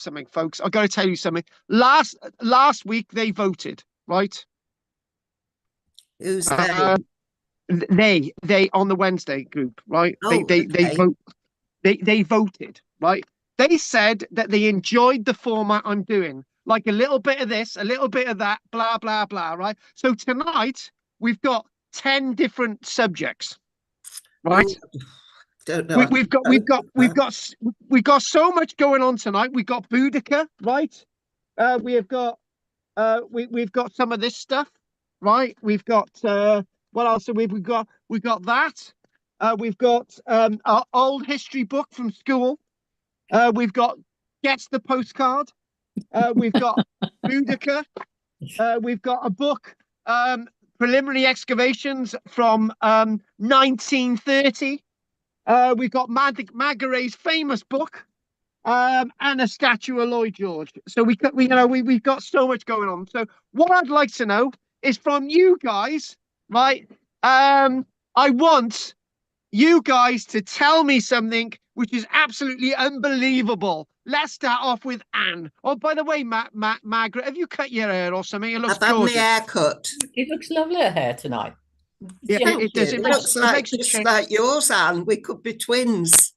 something, folks. I've got to tell you something. Last week they voted, right? Who's Uh, they on the Wednesday group, right? They okay. vote. They voted, right? They said that they enjoyed the format I'm doing, like a little bit of this, a little bit of that, blah blah blah, right? So tonight we've got 10 different subjects, right? Oh, don't know. We, I can we've got we've cope got with we've that. got s- we've got so much going on tonight. We've got Boudica, right? We have got we've got some of this stuff, right? We've got what else? We've got that. We've got our old history book from school. We've got Gets the Postcard. We've got Boudica. We've got a book, Preliminary Excavations from 1930. We've got Magaray's famous book, and a statue of Lloyd George. So we've got so much going on. So what I'd like to know is from you guys, right? I want you guys to tell me something which is absolutely unbelievable. Let's start off with Anne. Oh, by the way, Margaret, have you cut your hair or something? It looks I've had my gorgeous. hair cut. It looks lovely hair tonight. Yeah, Yeah, Thank it you. does. It looks It like makes a just change. like yours, Anne. We could be twins.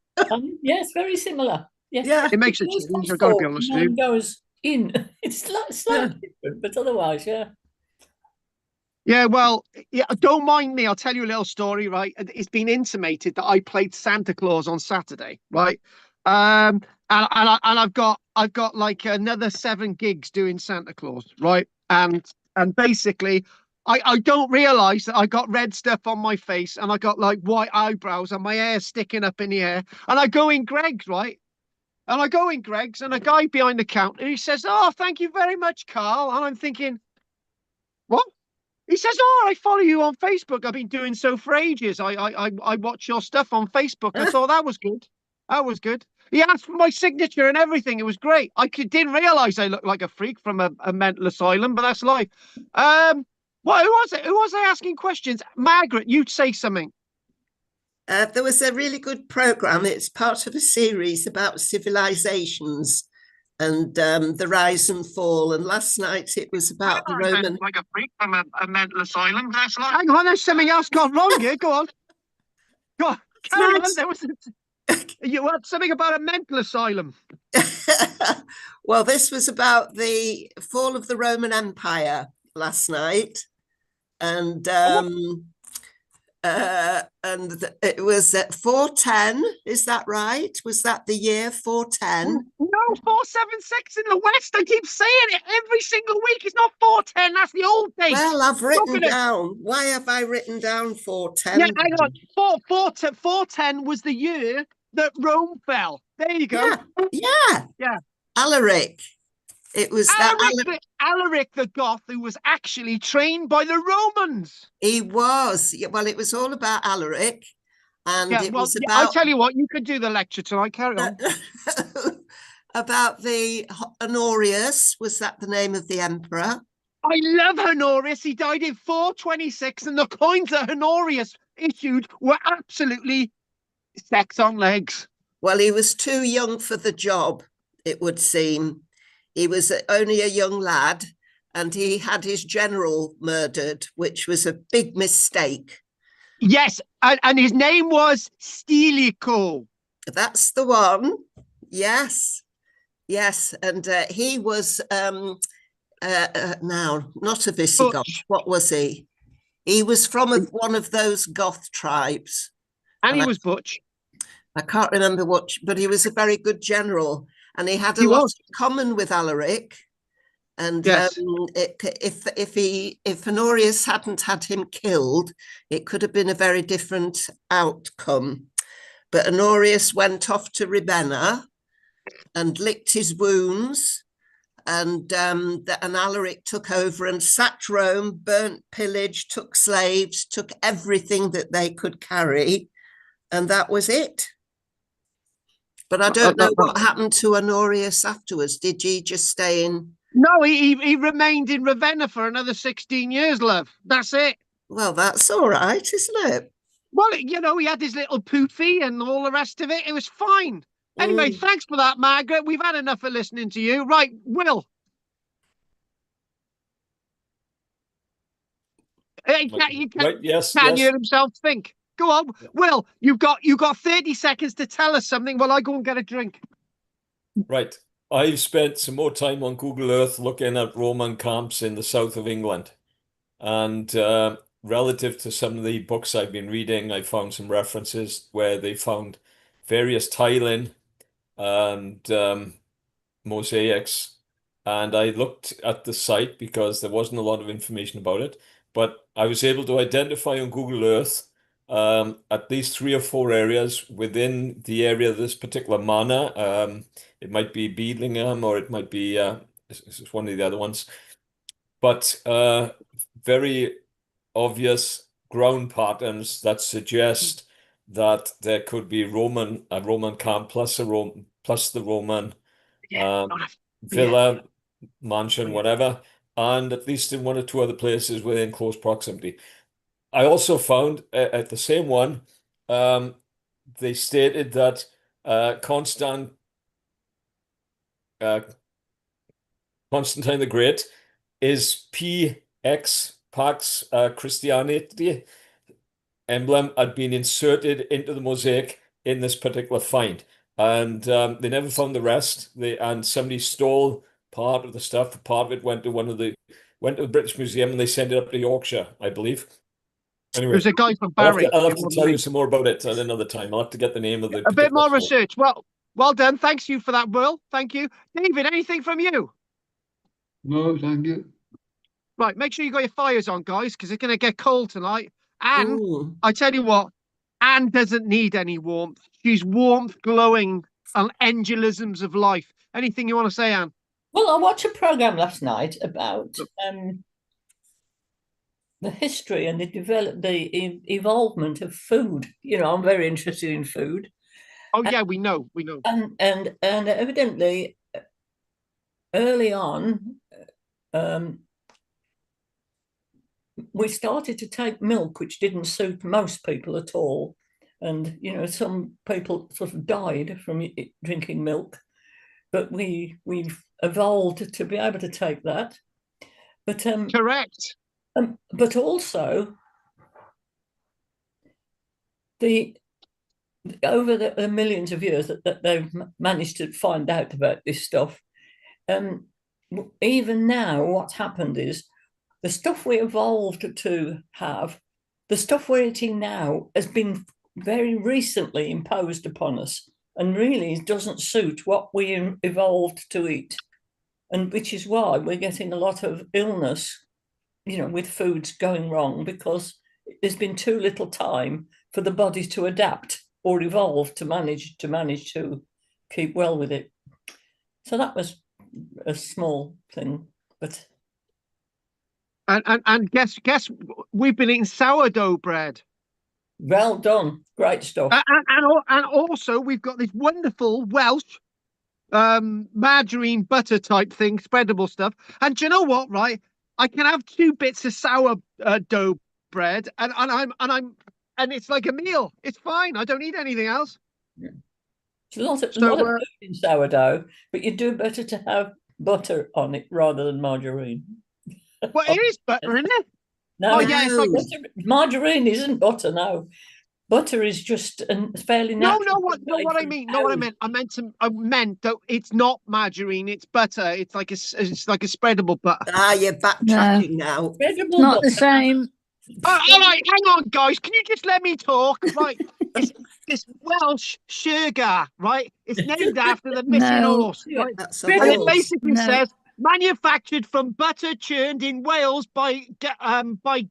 yes, very similar. Yes, Yeah. It makes a yours change. comes I've got to be forward, honest with mine you. goes in. It's Yeah. slightly different, but otherwise, yeah. Yeah, well, yeah, don't mind me. I'll tell you a little story, right? It's been intimated that I played Santa Claus on Saturday, right? And I've got like another 7 gigs doing Santa Claus, right? And basically, I don't realize that I got red stuff on my face and I got like white eyebrows and my hair sticking up in the air. And I go in Greg's, right? And I go in Greg's and a guy behind the counter, he says, "Oh, thank you very much, Carl." And I'm thinking, what? He says, "Oh, I follow you on Facebook. I've been doing so for ages. I watch your stuff on Facebook." I thought that was good. That was good. He asked for my signature and everything. It was great. Didn't realize I looked like a freak from a mental asylum, but that's life. Who was it? Who was I asking questions? Margaret, you'd say something. There was a really good program. It's part of a series about civilizations and the rise and fall. And last night it was about the Roman. Like a freak from a mental asylum. That's life. Hang on, there's something else gone wrong here. Go on. Go on. Carry on. There was you had something about a mental asylum. Well, this was about the fall of the Roman Empire last night, and it was at 410. Is that right? Was that the year 410? No, 476 in the West. I keep saying it every single week. It's not 410. That's the old date. Well, I've written down. Why have I written down 410? Yeah, hang on. 410 was the year that Rome fell. There you go. Yeah. Alaric. It was Alaric the Goth, who was actually trained by the Romans. He was. Well, it was all about Alaric. And it was about. I tell you what, you could do the lecture tonight. Carry on. About the Honorius. Was that the name of the emperor? I love Honorius. He died in 426, and the coins that Honorius issued were absolutely sex on legs. Well, he was too young for the job, it would seem. He was only a young lad, and he had his general murdered, which was a big mistake. Yes, and his name was Stilicho. That's the one. Yes. And he was now not a Visigoth. What was he? He was from one of those Goth tribes. And he was Butch. I can't remember what, but he was a very good general. And he had a lot in common with Alaric. And yes. If Honorius hadn't had him killed, it could have been a very different outcome. But Honorius went off to Ravenna and licked his wounds. And Alaric took over and sacked Rome, burnt, pillaged, took slaves, took everything that they could carry. And that was it. But I don't know what happened to Honorius afterwards. Did he just stay in? No, he remained in Ravenna for another 16 years, love. That's it. Well, that's all right, isn't it? Well, he had his little poofy and all the rest of it. It was fine. Anyway, thanks for that, Margaret. We've had enough of listening to you. Right, Will. You Right, yes, can't yes. hear himself think. Go on, Will. You've got 30 seconds to tell us something while I go and get a drink. Right. I've spent some more time on Google Earth looking at Roman camps in the south of England. And relative to some of the books I've been reading, I found some references where they found various tiling and mosaics. And I looked at the site because there wasn't a lot of information about it, but I was able to identify on Google Earth at least 3 or 4 areas within the area of this particular manor. It might be Beedlingham or it might be it's one of the other ones, but very obvious ground patterns that suggest that there could be a Roman camp plus the Roman villa, mansion, whatever, and at least in 1 or 2 other places within close proximity. I also found at the same one, they stated that Constantine the Great is PX Pax Christianity emblem had been inserted into the mosaic in this particular find, and they never found the rest. And somebody stole part of the stuff. Part of it went to the British Museum, and they sent it up to Yorkshire, I believe. Anyway, there's a guy from Barry. I'll have to tell you some more about it at another time. I'll have to get the name of the a bit more store. research. Well done. Thanks you for that, Will. Thank you, David. Anything from you? No, thank you. Right, make sure you got your fires on, guys, because it's going to get cold tonight. And Ooh. I tell you what, Anne doesn't need any warmth. She's warmth, glowing, and angelisms of life. Anything you want to say, Anne? Well, I watched a program last night about the history and the evolvement of food. You know, I'm very interested in food. Oh yeah, we know. And evidently, early on, we started to take milk, which didn't suit most people at all. And, you know, some people sort of died from drinking milk, but we've evolved to be able to take that. But correct. But also, over the millions of years that they've managed to find out about this stuff, even now, what's happened is the stuff we evolved to have, the stuff we're eating now has been very recently imposed upon us and really doesn't suit what we evolved to eat. And which is why we're getting a lot of illness, you know, with foods going wrong, because there's been too little time for the body to adapt or evolve to manage to keep well with it. So that was a small thing, but and guess we've been eating sourdough bread. Well done, great stuff. And also we've got this wonderful Welsh margarine butter type thing, spreadable stuff. And do you know what? Right, I can have 2 bits of sourdough bread, and it's like a meal. It's fine. I don't need anything else. Yeah. It's a lot of food in sourdough, but you do better to have butter on it rather than margarine. Well, it is butter, isn't it? No, yeah, it's like margarine isn't butter. No, butter is just a fairly natural. What I mean. Not what I meant. I meant that it's not margarine. It's butter. It's like a spreadable butter. You're backtracking now. Spreadable Not butter. the same. All right, hang on, guys. Can you just let me talk? Right, it's Welsh sugar, right? It's named after the missing horse, right? That's And it basically No. says manufactured from butter churned in Wales by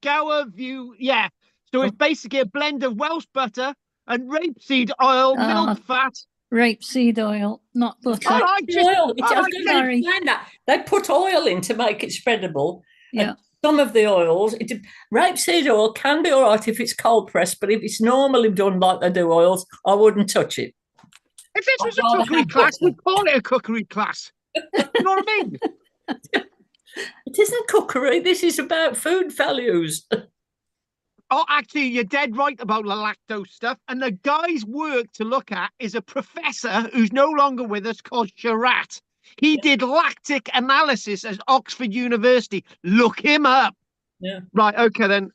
Gower View. Yeah, so it's basically a blend of Welsh butter and rapeseed oil, milk fat. Rapeseed oil, not butter. All right, Oil. I was right, going to explain that. They put oil in to make it spreadable. Yeah. Some of the oils, rapeseed oil can be all right if it's cold pressed, but if it's normally done like they do oils, I wouldn't touch it. If this was a cookery class, we'd call it a cookery class. You know what I mean? It isn't cookery. This is about food values. Oh, actually, you're dead right about the lactose stuff. And the guy's work to look at is a professor who's no longer with us called Sharat. He did lactic analysis at Oxford University. Look him up. Yeah. Right. Okay, then.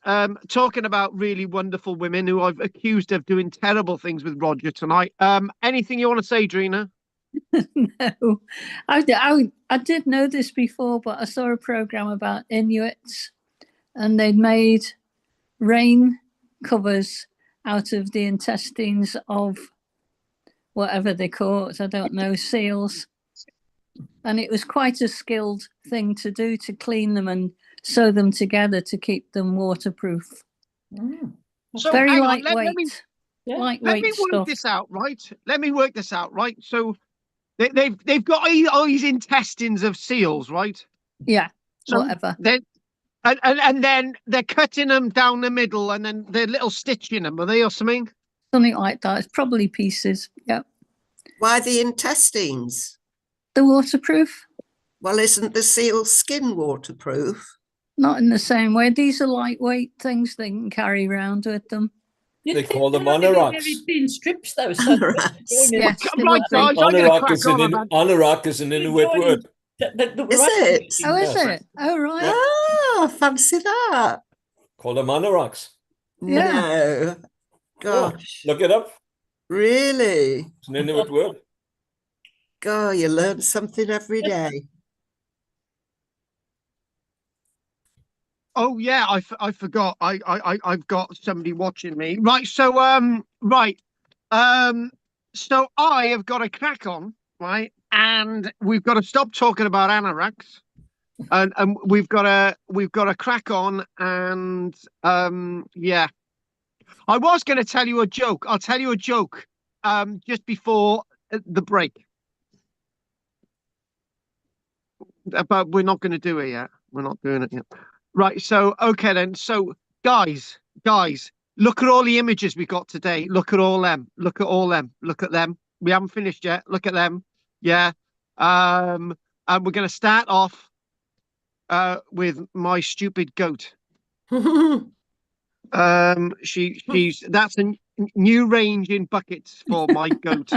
Talking about really wonderful women who I've accused of doing terrible things with Roger tonight. Anything you want to say, Drina? No, I did know this before, but I saw a program about Inuits, and they'd made rain covers out of the intestines of whatever they caught, I don't know, seals. And it was quite a skilled thing to do, to clean them and sew them together to keep them waterproof. So Very hang on, lightweight. Yeah. let me work stuff. this out, right? Let me work this out, right? So they've got all these intestines of seals, right? Yeah, So whatever. then and then they're cutting them down the middle, and then they're little stitching them, are they, or something? Something like that. It's probably pieces. Yeah. Why the intestines? The waterproof? Well, isn't the seal's skin waterproof? Not in the same way. These are lightweight things they can carry around with them. They call them they'd only be anoraks. very thin strips, though. So Anoraks. Yes, they Right, would be. guys, I'm gonna Anorak crack is an on. Anorak is an Inuit word. Is it? Oh, is Yes. it? Oh, right. Yeah. Oh, fancy that. Call them anoraks. Yeah. No. Oh, Gosh. look it up. Really? It's an Inuit word. God, you learn something every day. Oh yeah, I forgot. I've got somebody watching me. Right. So so I have got a crack on, right, and we've got to stop talking about anoraks, and we've got a crack on, and yeah. I was going to tell you a joke. I'll tell you a joke just before the break, but we're not going to do it yet. We're not doing it yet. Right. So, okay, then. So, guys, look at all the images we got today. Look at all them. Look at all them. Look at them. We haven't finished yet. Look at them. Yeah. And we're going to start off with my stupid goat. She's that's a new range in buckets for my goat.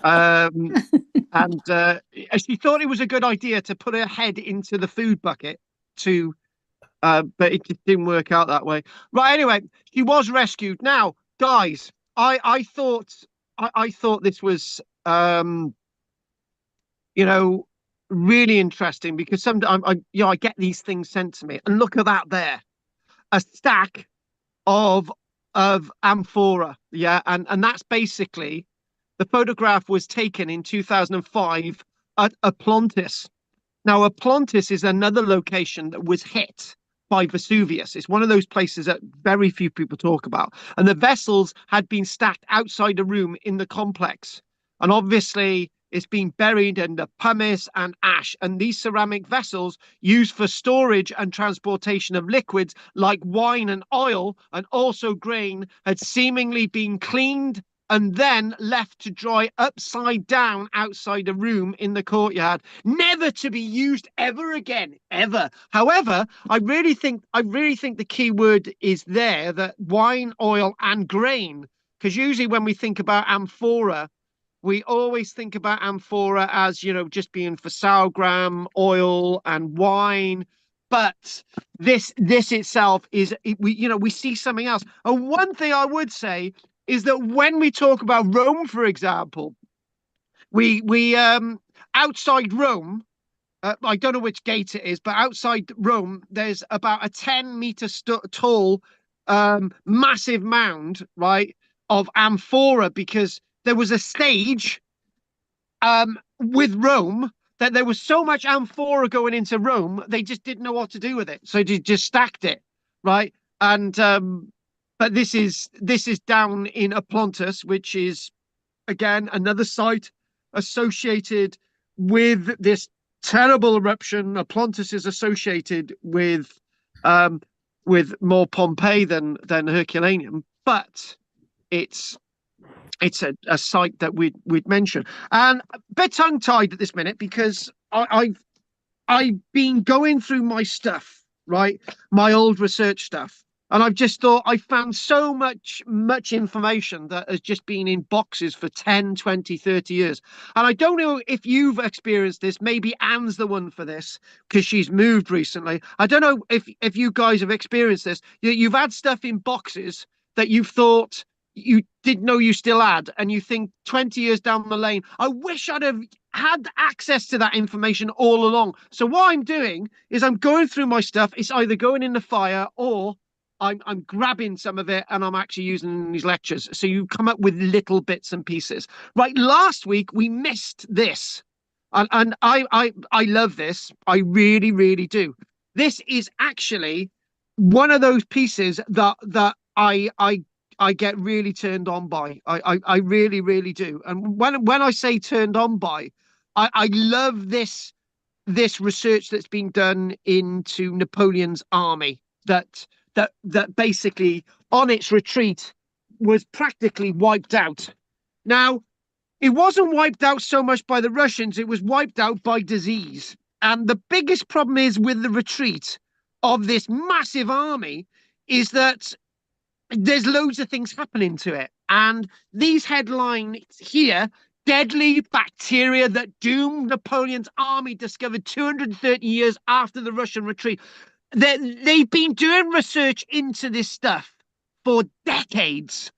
And she thought it was a good idea to put her head into the food bucket to but it just didn't work out that way. Right, anyway, she was rescued. Now, guys, I thought this was really interesting, because sometimes I get these things sent to me, and look at that there, a stack of amphora, yeah, and that's basically, the photograph was taken in 2005 at Oplontis. Now, Oplontis is another location that was hit by Vesuvius. It's one of those places that very few people talk about. And the vessels had been stacked outside a room in the complex. And obviously, it's been buried under pumice and ash. And these ceramic vessels, used for storage and transportation of liquids like wine and oil, and also grain, had seemingly been cleaned and then left to dry upside down outside a room in the courtyard, never to be used ever again, ever. However, I really think the key word is there, that wine, oil, and grain, because usually when we think about amphora, we always think about amphora as, just being for sauerkraut, oil, and wine. But this itself is, we see something else. And one thing I would say is that when we talk about Rome, for example, we outside Rome, I don't know which gate it is, but outside Rome, there's about a 10-meter tall, massive mound, right, of amphora, because there was a stage with Rome that there was so much amphora going into Rome, they just didn't know what to do with it, so they just stacked it, right? And but this is down in Oplontis, which is again another site associated with this terrible eruption. Oplontis is associated with more Pompeii than Herculaneum, but it's a site that we'd mention. And a bit tongue tied at this minute, because I've been going through my stuff, right, my old research stuff, And I've just thought I found so much information that has just been in boxes for 10, 20, 30 years. And I don't know if you've experienced this. Maybe Anne's the one for this because she's moved recently. I don't know if you guys have experienced this. You've had stuff in boxes that you've thought you didn't know you still had, and you think 20 years down the lane, I wish I'd have had access to that information all along. So what I'm doing is I'm going through my stuff. It's either going in the fire or I'm grabbing some of it and I'm actually using in these lectures. So you come up with little bits and pieces. Right, last week we missed this. And I love this. I really, really do. This is actually one of those pieces that I get really turned on by. I really, really do. And when I say turned on by, I love this research that's been done into Napoleon's army that basically on its retreat was practically wiped out. Now, it wasn't wiped out so much by the Russians, it was wiped out by disease. And the biggest problem is with the retreat of this massive army is that there's loads of things happening to it. And these headlines here, deadly bacteria that doomed Napoleon's army, discovered 230 years after the Russian retreat. They've been doing research into this stuff for decades.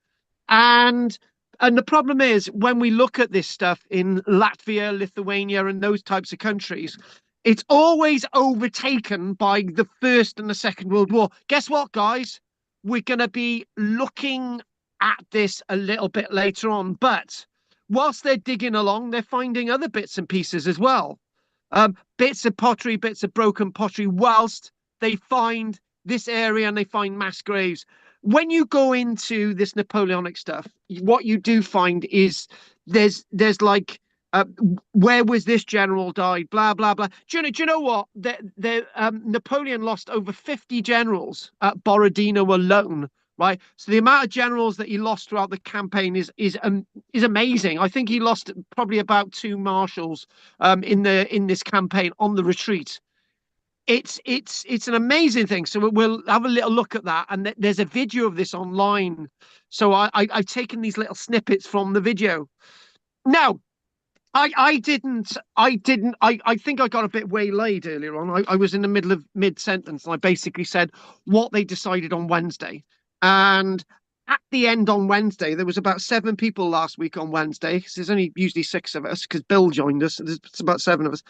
And the problem is when we look at this stuff in Latvia, Lithuania, and those types of countries, it's always overtaken by the First and the Second World War. Guess what, guys? We're going to be looking at this a little bit later on. But whilst they're digging along, they're finding other bits and pieces as well. Bits of pottery, bits of broken pottery, whilst they find this area and they find mass graves. When you go into this Napoleonic stuff, what you do find is there's like, where was this general died? Blah, blah, blah. Do you know what? Napoleon lost over 50 generals at Borodino alone, right? So the amount of generals that he lost throughout the campaign is amazing. I think he lost probably about 2 marshals in this campaign on the retreat. It's an amazing thing. So we'll have a little look at that, and there's a video of this online. So I've taken these little snippets from the video. Now, I think I got a bit waylaid earlier on. I was in the middle of mid-sentence and I basically said what they decided on Wednesday. And at the end on Wednesday, there was about 7 people last week on Wednesday, because there's only usually 6 of us, because Bill joined us. It's about 7 of us.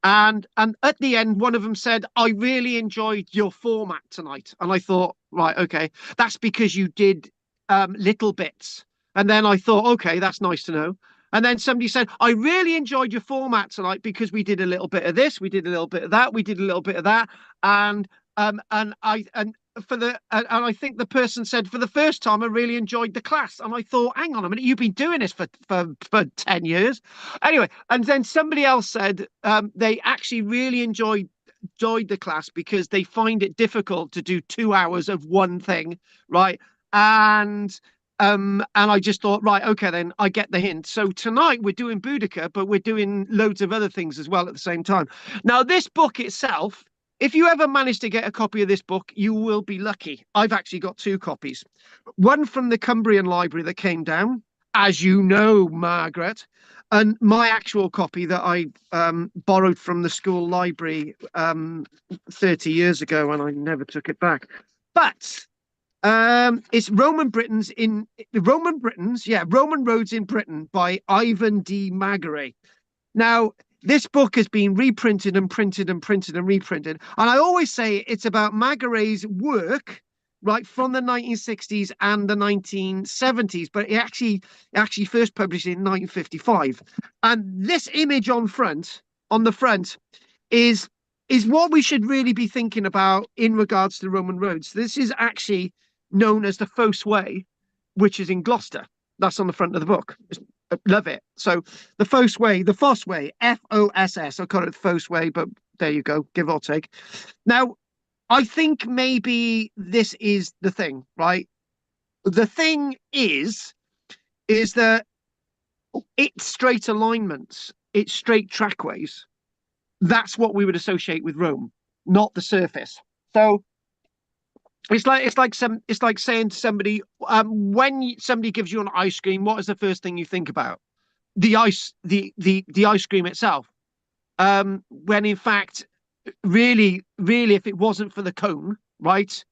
And at the end, one of them said, I really enjoyed your format tonight. And I thought, right, okay, that's because you did little bits. And then I thought, okay, that's nice to know. And then somebody said, I really enjoyed your format tonight because we did a little bit of this, we did a little bit of that, we did a little bit of that. And I think the person said, for the first time, I really enjoyed the class. And I thought, hang on a minute, you've been doing this for 10 years. Anyway, and then somebody else said they actually really enjoyed the class because they find it difficult to do 2 hours of one thing, right? And I just thought, right, okay, then I get the hint. So tonight we're doing Boudica, but we're doing loads of other things as well at the same time. Now, this book itself, if you ever manage to get a copy of this book, you will be lucky. I've actually got 2 copies. One from the Cumbrian Library that came down, as you know, Margaret, and my actual copy that I borrowed from the school library 30 years ago, and I never took it back. But it's Roman Roads in Britain by Ivan D. Magaret. Now, this book has been reprinted and printed and printed and reprinted. And I always say it's about Magaret's work, right, from the 1960s and the 1970s, but it actually first published in 1955. And this image on the front is what we should really be thinking about in regards to the Roman roads. This is actually known as the Fosse Way, which is in Gloucester. That's on the front of the book. Love it. So the Fosse Way, F-O-S-S. I call it the Fosse Way, but there you go, give or take. Now, I think maybe this is the thing, right? The thing is that it's straight alignments, it's straight trackways. That's what we would associate with Rome, not the surface. So It's like saying to somebody, when somebody gives you an ice cream, what is the first thing you think about? The ice cream itself. When in fact, really, if it wasn't for the cone, right,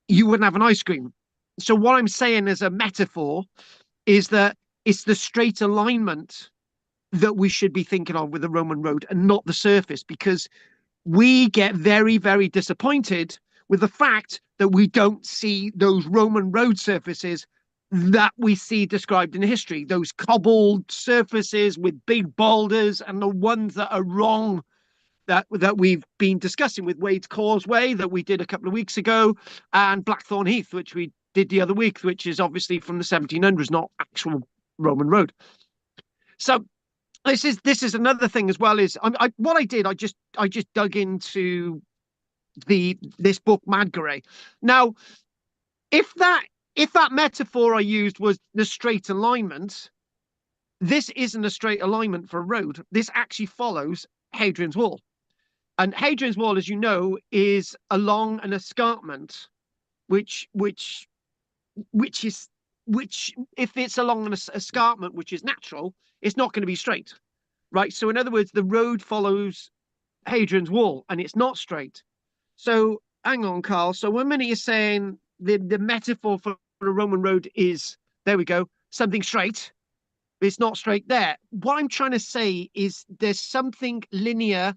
you wouldn't have an ice cream. So what I'm saying as a metaphor is that it's the straight alignment that we should be thinking of with the Roman road and not the surface, because we get very, very disappointed with the fact that we don't see those Roman road surfaces that we see described in history, those cobbled surfaces with big boulders, and the ones that are wrong that we've been discussing with Wade's Causeway that we did a couple of weeks ago, and Blackthorn Heath, which we did the other week, which is obviously from the 1700s, not actual Roman road. So this is another thing as well. Is what I did. I just dug into this book Madgare. Now, if that metaphor I used was the straight alignment, this isn't a straight alignment for a road. This actually follows Hadrian's Wall. And Hadrian's Wall, as you know, is along an escarpment, which if it's along an escarpment, which is natural, it's not going to be straight, right? So in other words, the road follows Hadrian's Wall, and it's not straight. So hang on, Carl. So one minute you're saying the metaphor for a Roman road is, there we go, something straight. It's not straight there. What I'm trying to say is there's something linear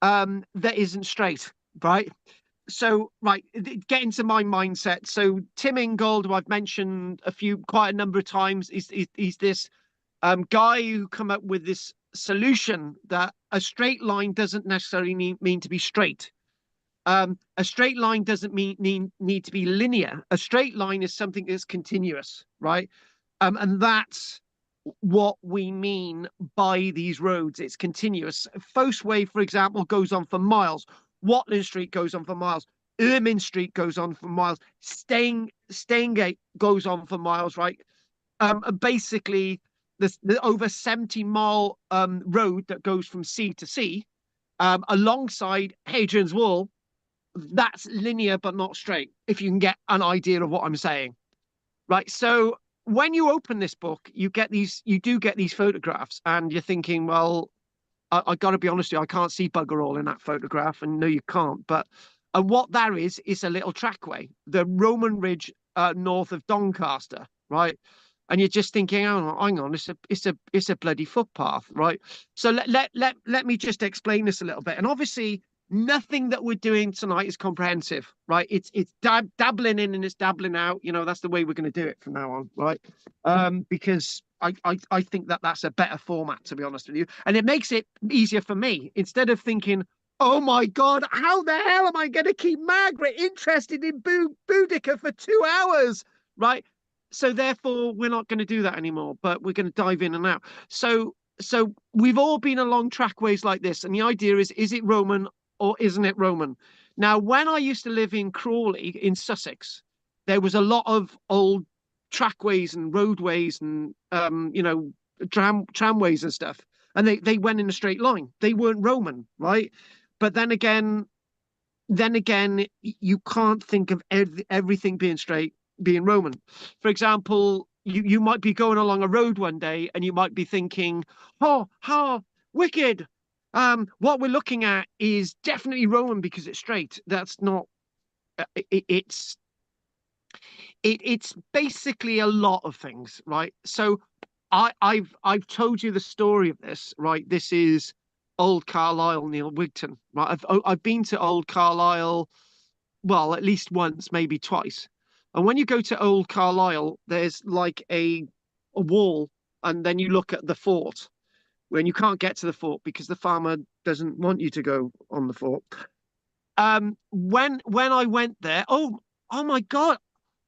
that isn't straight, right? So, right, get into my mindset. So Tim Ingold, who I've mentioned quite a number of times, he's this guy who come up with this solution that a straight line doesn't necessarily mean to be straight. A straight line doesn't need to be linear. A straight line is something that's continuous, right? And that's what we mean by these roads. It's continuous. Fosse Way, for example, goes on for miles. Watling Street goes on for miles. Ermine Street goes on for miles. Staingate goes on for miles, right? Basically, the over 70-mile road that goes from sea to sea, alongside Hadrian's Wall, that's linear but not straight, if you can get an idea of what I'm saying. Right. So when you open this book, you do get these photographs, and you're thinking, well, I got to be honest with you, I can't see bugger all in that photograph, and no, you can't. But what there is a little trackway, the Roman Ridge north of Doncaster, right? And you're just thinking, oh, hang on, it's a bloody footpath, right? So let me just explain this a little bit. And obviously, nothing that we're doing tonight is comprehensive, right? It's dabbling in and it's dabbling out. You know, that's the way we're going to do it from now on, right? Because I think that's a better format, to be honest with you, and it makes it easier for me. Instead of thinking, oh my God, how the hell am I going to keep Margaret interested in Boudica for 2 hours, right? So therefore, we're not going to do that anymore, but we're going to dive in and out. So we've all been along trackways like this, and the idea is it Roman or isn't it Roman? Now, when I used to live in Crawley in Sussex, there was a lot of old trackways and roadways and tramways and stuff, and they went in a straight line. They weren't Roman, right? But then again, you can't think of everything being straight being Roman. For example, you might be going along a road one day and you might be thinking, oh, how wicked. What we're looking at is definitely Roman because it's straight. That's not, it's basically a lot of things, right? So I've told you the story of this, right? This is Old Carlisle, Neil Wigton, right? I've been to Old Carlisle, well, at least once, maybe twice. And when you go to Old Carlisle, there's like a wall, and then you look at the fort, when you can't get to the fort because the farmer doesn't want you to go on the fort. When I went there, oh my God,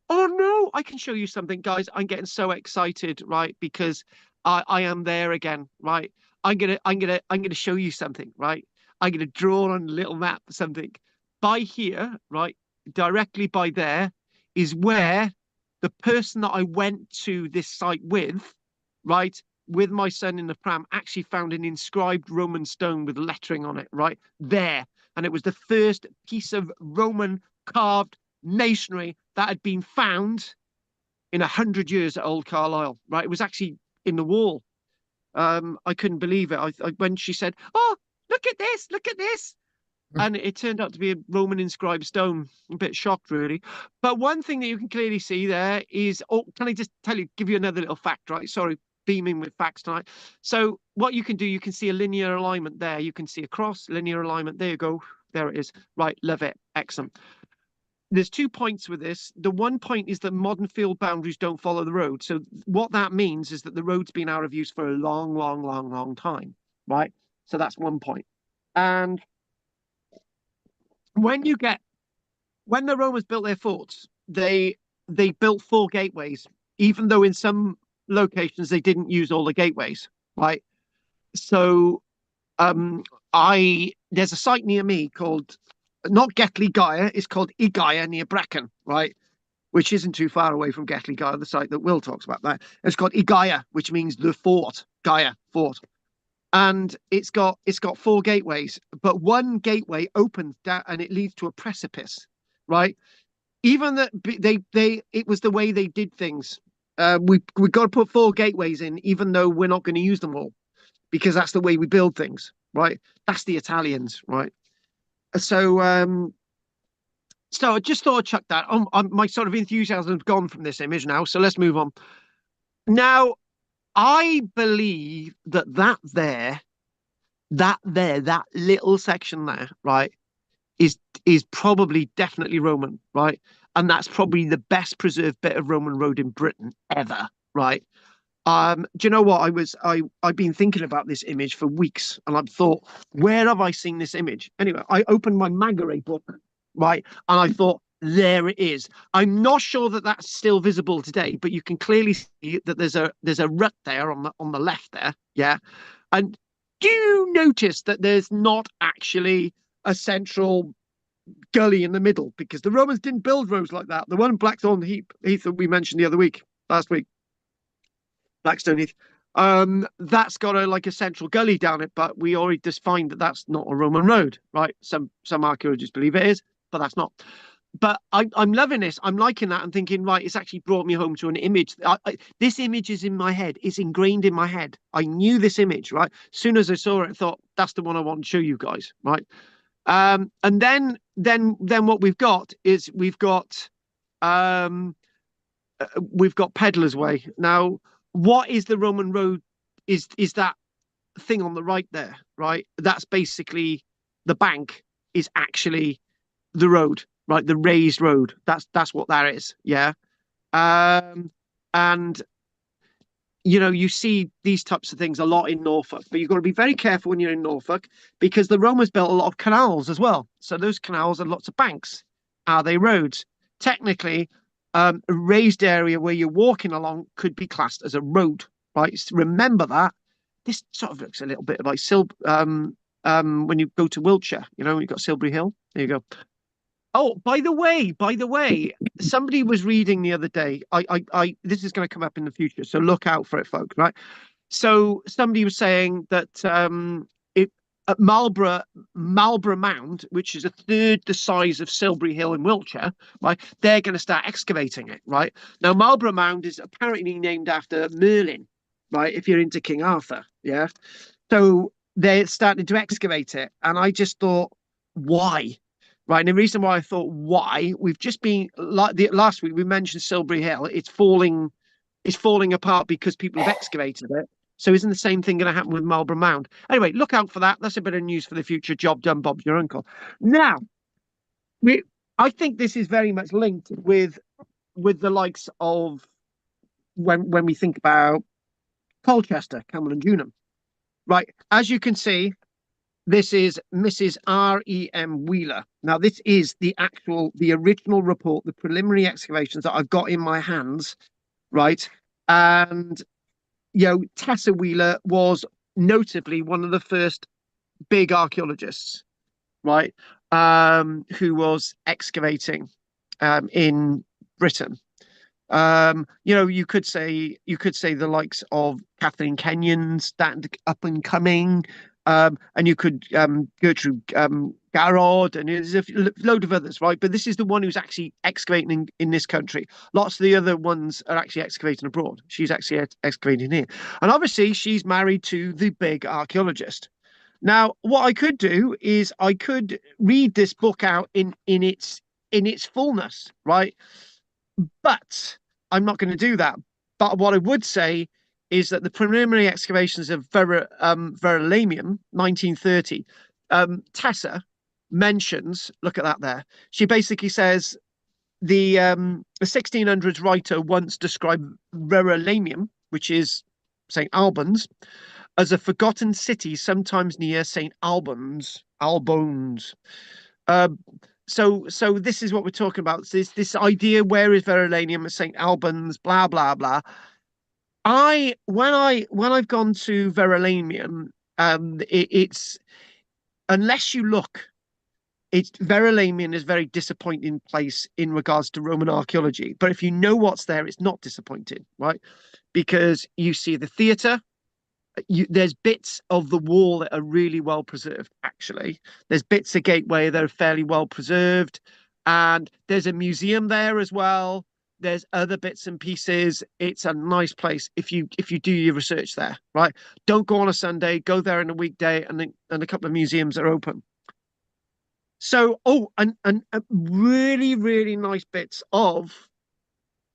oh no, I can show you something, guys. I'm getting so excited, right? Because I am there again, right? I'm gonna show you something, right? I'm gonna draw on a little map something. By here, right, directly by there, is where the person that I went to this site with, right, with my son in the pram, actually found an inscribed Roman stone with lettering on it, right there. And it was the first piece of Roman carved masonry that had been found in 100 years at Old Carlisle, right? It was actually in the wall. I couldn't believe it. When she said, "Oh, look at this, look at this," and it turned out to be a Roman inscribed stone. A bit shocked, really. But one thing that you can clearly see there is, oh, can I just give you another little fact, right? Sorry, beaming with facts tonight. So what you can do, you can see a linear alignment there. You can see a cross, linear alignment. There you go. There it is. Right, love it. Excellent. There's 2 points with this. The one point is that modern field boundaries don't follow the road. So what that means is that the road's been out of use for a long, long, long, long time, right? So that's one point. And when the Romans built their forts, they built 4 gateways, even though in some locations they didn't use all the gateways, right? So there's a site near me called, not Getley Gaia, it's called Igaia near Brecon, right? Which isn't too far away from Getley Gaia, the site that Will talks about that. It's called Igaia, which means the fort, Gaia, fort. And it's got 4 gateways, but one gateway opens down and it leads to a precipice, right? Even that it was the way they did things. We've got to put 4 gateways in, even though we're not going to use them all, because that's the way we build things, right? That's the Italians, right? So I just thought I'd chuck that. My sort of enthusiasm has gone from this image now, so let's move on. Now, I believe that little section there, right, is probably definitely Roman, right? And that's probably the best preserved bit of Roman road in Britain ever, right? Do you know what? I've been thinking about this image for weeks, and I've thought, where have I seen this image? Anyway, I opened my Magare book, right, and I thought, there it is. I'm not sure that that's still visible today, but you can clearly see that there's a rut there on the left there, yeah. And do you notice that there's not actually a central gully in the middle? Because the Romans didn't build roads like that. The one Blackthorn Heath that we mentioned last week. Blackstone Heath. That's got a central gully down it, but we already just find that that's not a Roman road, right? Some archaeologists believe it is, but that's not. But I'm loving this. I'm liking that and thinking, right, it's actually brought me home to an image. This image is in my head. It's ingrained in my head. I knew this image, right? As soon as I saw it, I thought, that's the one I want to show you guys, right? And then what we've got is we've got Peddler's Way. Now, what is the Roman road? Is that thing on the right there, right? That's basically the bank is actually the road, right? The raised road. That's what that is, yeah. And you see these types of things a lot in Norfolk, but you've got to be very careful when you're in Norfolk, because the Romans built a lot of canals as well. So those canals are lots of banks. Are they roads? Technically, a raised area where you're walking along could be classed as a road, right? So remember that. This sort of looks a little bit like when you go to Wiltshire, you've got Silbury Hill. There you go. Oh, by the way, somebody was reading the other day. This is going to come up in the future, so look out for it, folks. Right? So somebody was saying that at Marlborough Mound, which is a third the size of Silbury Hill in Wiltshire, right? They're going to start excavating it, right? Now, Marlborough Mound is apparently named after Merlin, right? If you're into King Arthur, yeah. So they're starting to excavate it, and I just thought, why? Right, and the reason why I thought why, we've just been last week we mentioned Silbury Hill. It's falling apart because people have excavated it. So isn't the same thing going to happen with Marlborough Mound? Anyway, look out for that. That's a bit of news for the future. Job done, Bob's your uncle. Now, I think this is very much linked with the likes of when we think about Colchester, Camel and Junam. Right, as you can see, this is Mrs. R.E.M. Wheeler. Now, this is the original report, the preliminary excavations that I've got in my hands, right? And, Tessa Wheeler was notably one of the first big archaeologists, right? Who was excavating in Britain. You could say the likes of Kathleen Kenyon's, that up and coming. And you could Gertrude Garrod, and there's a load of others, right? But this is the one who's actually excavating in this country. Lots of the other ones are actually excavating abroad. She's actually excavating here, and obviously she's married to the big archaeologist. Now, what I could do is I could read this book out in its fullness, right? But I'm not going to do that. But what I would say is that the preliminary excavations of Verulamium, 1930, Tessa mentions, look at that there. She basically says the 1600s writer once described Verulamium, which is St. Albans, as a forgotten city, sometimes near St. Albans. So this is what we're talking about. This idea, where is Verulamium, St. Albans, blah blah blah. When I've gone to Verulamium, it's, unless you look, it's Verulamium is a very disappointing place in regards to Roman archaeology. But if you know what's there, it's not disappointing, right? Because you see the theatre. There's bits of the wall that are really well preserved, actually. There's bits of gateway that are fairly well preserved, and there's a museum there as well. There's other bits and pieces. It's a nice place if you do your research there, right? Don't go on a Sunday, go there on a weekday, and a couple of museums are open. So, and really, really nice bits of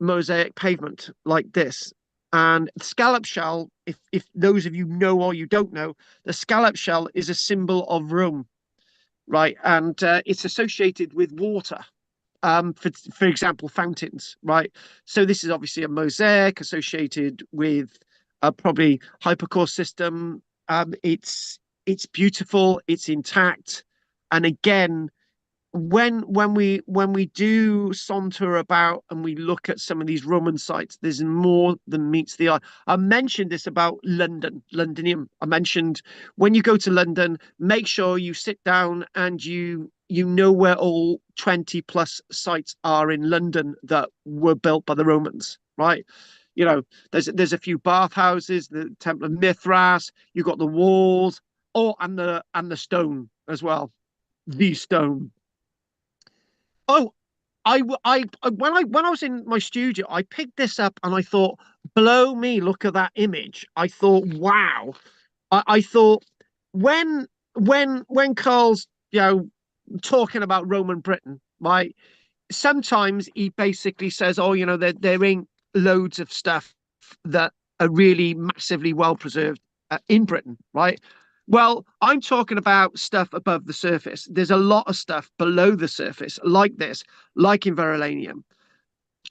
mosaic pavement like this. And the scallop shell, if those of you know or you don't know, the scallop shell is a symbol of Rome, right? And it's associated with water, for example, fountains, right? So this is obviously a mosaic associated with probably hypocaust system. It's beautiful, it's intact, and again, when we do saunter about and we look at some of these Roman sites, there's more than meets the eye. I mentioned this about Londinium. I mentioned when you go to London, make sure you sit down and you know where all 20 plus sites are in London that were built by the Romans, right? You know, there's a few bathhouses, the Temple of Mithras, you've got the walls, and the stone as well, the stone. Oh, when I was in my studio, I picked this up and I thought, blow me, look at that image. I thought, wow. I thought when Carl's, talking about Roman Britain, right? Sometimes he basically says, oh, there ain't loads of stuff that are really massively well preserved in Britain, right? Well, I'm talking about stuff above the surface. There's a lot of stuff below the surface, like this, like in Verulamium,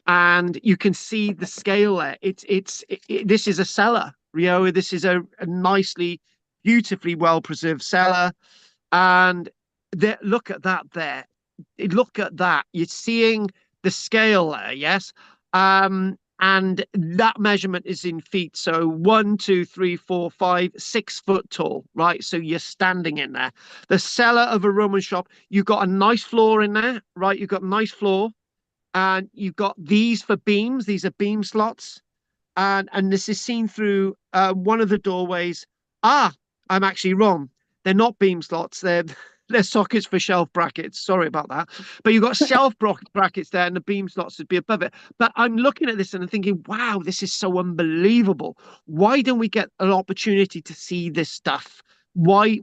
and you can see the scale there. This is a cellar, This is a nicely, beautifully well preserved cellar, and look at that there. Look at that. You're seeing the scale there, yes. And that measurement is in feet. So 1, 2, 3, 4, 5, 6 foot tall, right? So you're standing in there. The cellar of a Roman shop, you've got a nice floor in there, right? You've got a nice floor, and you've got these for beams. These are beam slots. And this is seen through one of the doorways. I'm actually wrong. They're not beam slots. They're sockets for shelf brackets. Sorry about that. But you've got shelf brackets there, and the beam slots would be above it. But I'm looking at this and I'm thinking, wow, this is so unbelievable. Why don't we get an opportunity to see this stuff? Why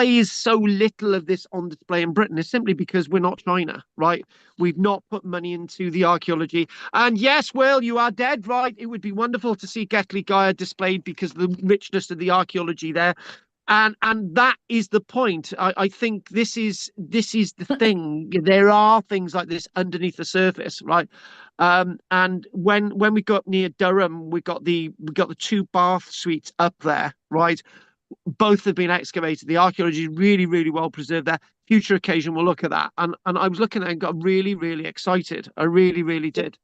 is so little of this on display in Britain? It's simply because we're not China, right? We've not put money into the archaeology. And yes, Will, you are dead right. It would be wonderful to see Getli Gaia displayed because of the richness of the archaeology there. And that is the point. I think this is the thing. There are things like this underneath the surface, right? And when we got near Durham, we got the 2 bath suites up there, right? Both have been excavated. The archaeology is really, really well preserved there. Future occasion, we'll look at that. And I was looking at it and got really, really excited. I really, really did.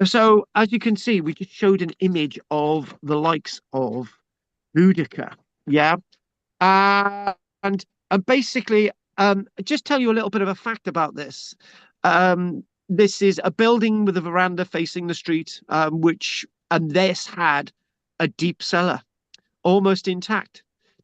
So as you can see, we just showed an image of the likes of Boudica. Yeah. And basically, just tell you a little bit of a fact about this. This is a building with a veranda facing the street, and this had a deep cellar, almost intact.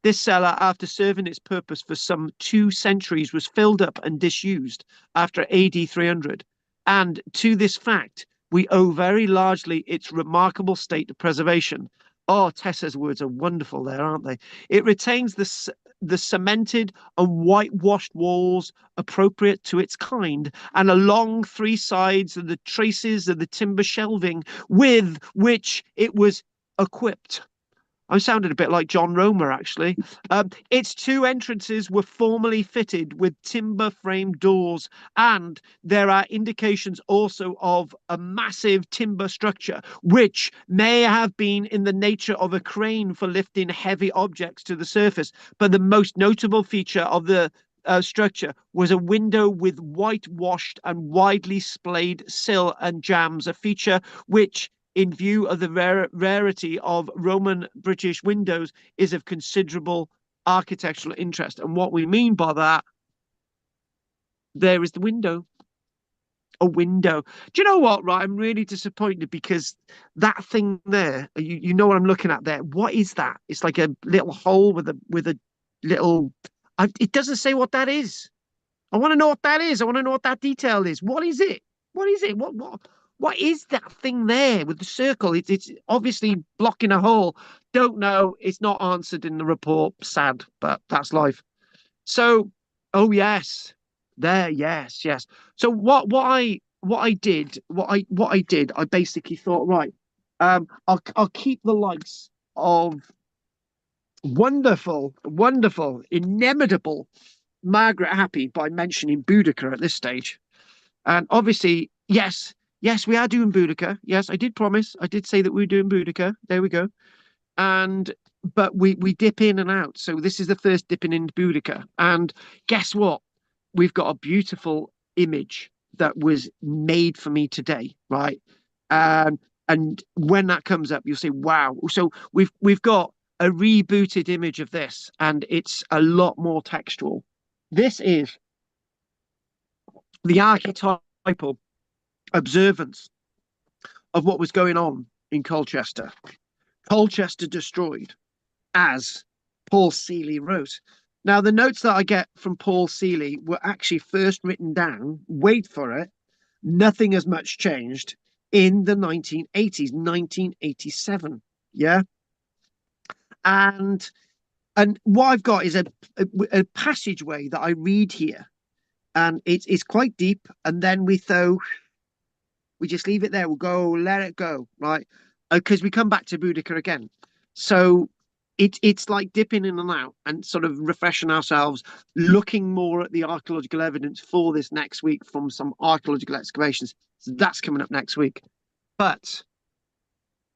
This cellar, after serving its purpose for some 2 centuries, was filled up and disused after AD 300. And to this fact, we owe very largely its remarkable state of preservation. Oh, Tessa's words are wonderful there, aren't they? It retains the cemented and whitewashed walls appropriate to its kind, and along 3 sides of the traces of the timber shelving with which it was equipped. I sounded a bit like John Romer, actually. Its 2 entrances were formerly fitted with timber framed doors, and there are indications also of a massive timber structure, which may have been in the nature of a crane for lifting heavy objects to the surface. But the most notable feature of the structure was a window with whitewashed and widely splayed sill and jambs, a feature which, in view of the rarity of Roman British windows, is of considerable architectural interest. And what we mean by that, there is the window. A window. Do you know what, right? I'm really disappointed because that thing there, you know what I'm looking at there. What is that? It's like a little hole with a little... it doesn't say what that is. I want to know what that is. I want to know what that detail is. What is it? What is it? What is that thing there with the circle? It's obviously blocking a hole. Don't know. It's not answered in the report. Sad, but that's life. So, oh yes, there, yes. So what I did, I basically thought, right, I'll keep the likes of wonderful, inimitable Margaret happy by mentioning Boudica at this stage. And obviously, yes, we are doing Boudica. Yes, I did promise. I did say that we were doing Boudica. There we go. But we dip in and out. So this is the first dipping into Boudica. And guess what? We've got a beautiful image that was made for me today, right? And when that comes up, you'll say, wow. So we've got a rebooted image of this, and it's a lot more textual. This is the archetypal observance of what was going on in Colchester. Colchester destroyed, as Paul Seeley wrote. Now, the notes that I get from Paul Seeley were actually first written down, wait for it, nothing has much changed, in the 1980s, 1987. Yeah. And what I've got is a passageway that I read here. And it's quite deep. And then we just leave it there. We'll go, let it go, right? Because we come back to Boudica again. So it's like dipping in and out and sort of refreshing ourselves, looking more at the archaeological evidence for this next week from some archaeological excavations. So that's coming up next week. But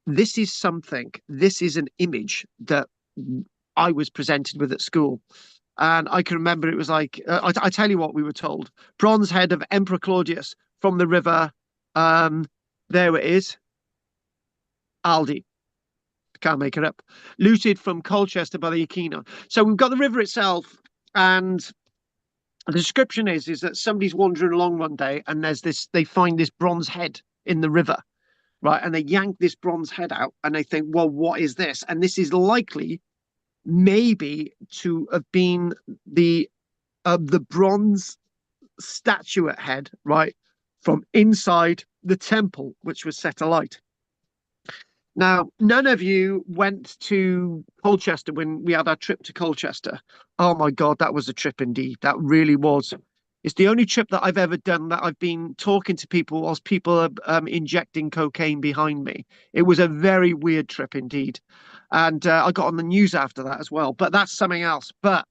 this is an image that I was presented with at school. And I can remember it was like, I tell you what we were told. Bronze head of Emperor Claudius from the river, there it is, Aldi. Can't make it up. Looted from Colchester by the Aquino. So we've got the river itself, and the description is that somebody's wandering along one day, and they find this bronze head in the river, right? And they yank this bronze head out, and they think, well, what is this? And this is likely maybe to have been the bronze statuette head, right, from inside the temple, which was set alight. Now, none of you went to Colchester when we had our trip to Colchester. Oh my God, that was a trip indeed. That really was. It's the only trip that I've ever done that I've been talking to people whilst people are injecting cocaine behind me. It was a very weird trip indeed. And I got on the news after that as well, but that's something else. But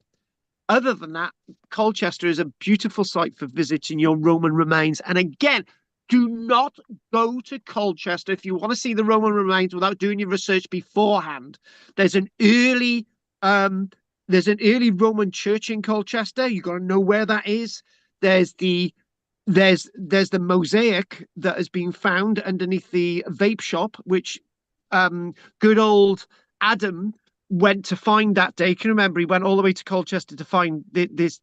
other than that, Colchester is a beautiful site for visiting your Roman remains. And again, do not go to Colchester if you want to see the Roman remains without doing your research beforehand. There's an early Roman church in Colchester. You got to know where that is. There's the mosaic that has been found underneath the vape shop, which good old Adam went to find that day. Can you remember? He went all the way to Colchester to find this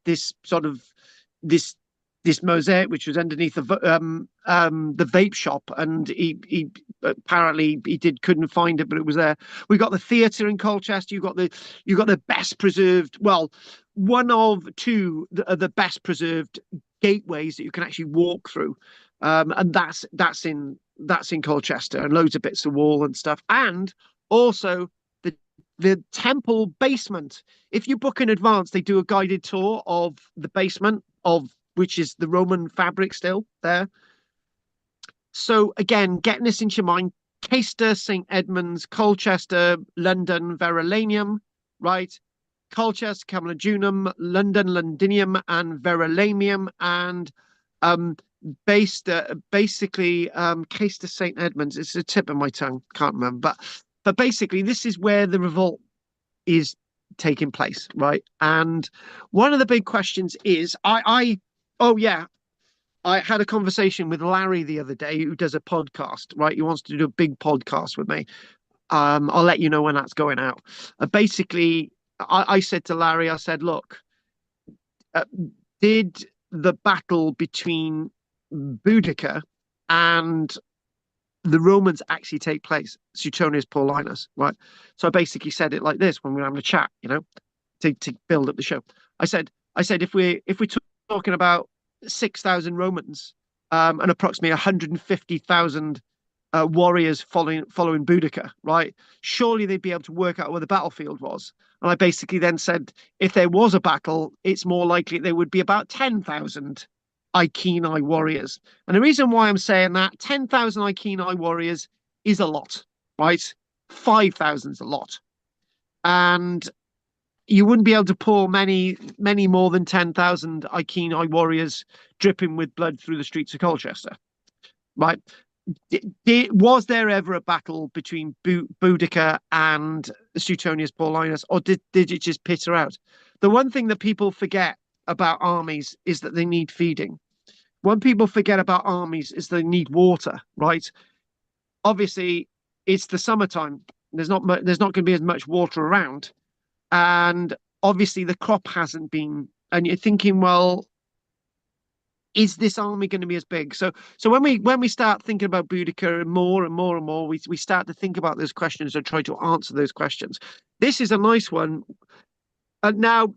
this mosaic which was underneath the vape shop, and he apparently he couldn't find it, but it was there. We got the theatre in Colchester. You got the best preserved, well, one of two the best preserved gateways that you can actually walk through, and that's in Colchester, and loads of bits of wall and stuff, and also the temple basement. If you book in advance, they do a guided tour of the basement, of which is the Roman fabric still there. So again, getting this into your mind: Caister, St Edmunds, Colchester, London, Verulamium, right? Colchester, Camalodunum, London, Londinium, and Verulamium, and basically Caister, St Edmunds. It's the tip of my tongue, can't remember, but basically this is where the revolt is taking place, right? And one of the big questions is, I had a conversation with Larry the other day, who does a podcast, right? He wants to do a big podcast with me. I'll let you know when that's going out. Basically, I said to Larry, I said, look, did the battle between Boudica and the Romans actually take place? Suetonius Paulinus, right? So I basically said it like this when we were having a chat, to build up the show. I said if we're talking about 6,000 Romans and approximately 150,000 warriors following Boudica, right? Surely they'd be able to work out where the battlefield was. And I basically then said, if there was a battle, it's more likely there would be about 10,000 Iceni warriors. And the reason why I'm saying that, 10,000 Iceni warriors is a lot, right? 5,000 is a lot. And you wouldn't be able to pour many more than 10,000 Iceni warriors dripping with blood through the streets of Colchester, right? Was there ever a battle between Boudica and Suetonius Paulinus, or did it just peter out? The one thing that people forget about armies is that they need feeding. When people forget about armies is they need water, right? Obviously, it's the summertime. There's not going to be as much water around, and obviously the crop hasn't been. And you're thinking, well, is this army going to be as big? So when we start thinking about Boudica more and more and more, we start to think about those questions and try to answer those questions. This is a nice one. Now,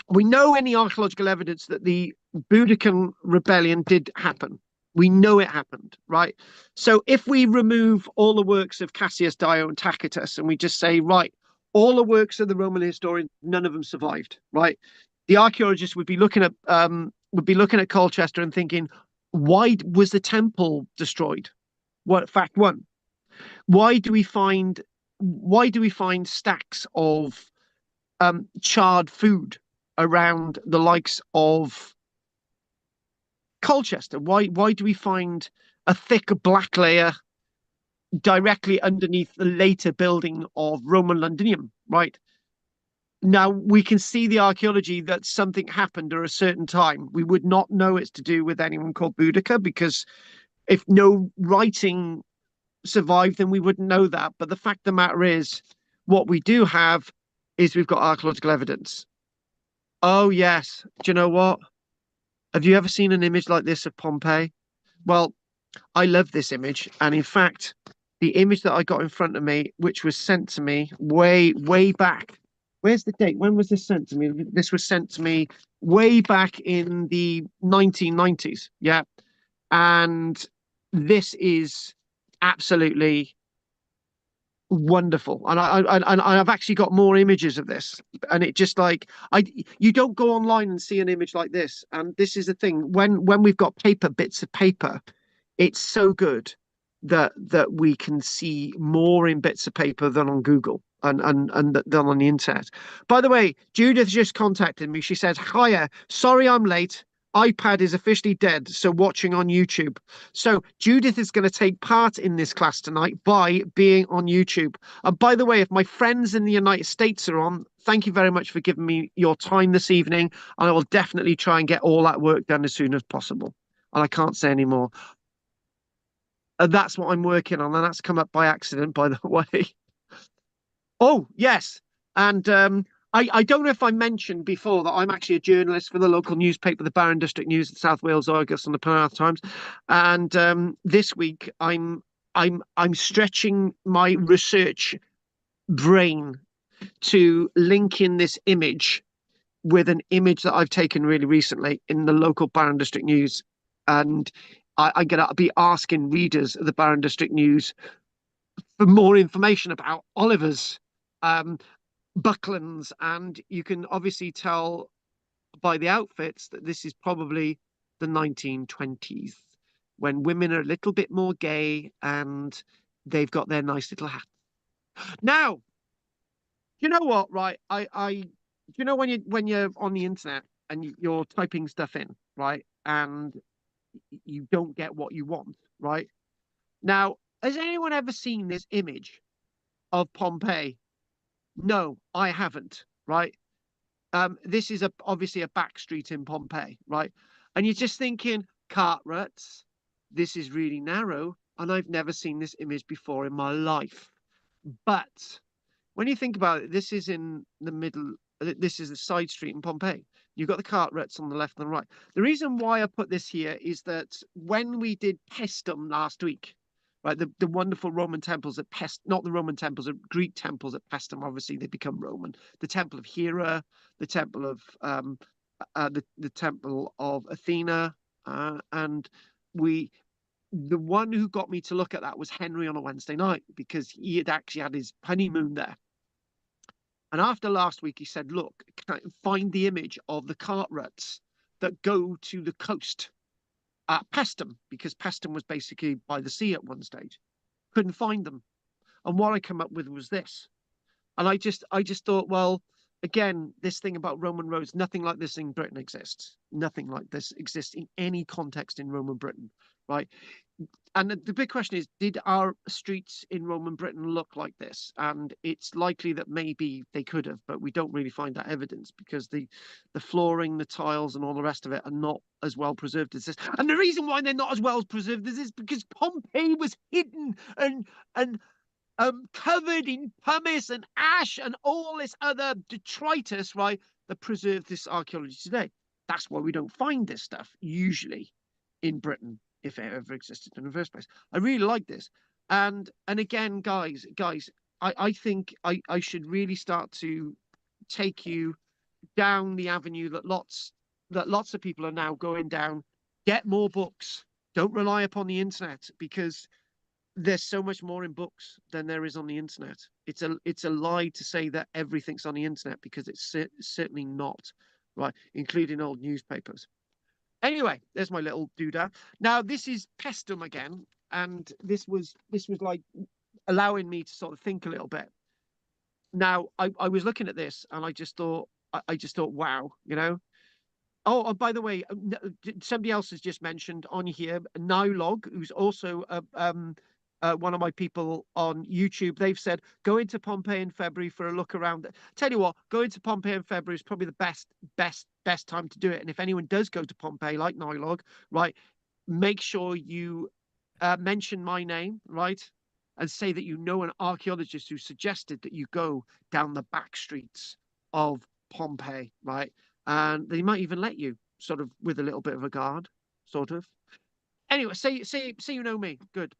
we know in the archaeological evidence that the Boudican rebellion did happen. We know it happened, right? So if we remove all the works of Cassius Dio and Tacitus, and we just say, right, all the works of the Roman historian, none of them survived, right? The archaeologists would be looking at Colchester and thinking, why was the temple destroyed? Fact one. Why do we find stacks of charred food around the likes of Colchester? Why do we find a thick black layer directly underneath the later building of Roman Londinium, right? Now, we can see the archaeology that something happened at a certain time. We would not know it's to do with anyone called Boudica, because if no writing survived, then we wouldn't know that. But the fact of the matter is, what we do have is we've got archaeological evidence. Oh, yes. Do you know what? Have you ever seen an image like this of Pompeii? Well, I love this image. And in fact, the image that I got in front of me, which was sent to me way back. Where's the date? When was this sent to me? This was sent to me way back in the 1990s. Yeah. And this is absolutely wonderful. And I've actually got more images of this. And it just like, you don't go online and see an image like this. And this is the thing, when we've got bits of paper, it's so good that we can see more in bits of paper than on Google and than on the internet. By the way, Judith just contacted me. She says, hiya, sorry I'm late. iPad is officially dead, so watching on YouTube. So Judith is going to take part in this class tonight by being on YouTube. And by the way, if my friends in the United States are on, thank you very much for giving me your time this evening. And I will definitely try and get all that work done as soon as possible. And I can't say any more. And that's what I'm working on. And that's come up by accident, by the way. Oh, yes. And I don't know if I mentioned before that I'm actually a journalist for the local newspaper, the Barron District News, the South Wales Argus, and the Penarth Times. And this week I'm stretching my research brain to link in this image with an image that I've taken really recently in the local Barron District News. And I'm going to be asking readers of the Barron District News for more information about Oliver's bucklands. And you can obviously tell by the outfits that this is probably the 1920s, when women are a little bit more gay and they've got their nice little hats. Now, you know what, right? You know when you're on the internet and you're typing stuff in, right? And you don't get what you want, right? Now, has anyone ever seen this image of Pompeii? No, I haven't, right? This is obviously a back street in Pompeii, right? And you're just thinking, cart ruts, this is really narrow, and I've never seen this image before in my life. But when you think about it, this is in the middle. This is the side street in Pompeii. You've got the cart ruts on the left and the right. The reason why I put this here is that when we did Paestum last week, right, the wonderful Roman temples at Pest, not the Roman temples, the Greek temples at Paestum, obviously they become Roman. The Temple of Hera, the Temple of the Temple of Athena, and the one who got me to look at that was Henry on a Wednesday night, because he had actually had his honeymoon there. And after last week, he said, look, find the image of the cart ruts that go to the coast at Paestum, because Paestum was basically by the sea at one stage. Couldn't find them. And what I come up with was this. And I just thought, well, again, this thing about Roman roads, nothing like this in Britain exists. Nothing like this exists in any context in Roman Britain, right? And the big question is, did our streets in Roman Britain look like this? And it's likely that maybe they could have, but we don't really find that evidence, because the flooring, the tiles, and all the rest of it are not as well preserved as this. And the reason why they're not as well preserved as this is because Pompeii was hidden and covered in pumice and ash and all this other detritus, right, that preserved this archaeology today. That's why we don't find this stuff usually in Britain, if it ever existed in the first place. I really like this. And again, guys, I think I should really start to take you down the avenue that lots of people are now going down. Get more books. Don't rely upon the internet, because there's so much more in books than there is on the internet. It's a lie to say that everything's on the internet, because it's certainly not, right? Including old newspapers. Anyway, there's my little doodah. Now this is Paestum again, and this was like allowing me to sort of think a little bit. Now I was looking at this and I just thought, wow, you know. Oh, and by the way, somebody else has just mentioned on here, Nylog, who's also one of my people on YouTube. They've said, go into Pompeii in February for a look around. Tell you what, going to Pompeii in February is probably the best time to do it. And if anyone does go to Pompeii, like Nylog, right, make sure you mention my name, right, and say that you know an archaeologist who suggested that you go down the back streets of Pompeii, right? And they might even let you, sort of with a little bit of a guard, sort of. Anyway, say you know me. Good.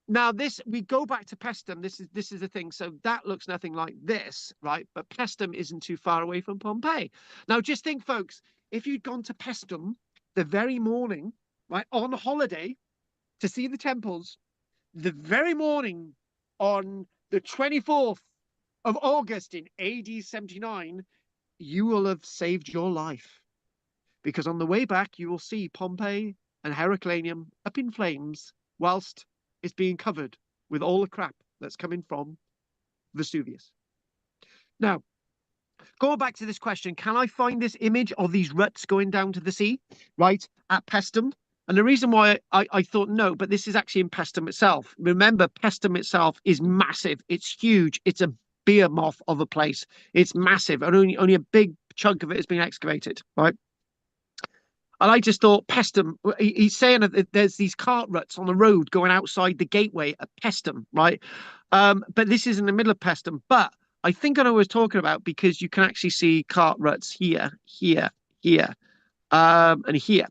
Now we go back to Paestum. This is the thing. So that looks nothing like this, right? But Paestum isn't too far away from Pompeii. Now just think, folks, if you'd gone to Paestum the very morning, right, on holiday to see the temples, the very morning on the 24th of August in AD 79, you will have saved your life, because on the way back you will see Pompeii and Herculaneum up in flames whilst it's being covered with all the crap that's coming from Vesuvius. Now, going back to this question, can I find this image of these ruts going down to the sea, right, at Paestum? And the reason why I thought no, but this is actually in Paestum itself. Remember, Paestum itself is massive. It's huge. It's a behemoth of a place. It's massive, and only a big chunk of it has been excavated, right? And I just thought Paestum, he's saying that there's these cart ruts on the road going outside the gateway at Paestum, right? But this is in the middle of Paestum. But I think I know what I was talking about, because you can actually see cart ruts here, here, here, and here.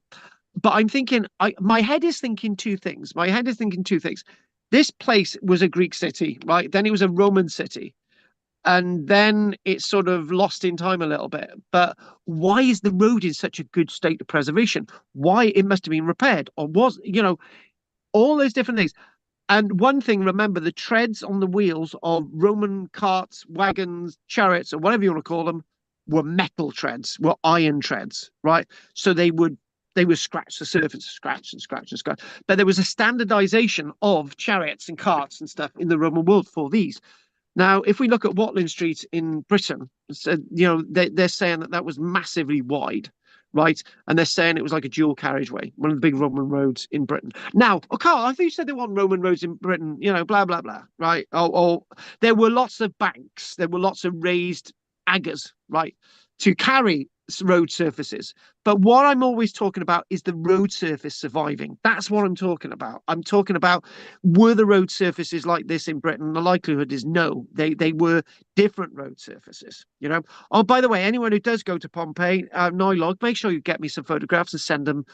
But I'm thinking, my head is thinking two things. My head is thinking two things. This place was a Greek city, right? Then it was a Roman city. And then it sort of lost in time a little bit. But why is the road in such a good state of preservation? Why it must have been repaired, or was, all those different things. And one thing, remember, the treads on the wheels of Roman carts, wagons, chariots, or whatever you want to call them, were metal treads, were iron treads, right? So they would scratch the surface, scratch and scratch and scratch. But there was a standardization of chariots and carts and stuff in the Roman world for these. Now, if we look at Watling Street in Britain, so, they're saying that was massively wide, right? And they're saying it was like a dual carriageway, one of the big Roman roads in Britain. Now, Carl, I think you said there weren't Roman roads in Britain, blah, blah, blah, right? Or there were lots of banks, there were lots of raised aggers, right, to carry road surfaces. But what I'm always talking about is the road surface surviving. That's what I'm talking about. I'm talking about, were the road surfaces like this in Britain? The likelihood is no. They were different road surfaces. Oh, by the way, anyone who does go to Pompeii, Nylog, make sure you get me some photographs and send them,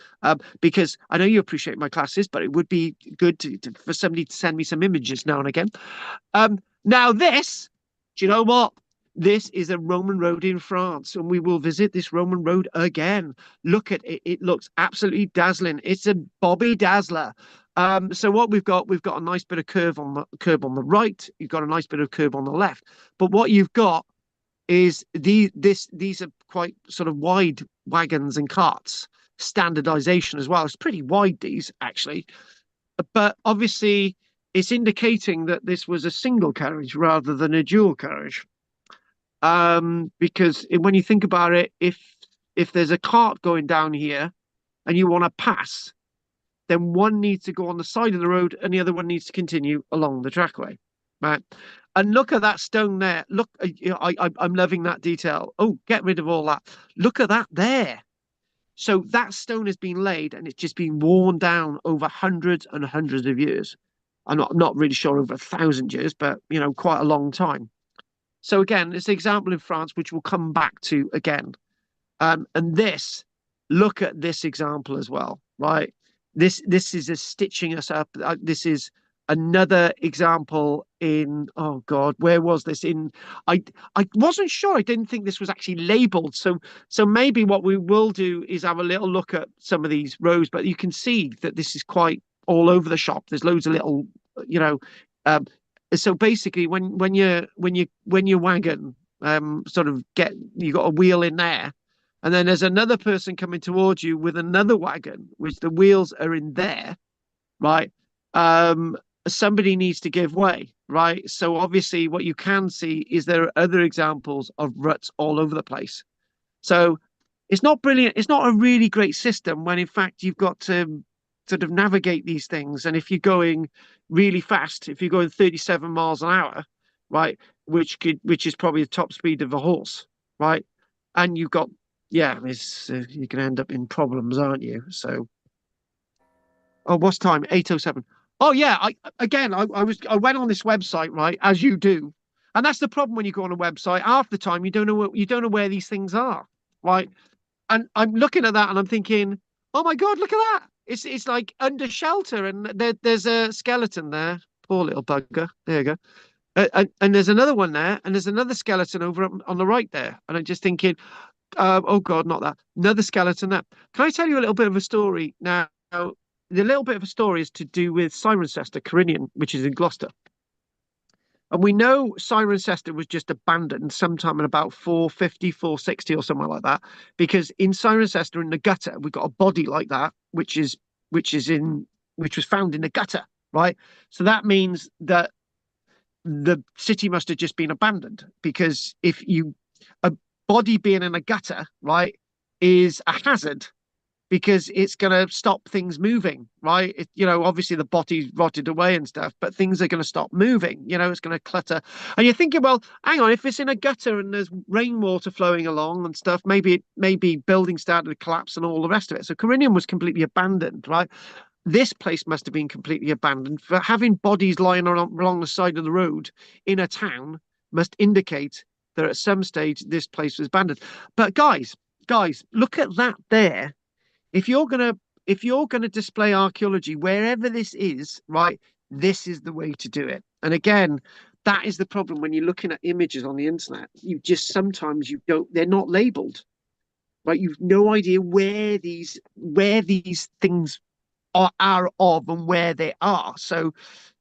because I know you appreciate my classes, but it would be good for somebody to send me some images now and again. Now this, do you know what? This is a Roman road in France, and we will visit this Roman road again. Look at it. It looks absolutely dazzling. It's a Bobby Dazzler. So what we've got a nice bit of curve on the right. You've got a nice bit of curve on the left. But what you've got is these are quite sort of wide wagons and carts. Standardization as well. It's pretty wide, these, actually. But obviously, it's indicating that this was a single carriage rather than a dual carriage. Because when you think about it, if there's a cart going down here and you want to pass, then one needs to go on the side of the road and the other one needs to continue along the trackway, right? And look at that stone there. Look, I'm loving that detail. Oh, get rid of all that. Look at that there. So that stone has been laid and it's just been worn down over hundreds and hundreds of years. I'm not really sure over 1,000 years, but quite a long time. So again, it's an example in France, which we'll come back to again. And look at this example as well, right? This is a stitching us up. This is another example in, oh God, where was this in? I wasn't sure. I didn't think this was actually labeled. So maybe what we will do is have a little look at some of these rows, but you can see that this is quite all over the shop. There's loads of little, so basically, when your wagon sort of you got a wheel in there, and then there's another person coming towards you with another wagon, which the wheels are in there, right? Somebody needs to give way, right? So obviously, what you can see is there are other examples of ruts all over the place. So it's not brilliant. It's not a really great system when, in fact, you've got to sort of navigate these things. And if you're going really fast, if you're going 37 miles an hour, right, which is probably the top speed of a horse, right, and you've got, you're going to end up in problems, aren't you? So, oh, what's time? 8:07. Oh yeah, I went on this website, right, as you do, and that's the problem when you go on a website. Half the time you don't know where these things are, right? And I'm looking at that and I'm thinking, oh my God, look at that. It's like under shelter, and there's a skeleton there. Poor little bugger. There you go. And there's another one there, and there's another skeleton over on the right there. And I'm just thinking, oh God, not that. Another skeleton there. Can I tell you a little bit of a story now? The little bit of a story is to do with Cirencester, Corinion, which is in Gloucester. And we know Cirencester was just abandoned sometime in about 450, 460 or somewhere like that, because in Cirencester, in the gutter, we've got a body like that, which was found in the gutter, right? So that means that the city must have just been abandoned, because a body being in a gutter, right, is a hazard, because it's going to stop things moving, right? Obviously the body's rotted away and stuff, but things are going to stop moving. It's going to clutter. And you're thinking, well, hang on, if it's in a gutter and there's rainwater flowing along and stuff, maybe buildings started to collapse and all the rest of it. So Corinion was completely abandoned, right? This place must have been completely abandoned for having bodies lying along the side of the road in a town. must indicate that at some stage this place was abandoned. But guys, look at that there. If you're gonna display archaeology wherever this is, right, this is the way to do it. And again, that is the problem when you're looking at images on the internet. You just sometimes you don't, they're not labeled, right? You've no idea where these things are of and where they are. So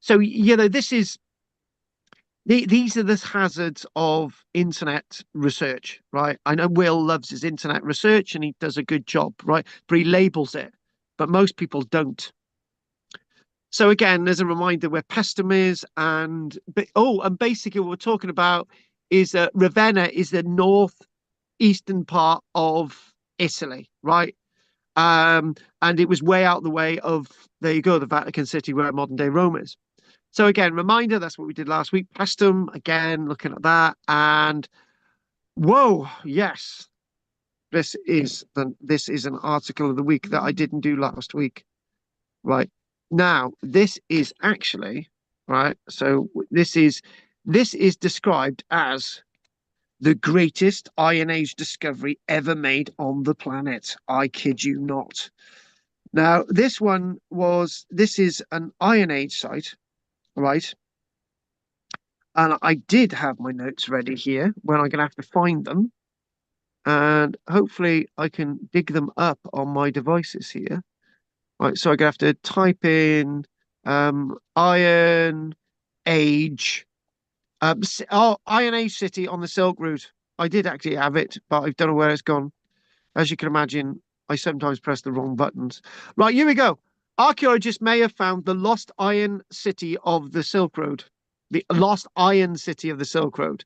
you know, this is these are the hazards of internet research, right? I know Will loves his internet research and he does a good job, right? But he labels it, but most people don't. So again, there's a reminder where Pestum is, and basically what we're talking about is that Ravenna is the northeastern part of Italy, right? And it was way out the way of, there you go, the Vatican City where modern day Rome is. So again, reminder, that's what we did last week. Pestum, again, looking at that, and whoa, yes, this is an article of the week that I didn't do last week. Right. Now, this is actually, right, so this is described as the greatest Iron Age discovery ever made on the planet. I kid you not. Now, this is an Iron Age site, right? And I did have my notes ready here when I'm going to have to find them. And hopefully I can dig them up on my devices here. Right, so I'm going to have to type in Iron Age. Iron Age city on the Silk Route. I did actually have it, but I don't know where it's gone. As you can imagine, I sometimes press the wrong buttons. Right, here we go. Archaeologists may have found the lost iron city of the Silk Road. The lost iron city of the Silk Road.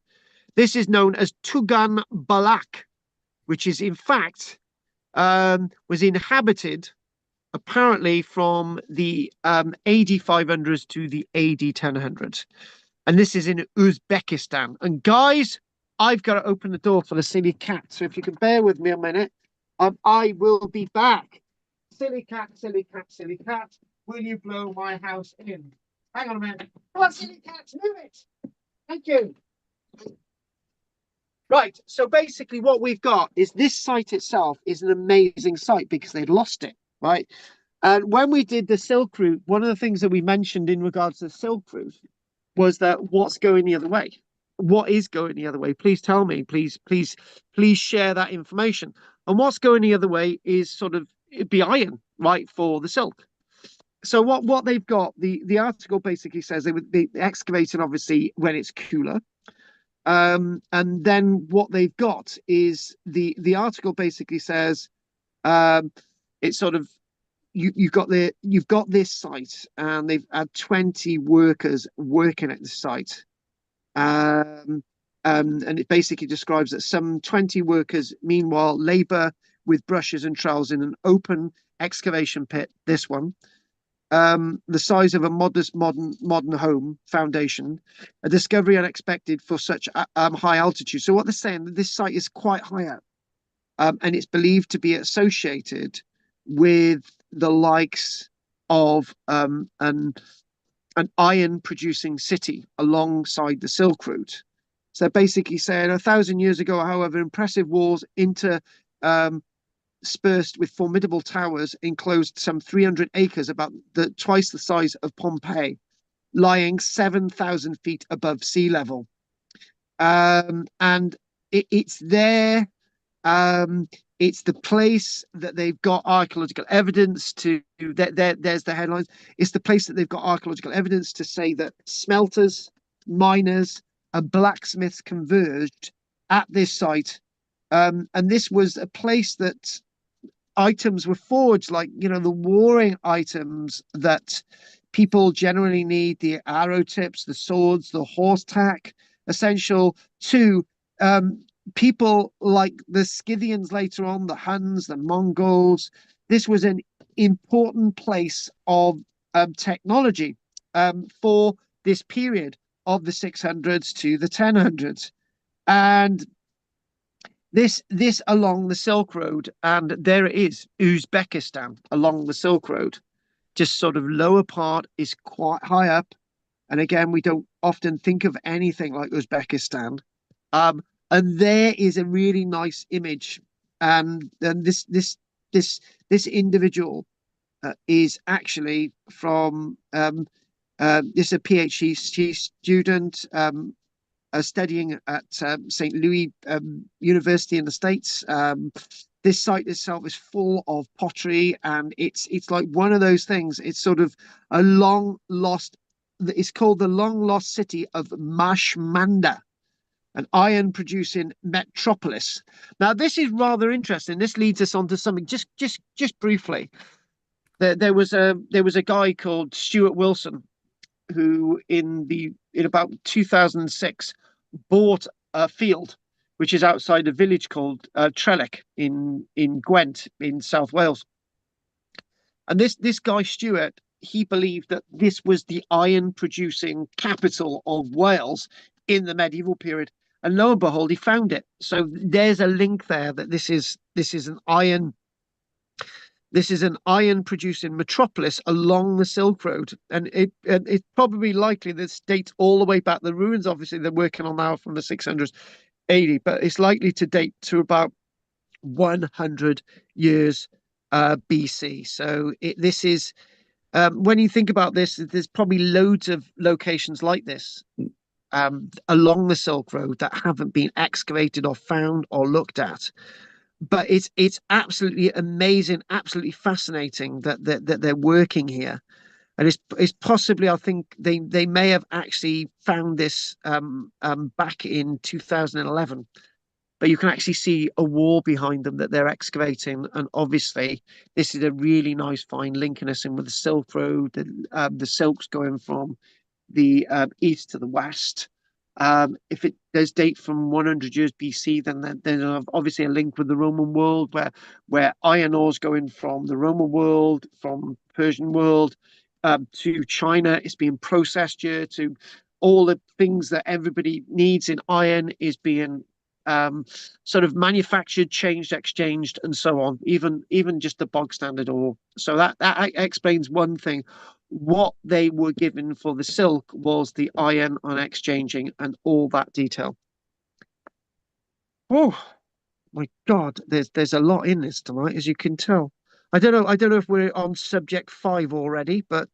This is known as Tugan Balak, which is in fact was inhabited apparently from the AD 500s to the AD 1000s. And this is in Uzbekistan. And guys, I've got to open the door for the silly cat. So if you can bear with me a minute, I will be back. Silly cat, silly cat, silly cat. Will you blow my house in? Hang on a minute. Come on, silly cat, move it. Thank you. Right, so basically what we've got is this site itself is an amazing site because they'd lost it, right? And when we did the Silk Route, one of the things that we mentioned in regards to the Silk Route was that what's going the other way? What is going the other way? Please tell me, please share that information. And what's going the other way is sort of, it'd be iron, right, for the silk. So what they've got, the article basically says they would be excavating obviously when it's cooler. And then what they've got is the article basically says it's sort of you've got this site and they've had 20 workers working at the site. And it basically describes that some 20 workers meanwhile labor with brushes and trowels in an open excavation pit, this one, the size of a modest modern home foundation, a discovery unexpected for such high altitude. So what they're saying, that this site is quite high up, and it's believed to be associated with the likes of an iron producing city alongside the Silk Route. So basically saying 1,000 years ago, however, impressive walls interspersed with formidable towers enclosed some 300 acres, about twice the size of Pompeii, lying 7,000 feet above sea level. And it's there. It's the place that they've got archaeological evidence to. There's the headlines. It's the place that they've got archaeological evidence to say that smelters, miners, and blacksmiths converged at this site. And this was a place that items were forged, like, you know, the warring items that people generally need, the arrow tips, the swords, the horse tack, essential to people like the Scythians later on, the Huns, the Mongols. This was an important place of technology for this period of the 600s to the 1000s. And this along the Silk Road, and there it is, Uzbekistan along the Silk Road, just sort of lower part is quite high up, And again, we don't often think of anything like Uzbekistan. And there is a really nice image. And this individual is actually from this is a PhD student studying at St. Louis University in the States. This site itself is full of pottery, and it's like one of those things. It's sort of a long lost. It's called the long lost city of Mashmanda, an iron producing metropolis. Now, this is rather interesting. This leads us on to something just briefly. There was a guy called Stuart Wilson who in about 2006 bought a field which is outside a village called Trellick in Gwent in South Wales. And this guy Stuart, he believed that this was the iron producing capital of Wales in the medieval period. And lo and behold, he found it. So there's a link there that this is an iron producing metropolis along the Silk Road. And it's probably likely this dates all the way back. The ruins, obviously, they're working on now from the 600s, 80, but it's likely to date to about 100 years BC. So this is, when you think about this, there's probably loads of locations like this along the Silk Road that haven't been excavated or found or looked at. But it's absolutely amazing, absolutely fascinating that they're working here, and it's possibly, I think they may have actually found this back in 2011, but you can actually see a wall behind them that they're excavating, and obviously this is a really nice find linking us in with the Silk Road, the silks going from the east to the west. If there's date from 100 years BC, then there's obviously a link with the Roman world, where iron ore's going from the Roman world, from Persian world, to China. It's being processed here. To all the things that everybody needs in iron is being sort of manufactured, changed, exchanged, and so on. Even just the bog standard ore. So that explains one thing. What they were given for the silk was the iron on exchanging and all that detail. Oh my God, there's a lot in this tonight, as you can tell. I don't know if we're on subject 5 already, but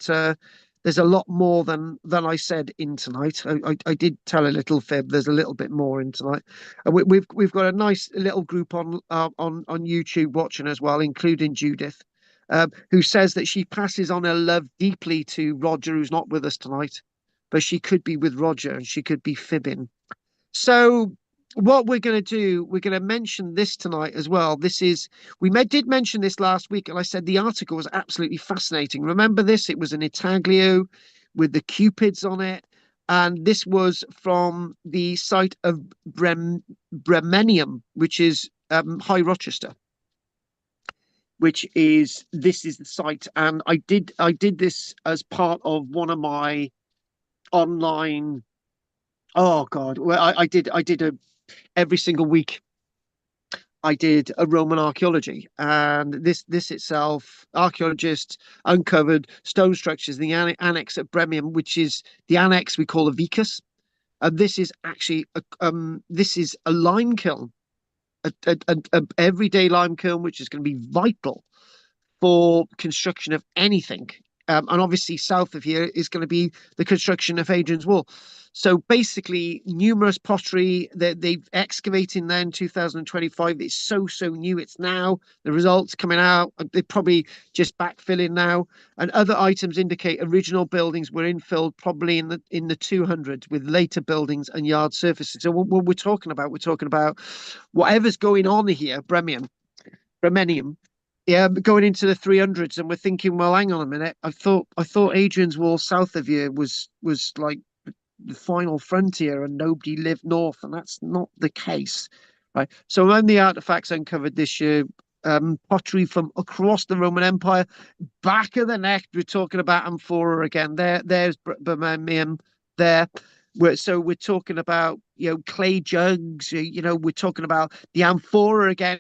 there's a lot more than I said in tonight. I did tell a little fib. There's a little bit more in tonight. We've got a nice little group on YouTube watching as well, including Judith, who says that she passes on her love deeply to Roger, who's not with us tonight, but she could be with Roger and she could be fibbing. So what we're going to do, we're going to mention this tonight as well. Did mention this last week, and I said the article was absolutely fascinating. Remember this? It was an intaglio with the cupids on it, and this was from the site of Bremenium, which is High Rochester. This is the site, and I did this as part of one of my online. Oh God, well, I did every single week. I did a Roman archaeology, and this itself, archaeologists uncovered stone structures in the annex at Bremium, which is the annex we call a vicus. And this is actually a lime kiln, a everyday lime kiln, which is going to be vital for construction of anything. And obviously south of here is going to be the construction of Hadrian's Wall. So basically, numerous pottery that they've excavated there in 2025. It's so new. It's now the results coming out. They're probably just backfilling now. And other items indicate original buildings were infilled probably in the 200s with later buildings and yard surfaces. So what we're talking about whatever's going on here, Bremenium. Yeah, going into the 300s, and we're thinking, well, hang on a minute. I thought Hadrian's Wall south of here was like the final frontier, and nobody lived north, and that's not the case, right? So when the artifacts uncovered this year, pottery from across the Roman Empire, back of the neck, we're talking about amphora again. There's Birmingham there. We're talking about clay jugs. We're talking about the amphora again.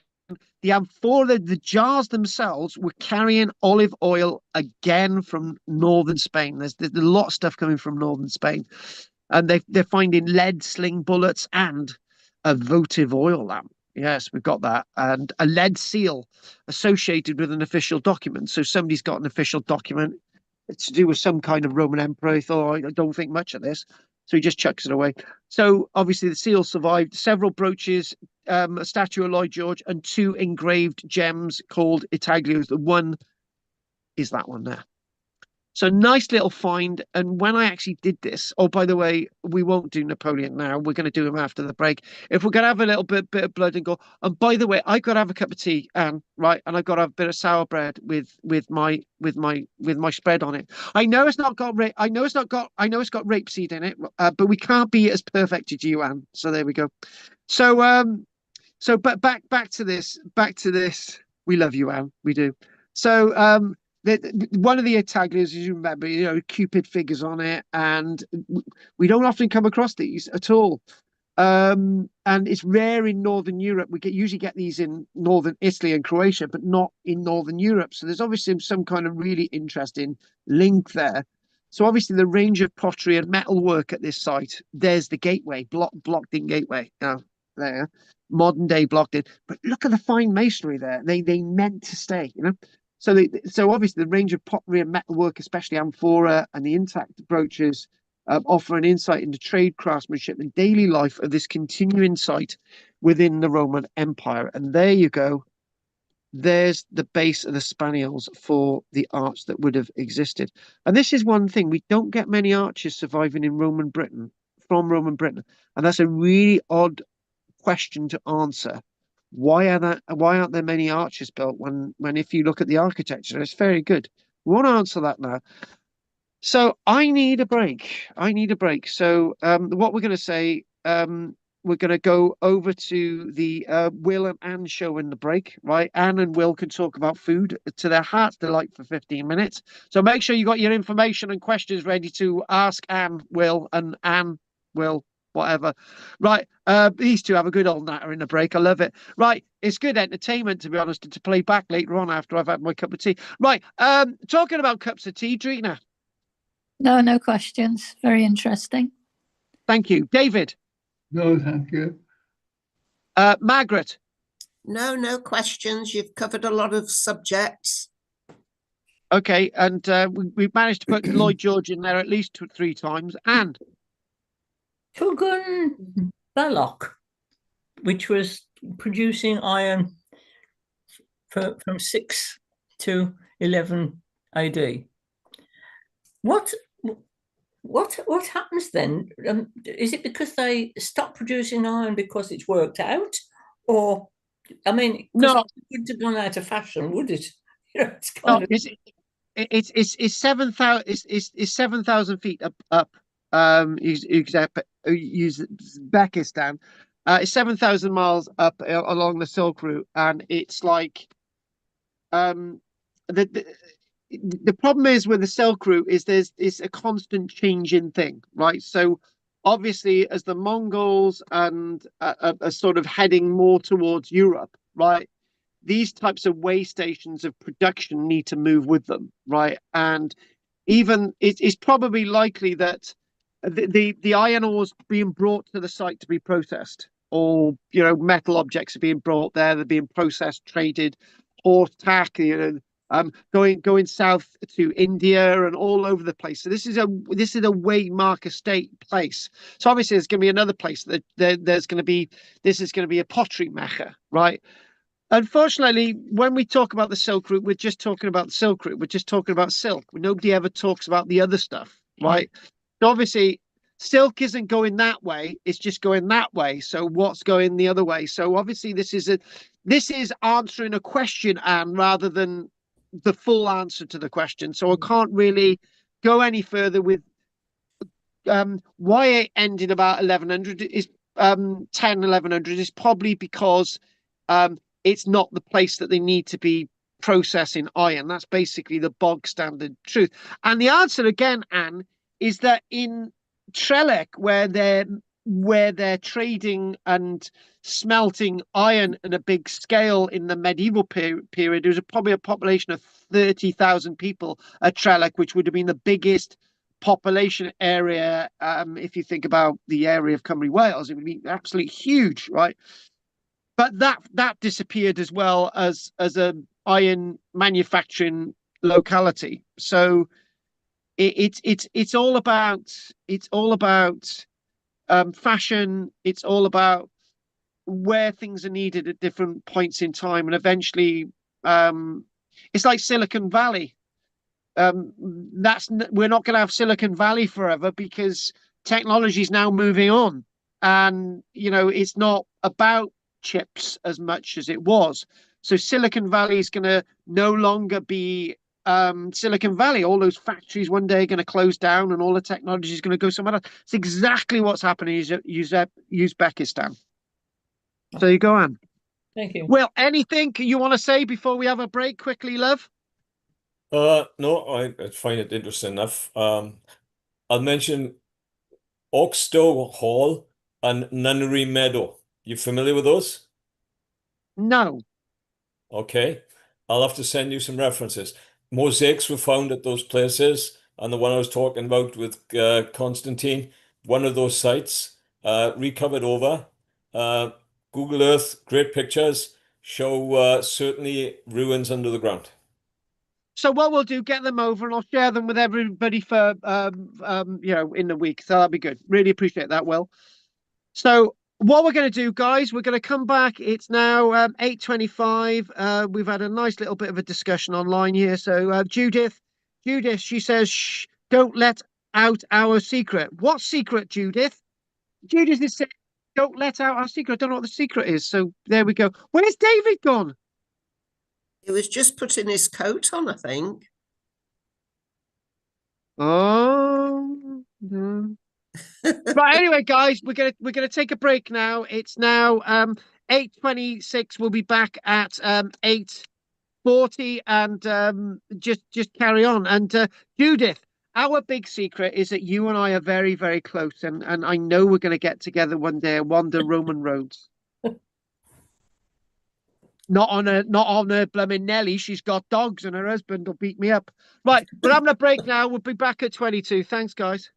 the amphora, the jars themselves were carrying olive oil again from northern Spain. There's a lot of stuff coming from northern Spain, and they're finding lead sling bullets and a votive oil lamp. Yes, we've got that, and a lead seal associated with an official document. So somebody's got an official document. It's to do with some kind of Roman emperor. He thought, I don't think much of this, so he just chucks it away. So obviously the seal survived. Several brooches, a statue of Lloyd George, and 2 engraved gems called intaglios. The one is that one there. So nice little find. And when I actually did this, oh, by the way, we won't do Napoleon now. We're going to do him after the break. If we're going to have a little bit of blood and gore. And by the way, I got to have a cup of tea, Anne, right? And I got to have a bit of sour bread with my spread on it. I know it's got rapeseed in it, but we can't be as perfect as you, Anne. So there we go. But back to this. We love you, Anne. We do. So one of the intaglios, as you remember, Cupid figures on it, and we don't often come across these at all. And it's rare in Northern Europe. We usually get these in Northern Italy and Croatia, but not in Northern Europe. So there's obviously some kind of really interesting link there. So obviously the range of pottery and metalwork at this site, there's the gateway, blocked in gateway. There, modern day blocked in. But look at the fine masonry there. They meant to stay, So obviously the range of pottery and metalwork, especially amphora and the intact brooches, offer an insight into trade, craftsmanship, and daily life of this continuing site within the Roman Empire. And there you go. There's the base of the spaniels for the arch that would have existed. And this is one thing, we don't get many arches surviving in Roman Britain, from Roman Britain. And that's a really odd question to answer. Why aren't there many arches built when if you look at the architecture, it's very good. We want to answer that now. So I need a break. So what we're going to say, we're going to go over to the Will and Anne show in the break, right? Anne and Will can talk about food to their heart's delight for 15 minutes. So make sure you got your information and questions ready to ask Anne, Will, and Anne, Will, whatever. Right. These two have a good old natter in the break. I love it. Right. It's good entertainment, to be honest, to play back later on after I've had my cup of tea. Right. Talking about cups of tea, Drina. No questions. Very interesting. Thank you. David. No, thank you. Margaret. No questions. You've covered a lot of subjects. Okay. And we've managed to put Lloyd George in there at least 3 times. And Tugun Balloch, which was producing iron from 6 to 11 AD. What happens then? Is it because they stopped producing iron because it's worked out, or no, it wouldn't have gone out of fashion, would it? It's 7,000 feet up. Use Uzbekistan. It's 7,000 miles up along the Silk Route, and it's like the problem is with the Silk Route is it's a constant changing thing, right? So obviously, as the Mongols and are sort of heading more towards Europe, right? These types of way stations of production need to move with them, right? And even it's probably likely that the iron ores being brought to the site to be processed, or metal objects are being brought there, they're being processed, traded, horse tack, going south to India and all over the place. So this is a Waymark estate place. So obviously there's going to be another place that this is going to be a pottery mecca, right? Unfortunately, when we talk about the Silk Route, we're just talking about the Silk Route. We're just talking about silk. Nobody ever talks about the other stuff, right? So obviously, silk isn't going that way. It's just going that way. So what's going the other way? So obviously, this is answering a question, Anne, rather than the full answer to the question. So I can't really go any further with why it ended about 1100 is 1100 is probably because it's not the place that they need to be processing iron. That's basically the bog standard truth. And the answer again, Anne, is that in Trelec, where they're where they're trading and smelting iron on a big scale in the medieval period. There was probably a population of 30,000 people at Trellick, which would have been the biggest population area. If you think about the area of Cymru Wales, it would be absolutely huge, right? But that disappeared as well as a iron manufacturing locality. So it's all about fashion. It's all about where things are needed at different points in time, and eventually, it's like Silicon Valley. We're not going to have Silicon Valley forever because technology is now moving on, and it's not about chips as much as it was. So Silicon Valley is going to no longer be Silicon Valley. All those factories one day are going to close down, and all the technology is going to go somewhere else. It's exactly what's happening in Uzbekistan. So you go on. Thank you. Well, anything you want to say before we have a break quickly, love? No, I find it interesting enough. I'll mention Oxtow Hall and Nunnery Meadow. You familiar with those? No. Okay. I'll have to send you some references. Mosaics were found at those places, and the one I was talking about with Constantine, one of those sites, recovered over. Google Earth, great pictures, show certainly ruins under the ground. So what we'll do, get them over, and I'll share them with everybody for in the week. So that'll be good. Really appreciate that, Will. So what we're going to do, guys, we're going to come back. It's now 8:25. We've had a nice little bit of a discussion online here. So Judith, she says, shh, don't let out our secret. What secret, Judith? Judith is saying, don't let out our secret. I don't know what the secret is. So there we go. Where's David gone? He was just putting his coat on, I think. Oh, no. Right. Anyway, guys, we're gonna take a break now. It's now 8:26. We'll be back at 8:40, and just carry on. And Judith, our big secret is that you and I are very, very close, and I know we're gonna get together one day and wander Roman roads. Not on a blooming Nelly. She's got dogs, and her husband will beat me up. Right, we're having a break now. We'll be back at 22. Thanks, guys.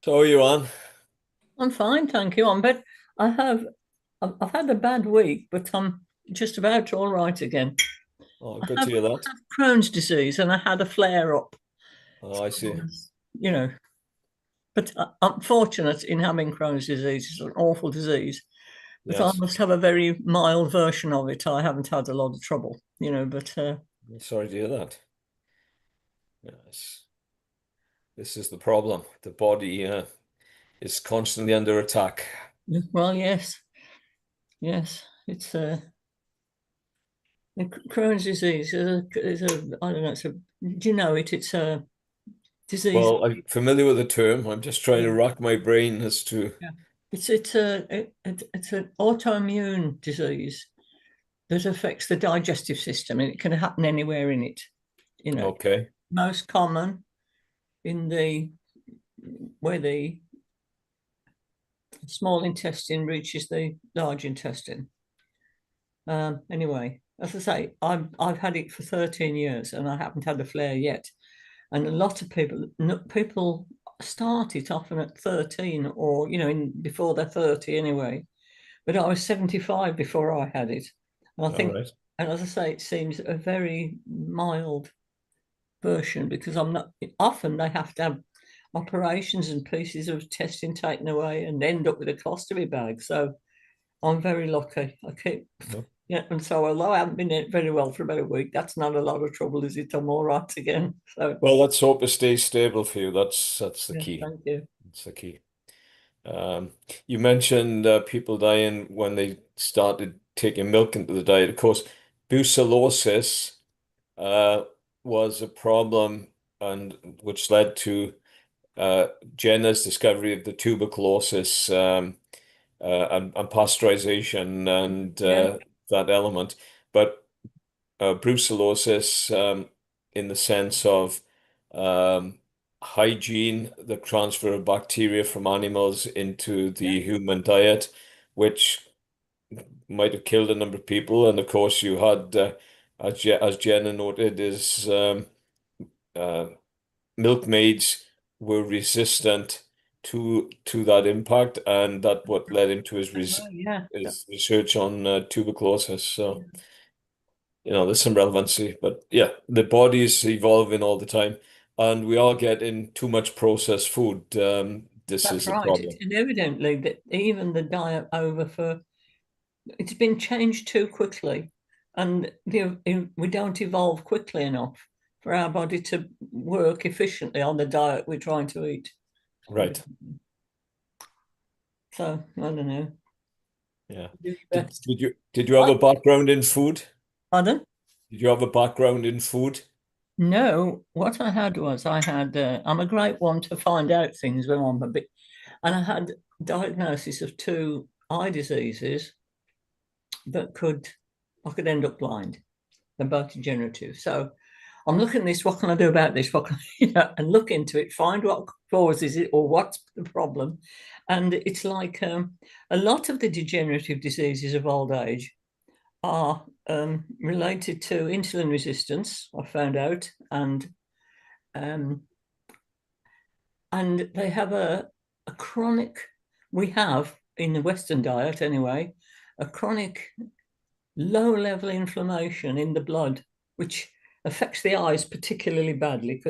So are you on? I'm fine, thank you. I've had a bad week, but I'm just about all right again. Oh, I good to have hear that. Crohn's disease, and I had a flare up. Oh, I see. You know, but I'm fortunate in having Crohn's disease. It's an awful disease, but I Yes. must have a very mild version of it. I haven't had a lot of trouble, but Sorry to hear that. Yes. This is the problem. The body is constantly under attack. well, yes, it's Crohn's disease is a I don't know. Do you know it? It's a disease. Well, I'm familiar with the term. I'm just trying to rack my brain as to. Yeah. It's an autoimmune disease that affects the digestive system, and it can happen anywhere in it. Okay. Most common in where the small intestine reaches the large intestine. Anyway, as I say, I've had it for 13 years, and I haven't had a flare yet. And a lot of people start it often at 13, or before they're 30 anyway. But I was 75 before I had it. And I think, right. and as I say, it seems a very mild version, because I'm not often they have to have operations and pieces of testing taken away and end up with a colostomy bag. So I'm very lucky. I keep, yeah. And so although I haven't been very well for about a week, that's not a lot of trouble, is it? I'm all right again. So Well, let's hope it stays stable for you. That's the yeah, key. thank you. That's the key. You mentioned people dying when they started taking milk into the diet. Of course, brucellosis was a problem, and which led to Jenner's discovery of the tuberculosis and pasteurization and Yeah, that element. But brucellosis, in the sense of um, hygiene, the transfer of bacteria from animals into yeah, the human diet, which might have killed a number of people. And of course, you had, as Jenna noted, is uh, milkmaids were resistant to that impact, and that what led him to yeah. his research on tuberculosis. So there's some relevancy, but yeah, the body is evolving all the time, and we are getting too much processed food. This That's is a right. problem. And evidently, that even the diet it's been changed too quickly, and we don't evolve quickly enough for our body to work efficiently on the diet we're trying to eat. Right. So I don't know. Yeah. Do your Did, best. did you did you have a background in food? Pardon? Did you have a background in food? No, what I had was I'm a great one to find out things when I'm a bit, and I had diagnosis of two eye diseases that I could end up blind. They're both degenerative. So I'm looking at this, what can I do about this? What can and look into it, find what causes it or what's the problem. And it's like a lot of the degenerative diseases of old age are related to insulin resistance, I found out, um, and they have a chronic, we have in the Western diet anyway, a chronic low level inflammation in the blood, which affects the eyes particularly badly,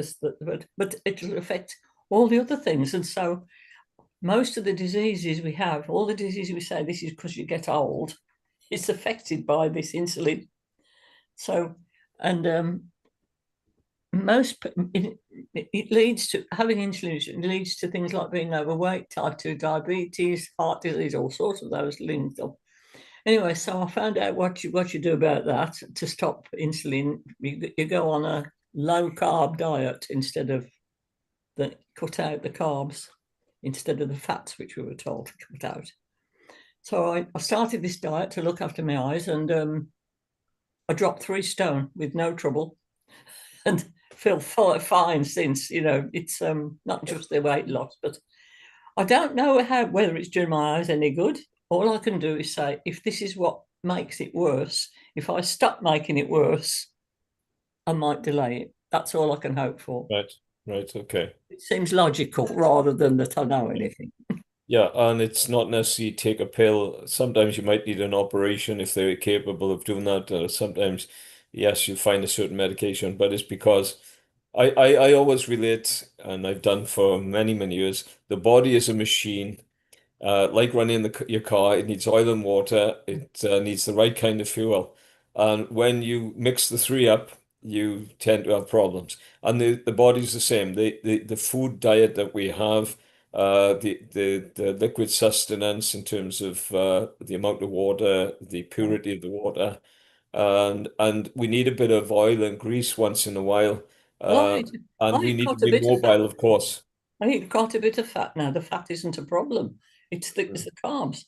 but it will affect all the other things. And so most of the diseases we have, all the diseases we say this is because you get old, it's affected by this insulin. So, and it leads to having insulin. It leads to things like being overweight, type 2 diabetes, heart disease, all sorts of those linked up. Anyway, so I found out what you do about that to stop insulin. You go on a low carb diet instead of cut out the carbs instead of the fats, which we were told to cut out. So I started this diet to look after my eyes, and I dropped 3 stone with no trouble, and feel fine since. It's not just the weight loss, but I don't know whether it's doing my eyes any good. All I can do is say, if this is what makes it worse, if I stop making it worse, I might delay it. That's all I can hope for. Right. Right. Okay. It seems logical rather than that I know anything. Yeah, and it's not necessarily take a pill. Sometimes you might need an operation if they're capable of doing that. Sometimes, yes, you find a certain medication, but it's because I always relate, and I've done for many, many years, the body is a machine. Like running your car, it needs oil and water. It needs the right kind of fuel. And when you mix the three up, you tend to have problems. And the body's the same. The food diet that we have, the liquid sustenance in terms of the amount of water, the purity of the water, and we need a bit of oil and grease once in a while. Well, Uh, and I we eat need to quite a be bit of fat. mobile, of course. I eat quite a bit of fat now. The fat isn't a problem. It's the carbs.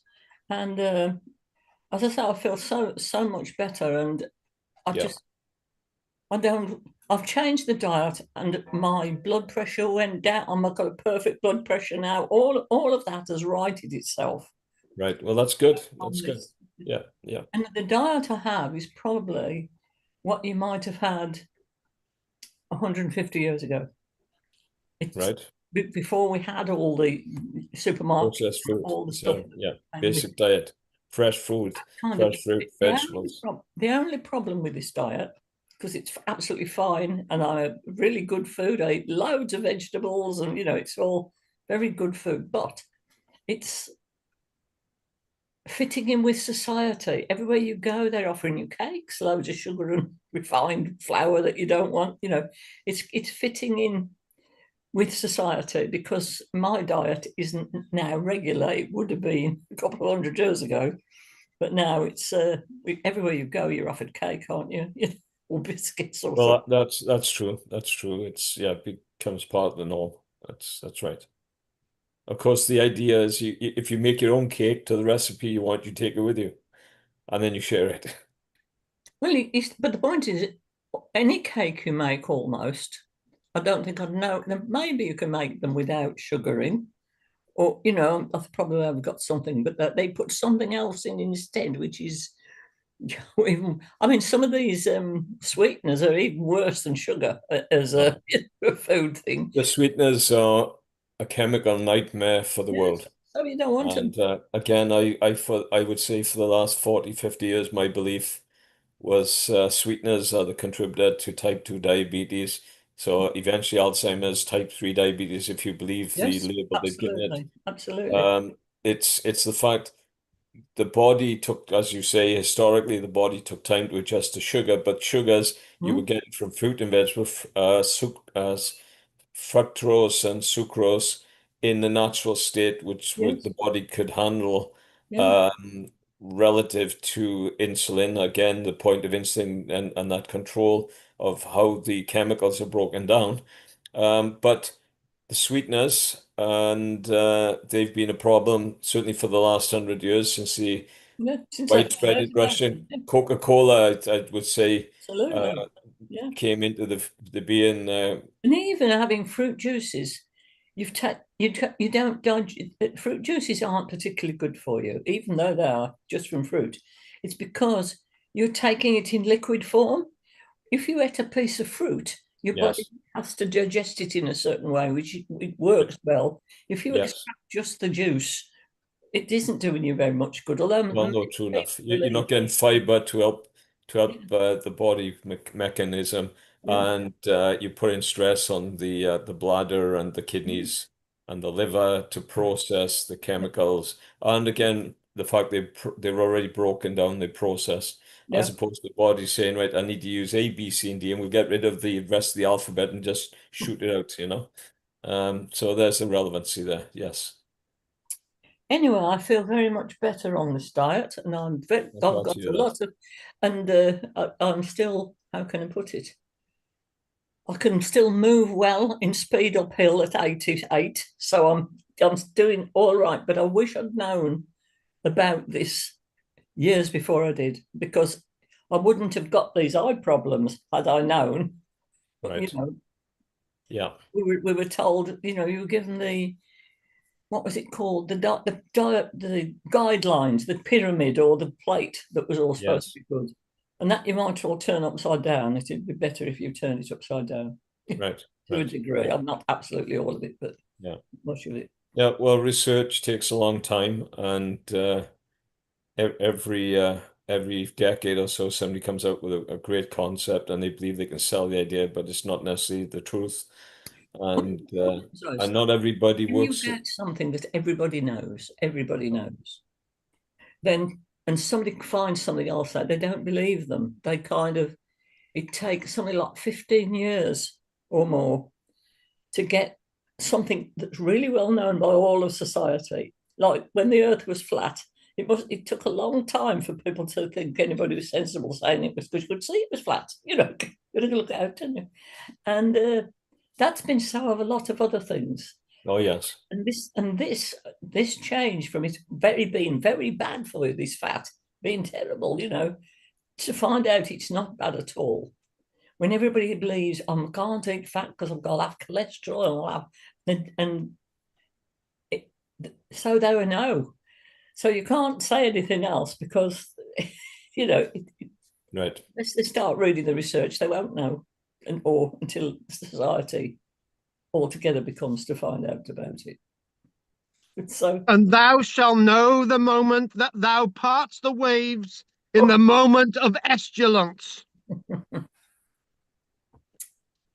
And as I say, I feel so much better. And I Yeah. just I've changed the diet, and my blood pressure went down. I've got a perfect blood pressure now. All of that has righted itself Right. Well, that's good. on That's good. this. Yeah. Yeah. And the diet I have is probably what you might have had 150 years ago. It's Right. before we had all the supermarkets, Processed food. all the stuff. So, yeah. And Basic diet. Fresh food, kind of fresh fruit, vegetables. the only problem with this diet, because it's absolutely fine, and I really good food. I eat loads of vegetables, and it's all very good food, but it's fitting in with society. Everywhere you go, they're offering you cakes, loads of sugar and refined flour that you don't want. It's fitting in with society, because my diet isn't now regular. It would have been a couple of 100 years ago, but now it's everywhere you go, you're offered cake, aren't you? Or biscuits or something. Well, that's true. That's true. It's yeah, it becomes part of the norm. That's right. Of course, the idea is if you make your own cake to the recipe you want, you take it with you, and then you share it. Well, but the point is, any cake you make almost, I don't think I'd know. Maybe you can make them without sugar in, or I've probably have got something, but they put something else in instead, which is even. I mean, some of these sweeteners are even worse than sugar as a, a food thing. The sweeteners are a chemical nightmare for the Yes. world. So you don't want And them. again, I would say for the last 40, 50 years, my belief was sweeteners are the contributor to type 2 diabetes. So eventually Alzheimer's, type 3 diabetes, if you believe the Yes, label they've given it. absolutely. It's the fact the body took, as you say, historically, the body took time to adjust to sugar, but sugars you were getting from fruit and vegetables, fructose and sucrose in the natural state, which Yes, the body could handle yeah, um, relative to insulin. Again, the point of insulin and that control of how the chemicals are broken down. But the sweeteners, and they've been a problem certainly for the last 100 years since the yeah. Since I widespread heard about it, introduction. yeah, Coca-Cola, I would say, absolutely, uh, yeah. came into the being. And even having fruit juices, you don't fruit juices aren't particularly good for you, even though they are just from fruit. It's because you're taking it in liquid form. If you eat a piece of fruit, your body Yes, has to digest it in a certain way, which it works well. If you yes. extract just the juice, it isn't doing you very much good. Although Well, many no, true people enough. You're believe, not getting fiber to yeah, help the body mechanism, yeah, and you're putting stress on the bladder and the yeah, kidneys and the liver to process the chemicals. And again, the fact they're already broken down, they process, as yeah. opposed to the body saying, right, I need to use A, B, C, and D, and we'll get rid of the rest of the alphabet and just shoot it out, you know? So there's a relevancy there. Yes. Anyway, I feel very much better on this diet, and I'm I've glad to got hear a that. lot of, and I'm still, how can I put it? I can still move well in speed uphill at 88, so I'm doing all right. But I wish I'd known about this years before I did, because I wouldn't have got these eye problems had I known. But Right. Yeah. we were told, you were given the, what was it called? The guidelines, the pyramid or the plate that was all supposed to Yes. be good. And that you might all turn upside down. It'd be better if you turned it upside down. Right. to a Right. degree. I'm not absolutely all of it, but Yeah. much of it. Yeah, well, research takes a long time, and every decade or so, somebody comes out with a great concept, and they believe they can sell the idea, but it's not necessarily the truth. And not everybody When you works. get something that everybody knows, then and somebody finds something else that they don't believe them, they kind of, it takes something like 15 years or more to get something that's really well known by all of society. Like when the earth was flat, it took a long time for people to think, anybody was sensible saying it was, because you could see it was flat, you know, you had to look out, didn't you? And that's been so of a lot of other things. Oh, yes. And this change from it being very bad for you, this fat being terrible, you know, to find out it's not bad at all. When everybody believes I can't eat fat because I've got to have cholesterol, so they will know. So you can't say anything else because, you know, Right. unless they start reading the research, they won't know, or until society altogether becomes to find out about it. So, And thou shalt know the moment that thou parts the waves in the moment of esculence.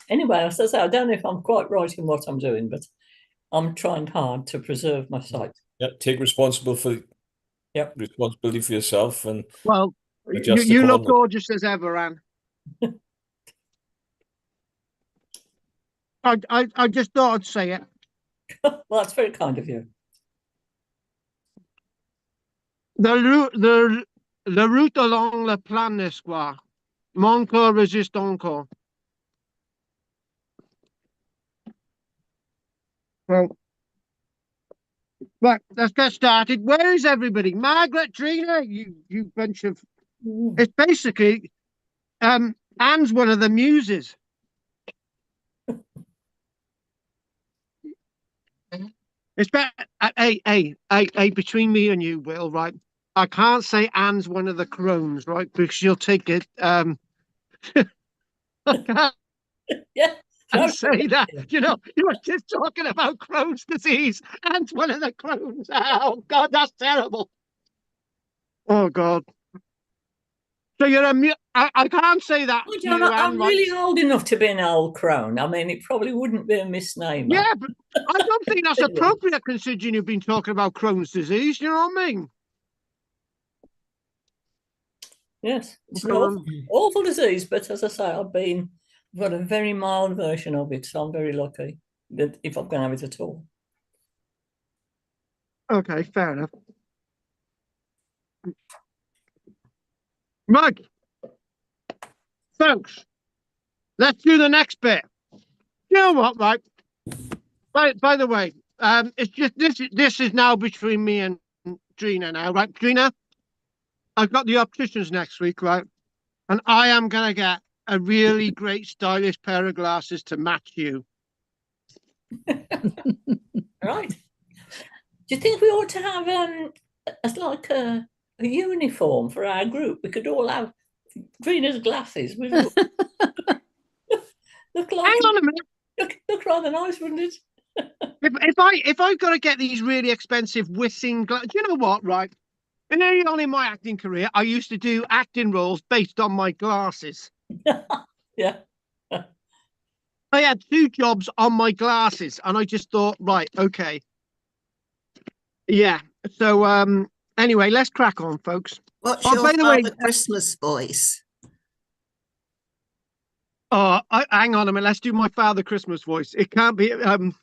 anyway, as I say, I don't know if I'm quite right in what I'm doing, but I'm trying hard to preserve my sight. Yeah, take responsibility for yourself and Well, adjust you look accordingly. gorgeous as ever, Anne. I just thought I'd say it. Well, that's very kind of you. The route along le plan d'espoir. Mon corps résiste encore. Well, right, let's get started. Where is everybody? Margaret, Trina, you bunch of... It's basically, Anne's one of the muses. It's better, hey, between me and you, Will, right? I can't say Anne's one of the crones, right? Because she'll take it, I can't Yeah. say that, you know, you were just talking about Crohn's disease. Anne's one of the crones. Oh, God, that's terrible. Oh, God. So you're a I can't say that to you, Anne, I'm right? really old enough to be an old crone. I mean, it probably wouldn't be a misname. Yeah, but I don't think that's appropriate considering you've been talking about Crohn's disease. You know what I mean? Yes, it's an awful disease, but as I say, I've got a very mild version of it, so I'm very lucky that if I'm going to have it at all. Okay, fair enough. Right, folks, let's do the next bit. You know what, right? By the way, it's just this is now between me and Drina now, right? Drina, I've got the opticians next week, right? And I am gonna get a really great stylish pair of glasses to match you. Right. Do you think we ought to have as like a uniform for our group? We could all have Drina's glasses. We look like, Hang on a minute. look rather nice, wouldn't it? If I've got to get these really expensive whizzing glasses, you know what, right? And early on in my acting career, I used to do acting roles based on my glasses. Yeah. I had 2 jobs on my glasses, and I just thought, right, okay. Yeah. So anyway, let's crack on, folks. What's Oh, your by the way, Father Christmas voice? hang on a minute. Let's do my Father Christmas voice. It can't be. Hello.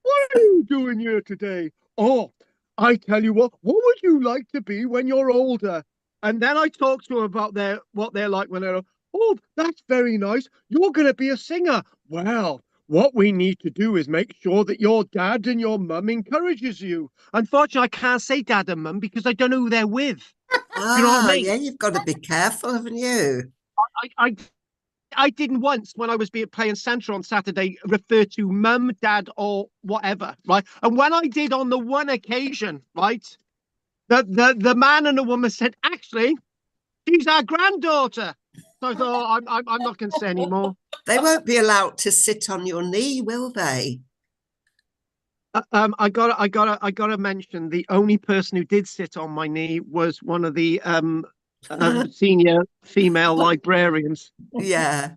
What are you doing here today? Oh, I tell you what would you like to be when you're older? And then I talk to them about what they're like when they're, oh, that's very nice. You're going to be a singer. Well, what we need to do is make sure that your dad and your mum encourages you. Unfortunately, I can't say dad and mum because I don't know who they're with. You know what I mean? Yeah, you've got to be careful, haven't you? I didn't once, when I was playing Centre on Saturday, refer to mum, dad, or whatever, right? And when I did on the one occasion, right, the man and the woman said, actually, she's our granddaughter. So I thought, I'm not going to say anymore. They won't be allowed to sit on your knee, will they? I gotta mention the only person who did sit on my knee was one of the senior female librarians. Yeah.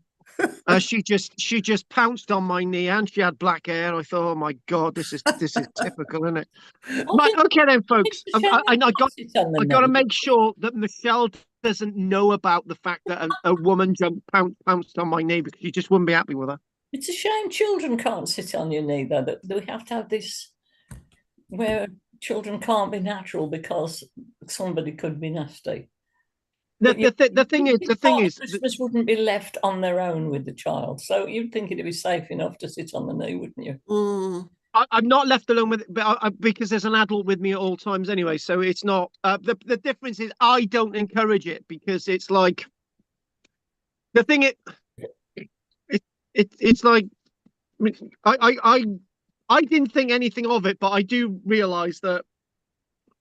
She just pounced on my knee, and she had black hair. I thought, oh my God, this is typical, isn't it? Okay then, folks. I got to make sure that Michelle doesn't know about the fact that a woman pounced on my knee, because she just wouldn't be happy with her. It's a shame children can't sit on your knee, though. That we have to have this where children can't be natural because somebody could be nasty. The thing is, Christmas wouldn't be left on their own with the child, so you'd think it'd be safe enough to sit on the knee, wouldn't you? Mm. I'm not left alone with it, but because there's an adult with me at all times anyway. So it's not. The difference is I don't encourage it, because it's like the thing. It's like I didn't think anything of it, but I do realize that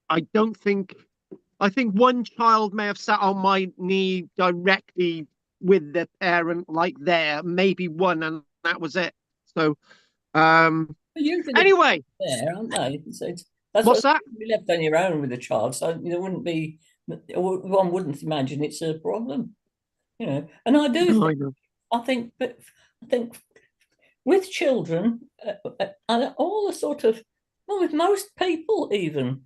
I don't think. I think one child may have sat on my knee directly with their parent, like there, maybe one, and that was it. So, anyway, there, aren't they? So that's what's that? You left on your own with a child, so there wouldn't be. One wouldn't imagine it's a problem, you know. And I do. I think with children, and all the sort of, well, with most people even,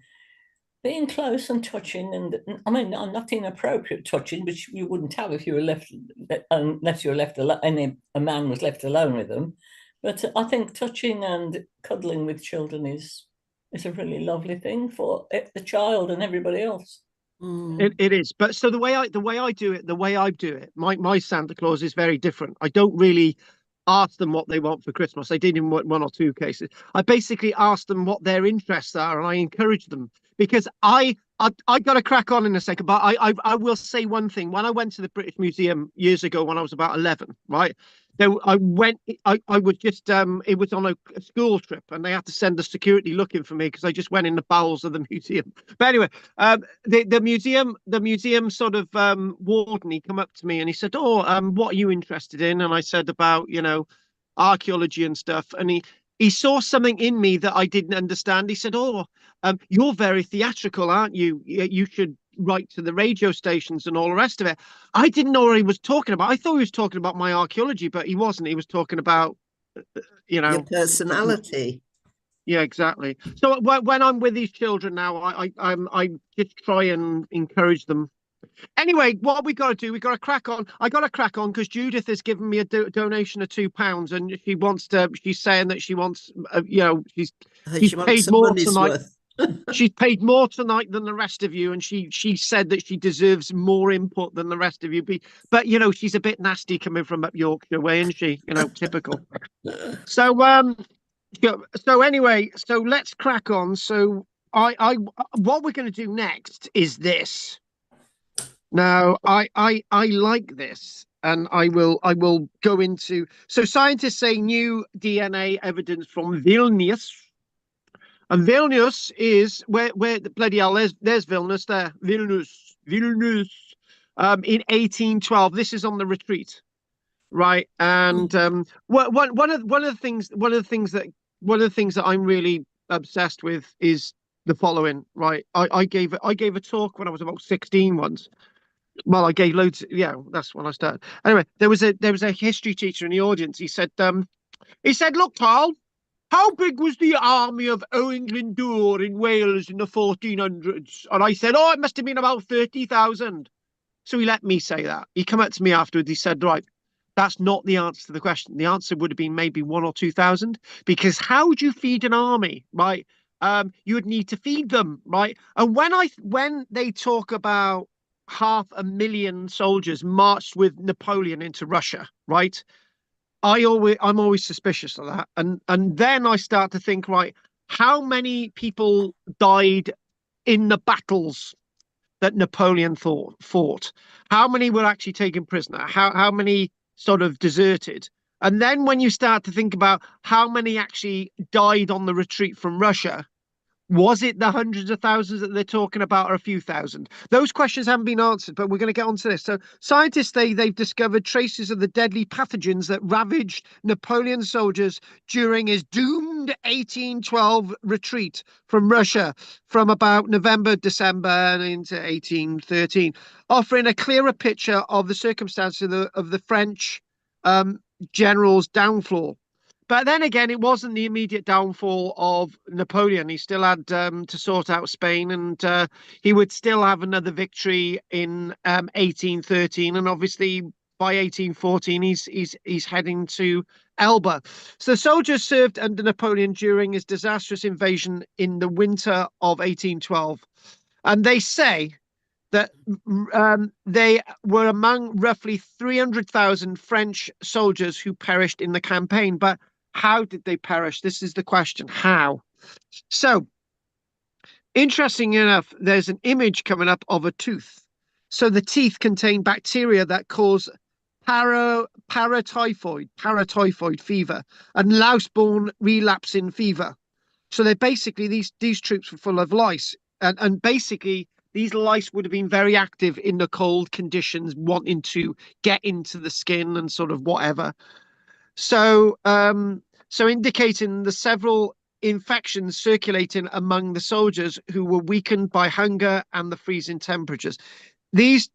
being close and touching, and I mean, not inappropriate touching, which you wouldn't have if you were left, unless you were left alone, and a man was left alone with them. But I think touching and cuddling with children is a really lovely thing for the child and everybody else. It is, but so the way I do it, my Santa Claus is very different. I don't really ask them what they want for Christmas. I did in one or two cases. I basically ask them what their interests are, and I encourage them, because I got to crack on in a second. But I will say one thing. When I went to the British Museum years ago, when I was about 11, right? I was just it was on a school trip, and they had to send the security looking for me because I just went in the bowels of the museum. But anyway, the museum sort of warden, he come up to me and he said, "Oh, what are you interested in?" And I said about, archaeology and stuff. And he saw something in me that I didn't understand. He said, "Oh, you're very theatrical, aren't you? You should write to the radio stations and all the rest of it." I didn't know what he was talking about. I thought he was talking about my archaeology, but he wasn't. He was talking about, your personality. Yeah, exactly. So when I'm with these children now, I just try and encourage them. Anyway, what we got to do, we got to crack on. I got to crack on because Judith has given me a donation of £2, and she wants to. She's saying that she wants, she's paid more tonight. She's paid more tonight than the rest of you, and she said that she deserves more input than the rest of you. But she's a bit nasty coming from up Yorkshire way, isn't she? Typical. So anyway, so let's crack on. So what we're going to do next is this. Now I like this, and I will go into. So scientists say new DNA evidence from Vilnius. And Vilnius is where bloody hell, there's Vilnius there. Vilnius. In 1812. This is on the retreat, right? And one of the things that I'm really obsessed with is the following, right? I gave a talk when I was about 16 once. Well, I gave loads. Yeah, that's when I started. Anyway, there was a history teacher in the audience. He said, "Look, Carl, how big was the army of Owen Glyndŵr in Wales in the 1400s?" And I said, "Oh, it must have been about 30,000. So he let me say that. He came up to me afterwards. He said, "Right, that's not the answer to the question. The answer would have been maybe 1,000 or 2,000, because how would you feed an army, right? You would need to feed them, right? And when they talk about 500,000 soldiers marched with Napoleon into Russia, right? I'm always suspicious of that. And then I start to think, right, how many people died in the battles that Napoleon fought? How many were actually taken prisoner? How many sort of deserted? And then when you start to think about how many actually died on the retreat from Russia, Was it the hundreds of thousands that they're talking about, or a few thousand? Those questions haven't been answered, but we're going to get onto this. So scientists they've discovered traces of the deadly pathogens that ravaged Napoleon's soldiers during his doomed 1812 retreat from Russia from about November, December and into 1813, offering a clearer picture of the circumstances of the French general's downfall. But then again, it wasn't the immediate downfall of Napoleon. He still had to sort out Spain, and he would still have another victory in 1813. And obviously, by 1814, he's heading to Elba. So the soldiers served under Napoleon during his disastrous invasion in the winter of 1812, and they say that they were among roughly 300,000 French soldiers who perished in the campaign. But how did they perish? This is the question. How? So, interesting enough, there's an image coming up of a tooth. So the teeth contain bacteria that cause paratyphoid fever and louse-borne relapsing fever. So they're basically these troops were full of lice, and basically these lice would have been very active in the cold conditions, wanting to get into the skin and sort of whatever. So, so indicating the several infections circulating among the soldiers who were weakened by hunger and the freezing temperatures. These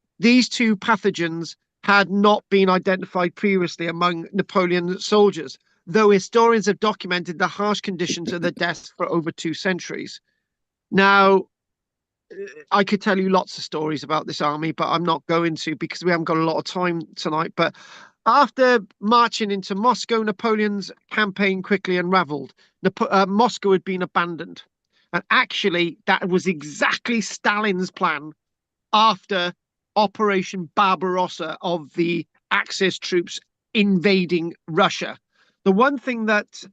two pathogens had not been identified previously among Napoleon's soldiers, though historians have documented the harsh conditions of their deaths for over 2 centuries. Now, I could tell you lots of stories about this army, but I'm not going to because we haven't got a lot of time tonight. But after marching into Moscow, Napoleon's campaign quickly unraveled. Moscow had been abandoned. And actually, that was exactly Stalin's plan after Operation Barbarossa of the Axis troops invading Russia. The one thing that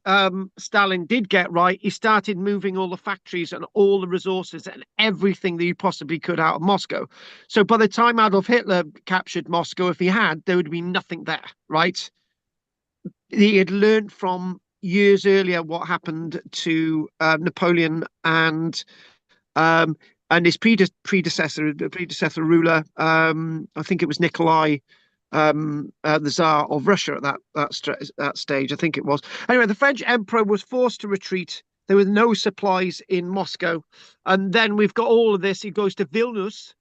Stalin did get right, he started moving all the factories and all the resources and everything that you possibly could out of Moscow. So by the time Adolf Hitler captured Moscow, if he had, there would be nothing there, right? He had learned from years earlier what happened to Napoleon and his predecessor ruler. I think it was Nikolai, the Tsar of Russia at that stage. I think it was. Anyway, the French emperor was forced to retreat. There were no supplies in Moscow, and then we've got all of this. He goes to Vilnius,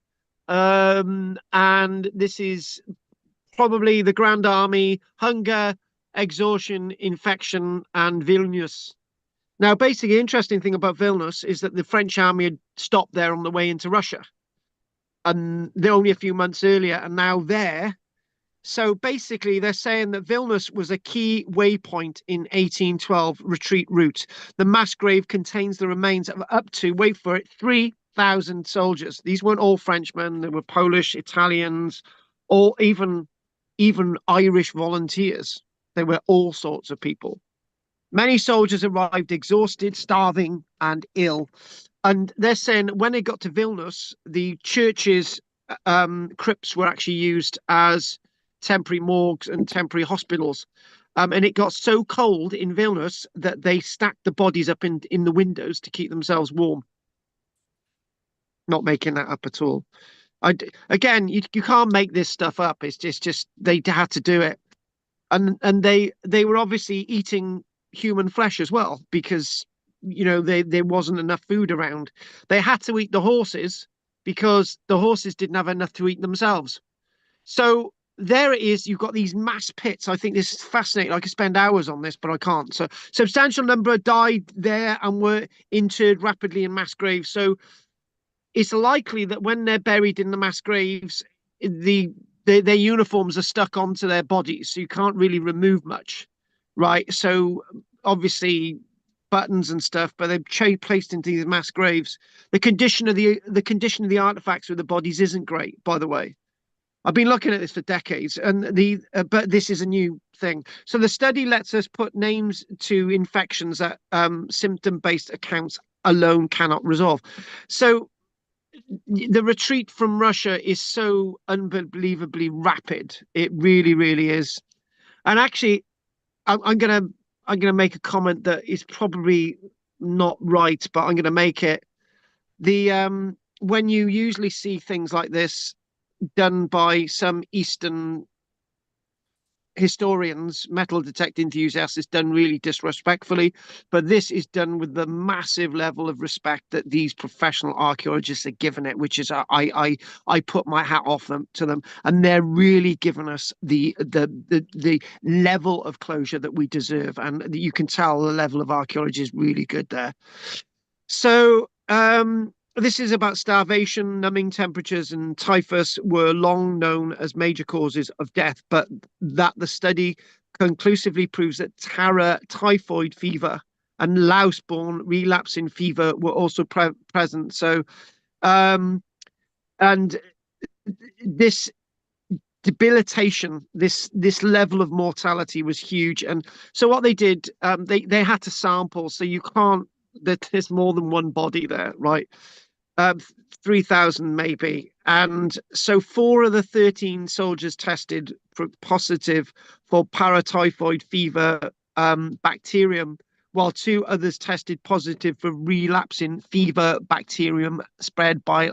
and this is probably the Grand Army: hunger, exhaustion, infection, and Vilnius. Now, basically, the interesting thing about Vilnius is that the French army had stopped there on the way into Russia, and they're only a few months earlier, and now there. So basically, they're saying that Vilnius was a key waypoint in 1812 retreat route. The mass grave contains the remains of up to, wait for it, 3,000 soldiers. These weren't all Frenchmen. They were Polish, Italians, or even Irish volunteers. They were all sorts of people. Many soldiers arrived exhausted, starving, and ill. And they're saying when they got to Vilnius, the church's crypts were actually used as temporary morgues and temporary hospitals. And it got so cold in Vilnius that they stacked the bodies up in the windows to keep themselves warm. Not making that up at all. Again, you can't make this stuff up. It's just they had to do it. And they were obviously eating human flesh as well, because there wasn't enough food around. They had to eat the horses because the horses didn't have enough to eat themselves. So there it is. You've got these mass pits. I think this is fascinating. I could spend hours on this, but I can't. So substantial number died there and were interred rapidly in mass graves. So it's likely that when they're buried in the mass graves, their uniforms are stuck onto their bodies, so you can't really remove much, right? So obviously buttons and stuff, but they're placed into these mass graves. The condition of the artifacts with the bodies isn't great, by the way. I've been looking at this for decades, and but this is a new thing. So the study lets us put names to infections that symptom-based accounts alone cannot resolve. So the retreat from Russia is so unbelievably rapid. It really, really is. And actually, I'm gonna make a comment that is probably not right, but I'm going to make it. When you usually see things like this done by some Eastern historians, metal detector enthusiasts, is done really disrespectfully, but this is done with the massive level of respect that these professional archaeologists are given it, which is I put my hat off them to them, and they're really giving us the level of closure that we deserve, and you can tell the level of archaeology is really good there. So this is about starvation, numbing temperatures, and typhus were long known as major causes of death, but that the study conclusively proves that typhoid fever and louse-borne relapsing fever were also present. So, and this debilitation, this level of mortality was huge. And so what they did, they had to sample. So you can't. There's more than one body there, right? 3,000 maybe. And so 4 of the 13 soldiers tested positive for paratyphoid fever bacterium, while 2 others tested positive for relapsing fever bacterium spread by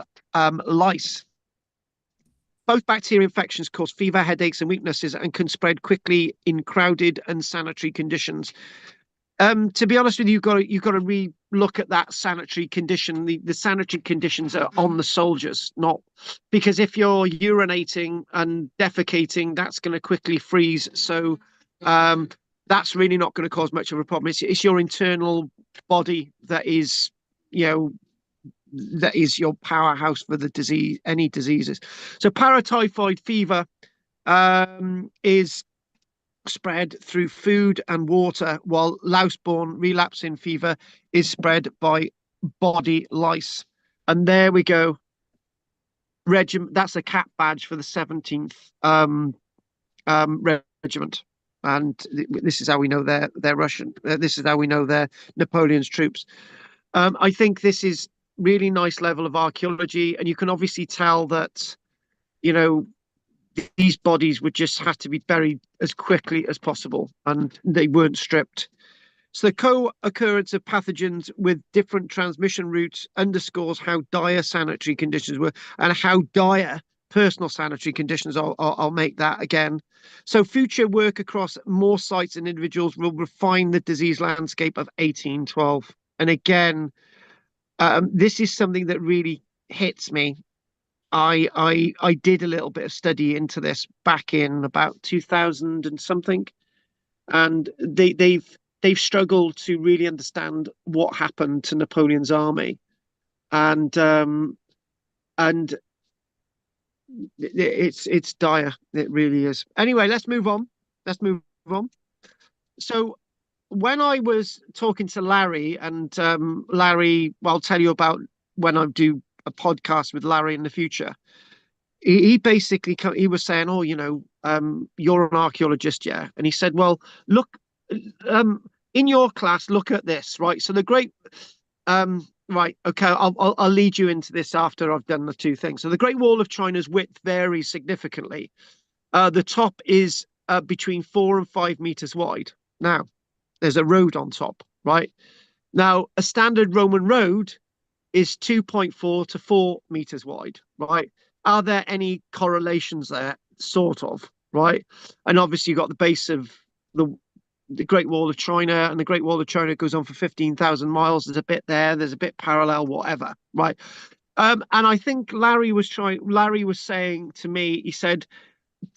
lice. Both bacteria infections cause fever, headaches, and weaknesses, and can spread quickly in crowded, unsanitary conditions. To be honest with you, you've got to re-look at that sanitary condition. The sanitary conditions are on the soldiers, not because if you're urinating and defecating, that's going to quickly freeze. So that's really not going to cause much of a problem. It's your internal body that is, that is your powerhouse for the disease, any diseases. So paratyphoid fever is spread through food and water, while louse-borne relapsing fever is spread by body lice. And there we go. That's a cap badge for the 17th regiment. And this is how we know they're Russian. This is how we know they're Napoleon's troops. I think this is really nice level of archaeology, and you can obviously tell that, these bodies would just have to be buried as quickly as possible, and they weren't stripped. So the co-occurrence of pathogens with different transmission routes underscores how dire sanitary conditions were and how dire personal sanitary conditions are. I'll make that again. So future work across more sites and individuals will refine the disease landscape of 1812. And again, this is something that really hits me. I did a little bit of study into this back in about 2000 and something, and they've struggled to really understand what happened to Napoleon's army, and it's dire. It really is. Anyway, let's move on. So when I was talking to Larry, and Larry, well, I'll tell you about when I do a podcast with Larry in the future. He basically was saying, "Oh, you're an archaeologist, yeah?" And he said, "Well, look, in your class, look at this, right? So the great, right, okay, I'll lead you into this after I've done the 2 things. So the Great Wall of China's width varies significantly. The top is between 4 and 5 meters wide. Now, there's a road on top, right? Now, a standard Roman road is 2.4 to 4 meters wide, right? Are there any correlations there? Sort of, right? And obviously you've got the base of the Great Wall of China, and the Great Wall of China goes on for 15,000 miles. There's a bit there, there's a bit parallel, whatever, right? And I think Larry was saying to me, he said,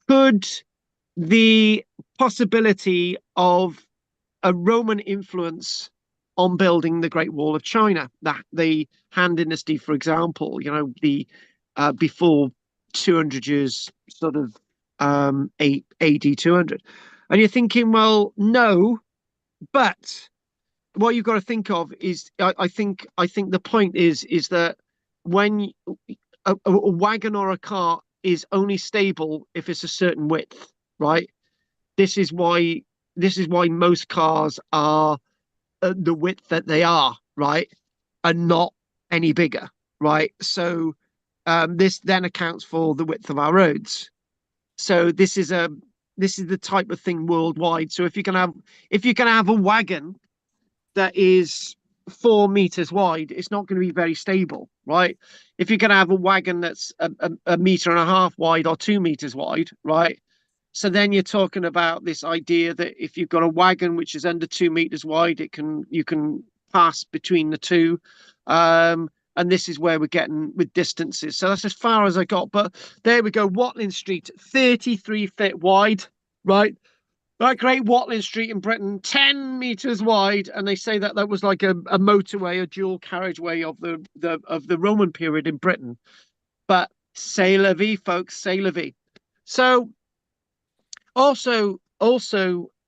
could the possibility of a Roman influence on building the Great Wall of China, that the Han Dynasty, for example, the before 200 years, sort of AD 200, and you're thinking, well, no, but what you've got to think of is, I think the point is that when a wagon or a car is only stable if it's a certain width, right? This is why most cars are the width that they are, right, and not any bigger, right? So this then accounts for the width of our roads. So this is the type of thing worldwide. So if you're gonna have a wagon that is 4 meters wide, it's not going to be very stable, right? If you're going to have a wagon that's a meter and a half wide or 2 meters wide, right? So then you're talking about this idea that if you've got a wagon which is under 2 meters wide, you can pass between the two. And this is where we're getting with distances. So that's as far as I got. But there we go. Watling Street, 33 feet wide, right? That great Watling Street in Britain, 10 meters wide, and they say that that was like a motorway, a dual carriageway of the Roman period in Britain. But c'est la vie, folks, c'est la vie. So also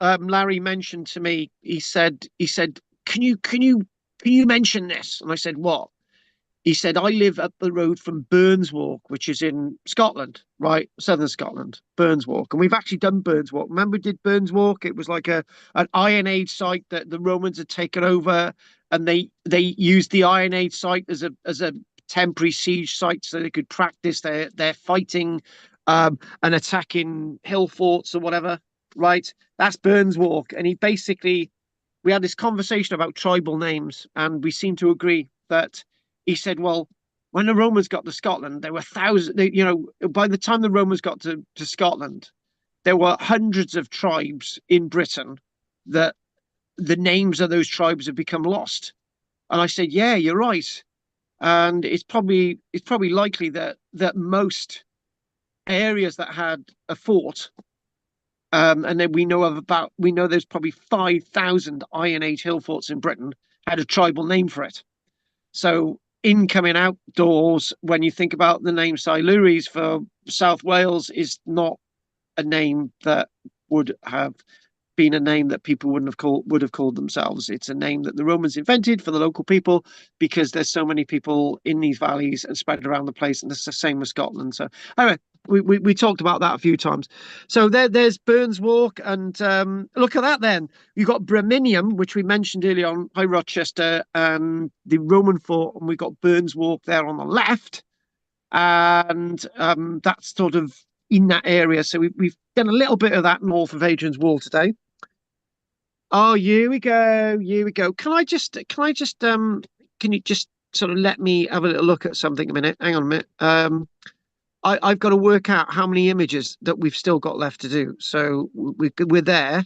Larry mentioned to me, he said, can you mention this? And I said, what? He said, I live up the road from Burns Walk, which is in Scotland, right? Southern Scotland, Burns Walk. And we've actually done Burns Walk. Remember we did Burns Walk? It was like an Iron Age site that the Romans had taken over, and they used the Iron Age site as a temporary siege site so they could practice their fighting and attacking hill forts or whatever, right? That's Burns Walk. And we had this conversation about tribal names, and we seemed to agree that he said, well, when the Romans got to Scotland, there were thousands, by the time the Romans got to Scotland, there were hundreds of tribes in Britain that the names of those tribes have become lost. And I said, yeah, you're right. And it's probably likely that most areas that had a fort, and then we know there's probably 5,000 Iron Age hill forts in Britain had a tribal name for it. So incoming outdoors, when you think about the name Silures for South Wales, is not a name that would have been a name that people would have called themselves. It's a name that the Romans invented for the local people because there's so many people in these valleys and spread around the place, and it's the same with Scotland. So anyway, we talked about that a few times. So there's Burns Walk, and look at that. Then you've got Braminium, which we mentioned earlier on, High Rochester, and the Roman fort, and we've got Burns Walk there on the left, and that's sort of in that area. So we've done a little bit of that north of Hadrian's Wall today. Oh, here we go. Here we go. Can you just sort of let me have a little look at something a minute? Hang on a minute. I've got to work out how many images that we've still got left to do. So we're there.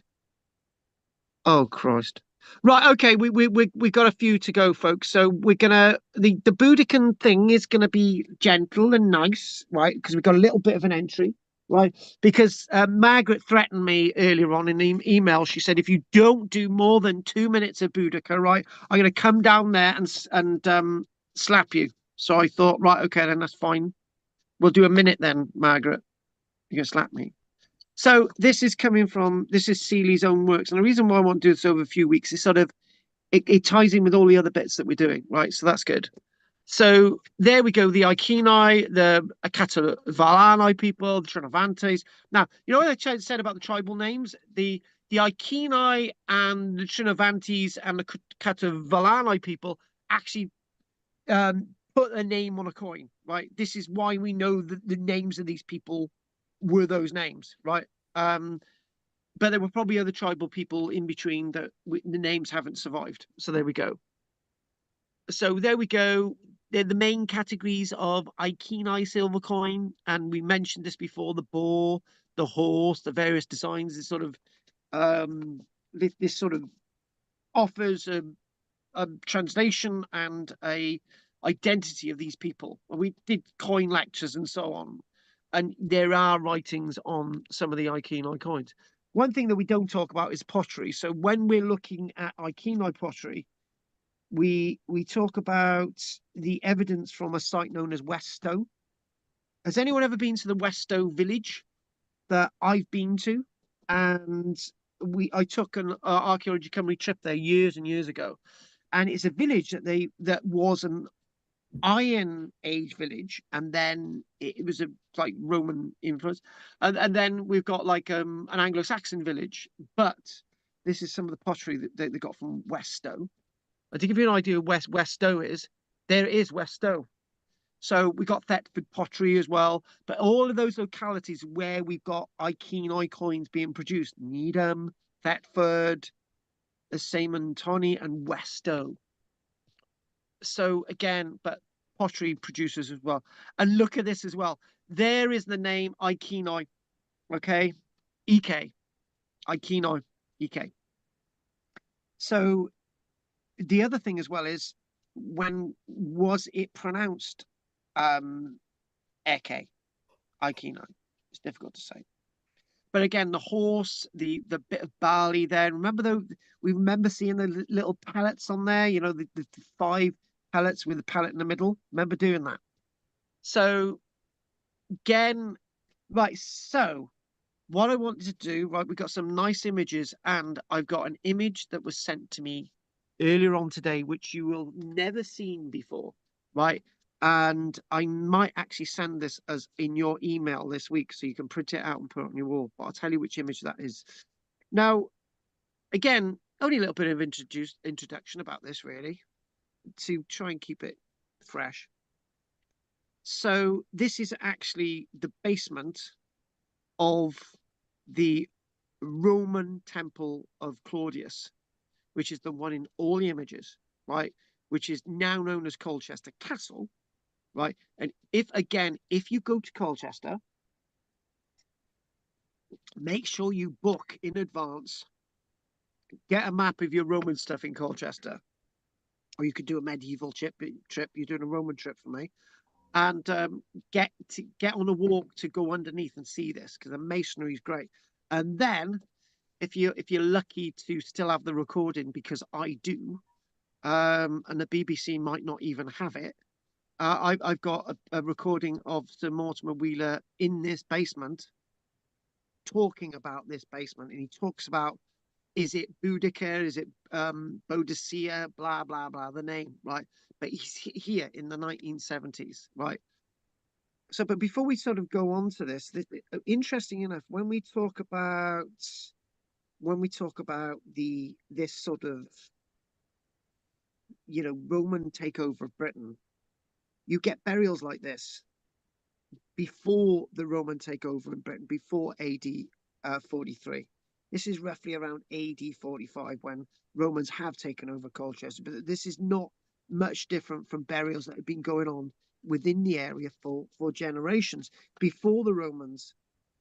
Oh, Christ. Right. Okay. We got a few to go, folks. So we're gonna the Boudican thing is gonna be gentle and nice, right? Because we've got a little bit of an entry. Right, because Margaret threatened me earlier on in the email. She said, if you don't do more than 2 minutes of Boudica, right, I'm going to come down there and slap you. So I thought, right, okay, then that's fine. We'll do a minute then, Margaret. You're going to slap me. So this is Seeley's own works. And the reason why I want to do this over a few weeks is sort of, it ties in with all the other bits that we're doing, right? So that's good. So there we go, the Iceni, the Catavalani people, the Trinovantes. Now, you know what I said about the tribal names? The Iceni and the Trinovantes and the Catavalani people actually put a name on a coin, right? This is why we know that the names of these people were those names, right? But there were probably other tribal people in between that the names haven't survived. So there we go. So there we go. They're the main categories of Iceni silver coin, and we mentioned this before: the boar, the horse, the various designs. This sort of this sort of offers a translation and a identity of these people. We did coin lectures and so on, and there are writings on some of the Iceni coins. One thing that we don't talk about is pottery. So when we're looking at Iceni pottery, we talk about the evidence from a site known as Weststow. Has anyone ever been to the Weststow village that I've been to? And I took an archaeology company trip there years and years ago, and it's a village that was an Iron Age village, and then it was like Roman influence, and then we've got like an Anglo-Saxon village. But this is some of the pottery that they got from Weststow. To give you an idea of where Weststow is, there is Weststow. So we got Thetford pottery as well. But all of those localities where we've got Iceni coins being produced, Needham, Thetford, Seymontoni, and Weststow. So again, but pottery producers as well. And look at this as well. There is the name Ikenoi. Okay. EK. Ikenoi. EK. So the other thing as well is, when was it pronounced Eke? Ikenoi. It's difficult to say. But again, the horse, the bit of barley there. Remember though, we remember seeing the little pellets on there, you know, the 5 pellets with the pellet in the middle. Remember doing that. So again, right, so what I wanted to do, right, we got some nice images, and I've got an image that was sent to me earlier on today, which you will never seen before, right? And I might actually send this as in your email this week, so you can print it out and put it on your wall. But I'll tell you which image that is. Now, again, only a little bit of introduction about this, really, to try and keep it fresh. So this is actually the basement of the Roman temple of Claudius, which is the one in all the images, right? Which is now known as Colchester Castle, right? And if you go to Colchester, make sure you book in advance, get a map of your Roman stuff in Colchester, or you could do a medieval trip. You're doing a Roman trip for me, and get on a walk to go underneath and see this, because the masonry is great. And then, if you're lucky to still have the recording, because I do, and the BBC might not even have it. I've got a recording of Sir Mortimer Wheeler in this basement, talking about this basement, and he talks about, is it Boudica, is it Boadicea, blah blah blah, the name, right? But he's here in the 1970s, right? So, but before we sort of go on to this, interesting enough, when we talk about this sort of, you know, Roman takeover of Britain, you get burials like this before the Roman takeover in Britain, before AD 43. This is roughly around AD 45 when Romans have taken over Colchester. But this is not much different from burials that have been going on within the area for generations before the Romans.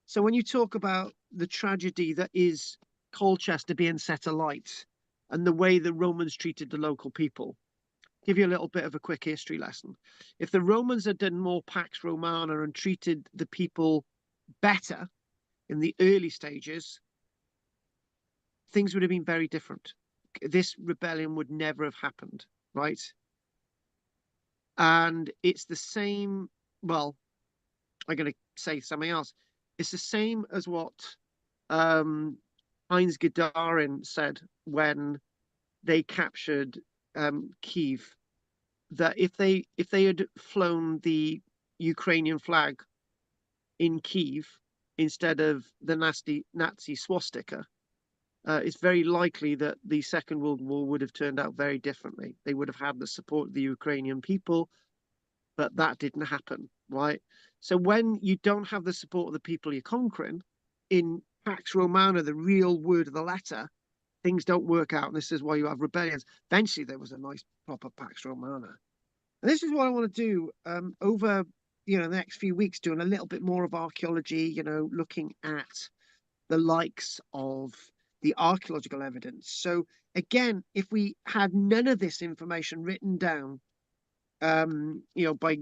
So when you talk about the tragedy that is Colchester being set alight, and the way the Romans treated the local people, give you a little bit of a quick history lesson. If the Romans had done more Pax Romana and treated the people better in the early stages, things would have been very different. This rebellion would never have happened, right? And it's the same, well, I'm going to say something else. It's the same as what Heinz Gagarin said when they captured Kiev, that if they had flown the Ukrainian flag in Kiev instead of the nasty Nazi swastika, it's very likely that the Second World War would have turned out very differently. They would have had the support of the Ukrainian people, but that didn't happen, right? So when you don't have the support of the people you're conquering, in Pax Romana, the real word of the letter, things don't work out. And this is why you have rebellions. Eventually, there was a nice proper Pax Romana. And this is what I want to do over, you know, the next few weeks, doing a little bit more of archaeology, you know, looking at the likes of the archaeological evidence. So again, if we had none of this information written down, you know, by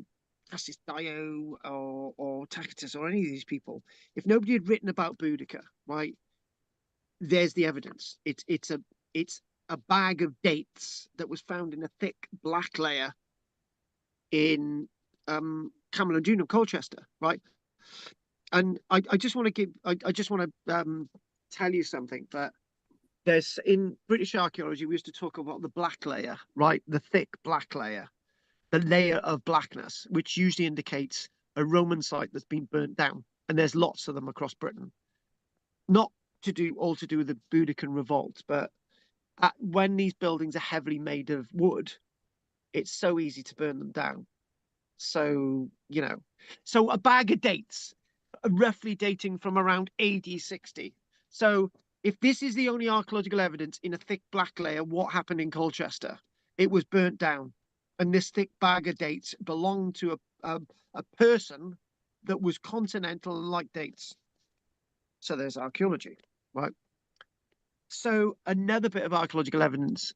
Cassius Dio or Tacitus or any of these people, if nobody had written about Boudica, right, there's the evidence. It's a bag of dates that was found in a thick black layer in Camulodunum, Colchester, right? And I just want to tell you something, that there's, in British archaeology, we used to talk about the black layer, right? The thick black layer, the layer of blackness, which usually indicates a Roman site that's been burnt down. And there's lots of them across Britain. Not all to do with the Boudiccan revolt, but when these buildings are heavily made of wood, it's so easy to burn them down. So, you know, so a bag of dates, roughly dating from around AD 60. So if this is the only archaeological evidence in a thick black layer, what happened in Colchester? It was burnt down. and this thick bag of dates belonged to a person that was continental and liked dates. So there's archaeology, right? So another bit of archaeological evidence,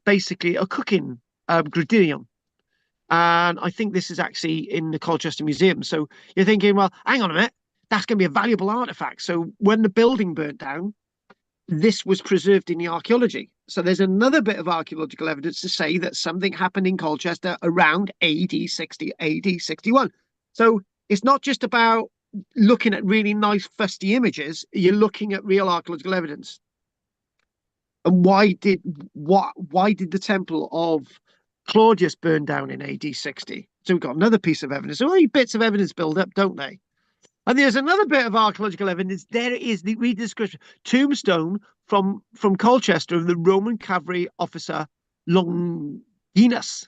basically a cooking gradinium. And I think this is actually in the Colchester Museum. So you're thinking, well, hang on a minute, that's going to be a valuable artifact. So when the building burnt down, this was preserved in the archaeology. So there's another bit of archaeological evidence to say that something happened in Colchester around AD 60, AD 61. So it's not just about looking at really nice fusty images, you're looking at real archaeological evidence. And why did the temple of Claudius burn down in AD 60? So we've got another piece of evidence. So all these bits of evidence build up, don't they? And there's another bit of archaeological evidence. There is the read the description tombstone from Colchester of the Roman cavalry officer Longinus,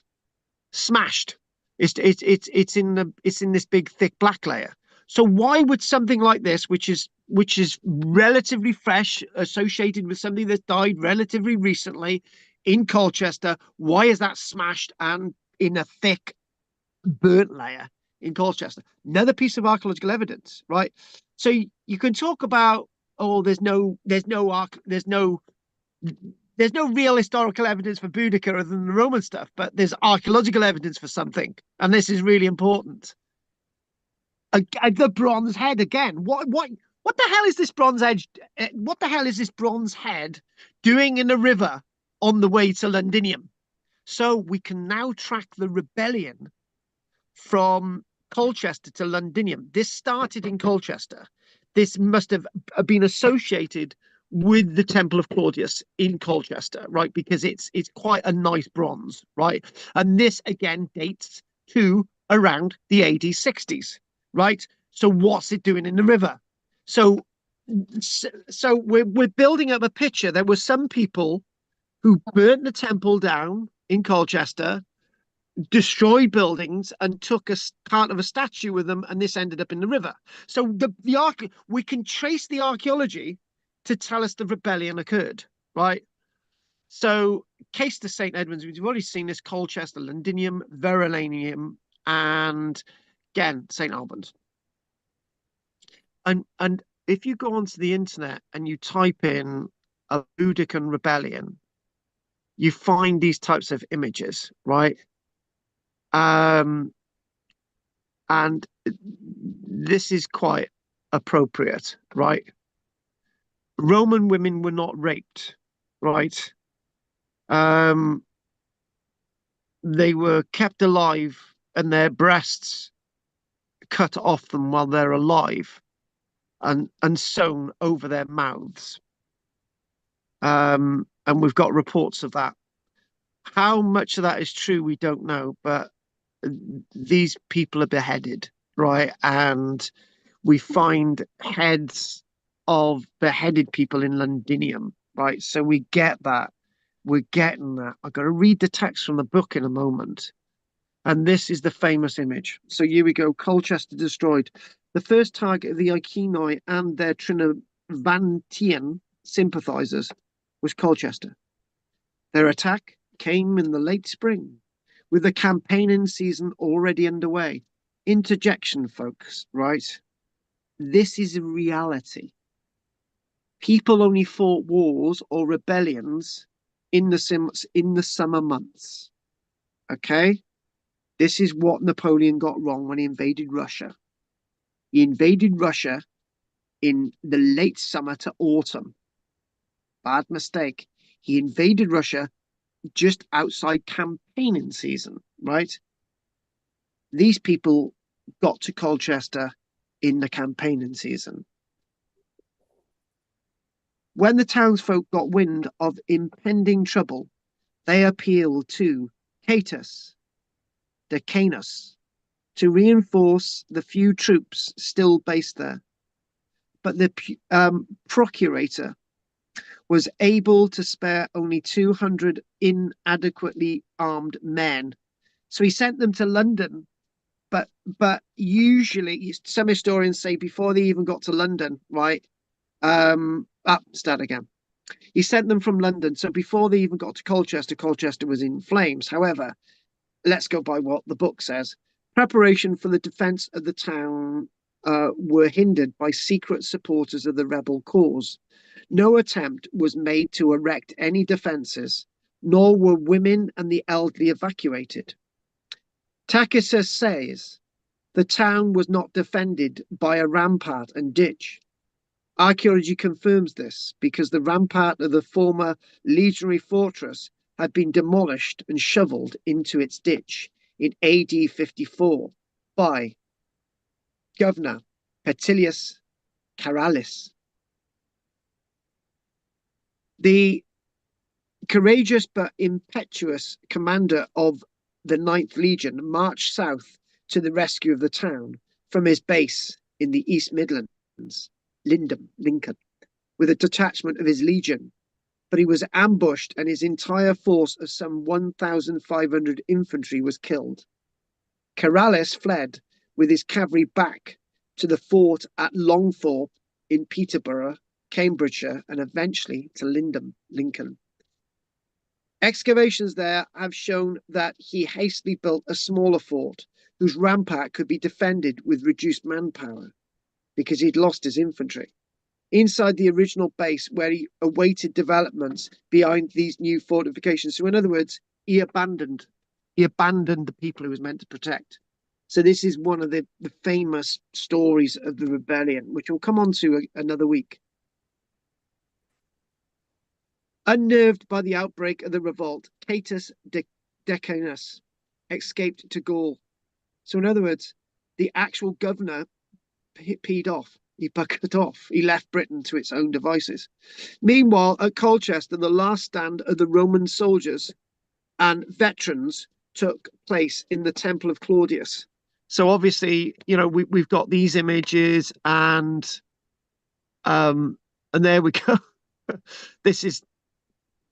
smashed. It's in this big thick black layer. So why would something like this, which is relatively fresh, associated with something that died relatively recently in Colchester, why is that smashed and in a thick burnt layer in Colchester? Another piece of archaeological evidence, right? So you can talk about, oh, there's no real historical evidence for Boudica other than the Roman stuff, but there's archaeological evidence for something, and this is really important. The bronze head again. What the hell is this bronze edge? What the hell is this bronze head doing in the river on the way to Londinium? So we can now track the rebellion from Colchester to Londinium. This started in Colchester. This must have been associated with the Temple of Claudius in Colchester, right? Because it's quite a nice bronze, right? And this again dates to around the AD 60s, right? So what's it doing in the river? So we're building up a picture. There were some people who burnt the temple down in Colchester, destroyed buildings, and took a part of a statue with them, and this ended up in the river. So we can trace the archaeology to tell us the rebellion occurred, right? So case to St. Edmunds, we've already seen this: Colchester, Londinium, Verulamium, and again St. Albans. And if you go onto the internet and you type in a Boudican rebellion, you find these types of images, right? And this is quite appropriate, right? Roman women were not raped, right? They were kept alive and their breasts cut off them while they're alive and sewn over their mouths. And we've got reports of that. How much of that is true, we don't know, but these people are beheaded, right? And we find heads of beheaded people in Londinium, right? So we get that. We're getting that. I've got to read the text from the book in a moment. And this is the famous image. So here we go. Colchester destroyed. The first target of the Iceni and their Trinovantian sympathizers was Colchester. Their attack came in the late spring, with the campaigning season already underway. Interjection, folks, right? This is a reality. People only fought wars or rebellions in the summer months. Okay? This is what Napoleon got wrong when he invaded Russia. He invaded Russia in the late summer to autumn. Bad mistake. He invaded Russia just outside campaigning season, right? These people got to Colchester in the campaigning season. When the townsfolk got wind of impending trouble, they appealed to Catus Decanus to reinforce the few troops still based there. But the procurator was able to spare only 200 inadequately armed men. So he sent them to London. But usually, some historians say before they even got to London, right? Start again. He sent them from London. So before they even got to Colchester, Colchester was in flames. However, let's go by what the book says. Preparation for the defense of the town were hindered by secret supporters of the rebel cause. No attempt was made to erect any defences, nor were women and the elderly evacuated. Tacitus says the town was not defended by a rampart and ditch. Archaeology confirms this because the rampart of the former legionary fortress had been demolished and shovelled into its ditch in AD 54 by Governor Petilius Caralis. The courageous but impetuous commander of the 9th Legion marched south to the rescue of the town from his base in the East Midlands, Lincoln, with a detachment of his legion. But he was ambushed and his entire force of some 1,500 infantry was killed. Caralis fled with his cavalry back to the fort at Longthorpe in Peterborough, Cambridgeshire, and eventually to Lincoln. Excavations there have shown that he hastily built a smaller fort whose rampart could be defended with reduced manpower because he'd lost his infantry. Inside the original base where he awaited developments behind these new fortifications. So in other words, he abandoned the people he was meant to protect. So this is one of the famous stories of the rebellion, which we'll come on to another week. Unnerved by the outbreak of the revolt, Catus Decianus escaped to Gaul. So in other words, the actual governor peed off. He bucketed off. He left Britain to its own devices. Meanwhile, at Colchester, the last stand of the Roman soldiers and veterans took place in the Temple of Claudius. So obviously, you know, we've got these images, and there we go. This is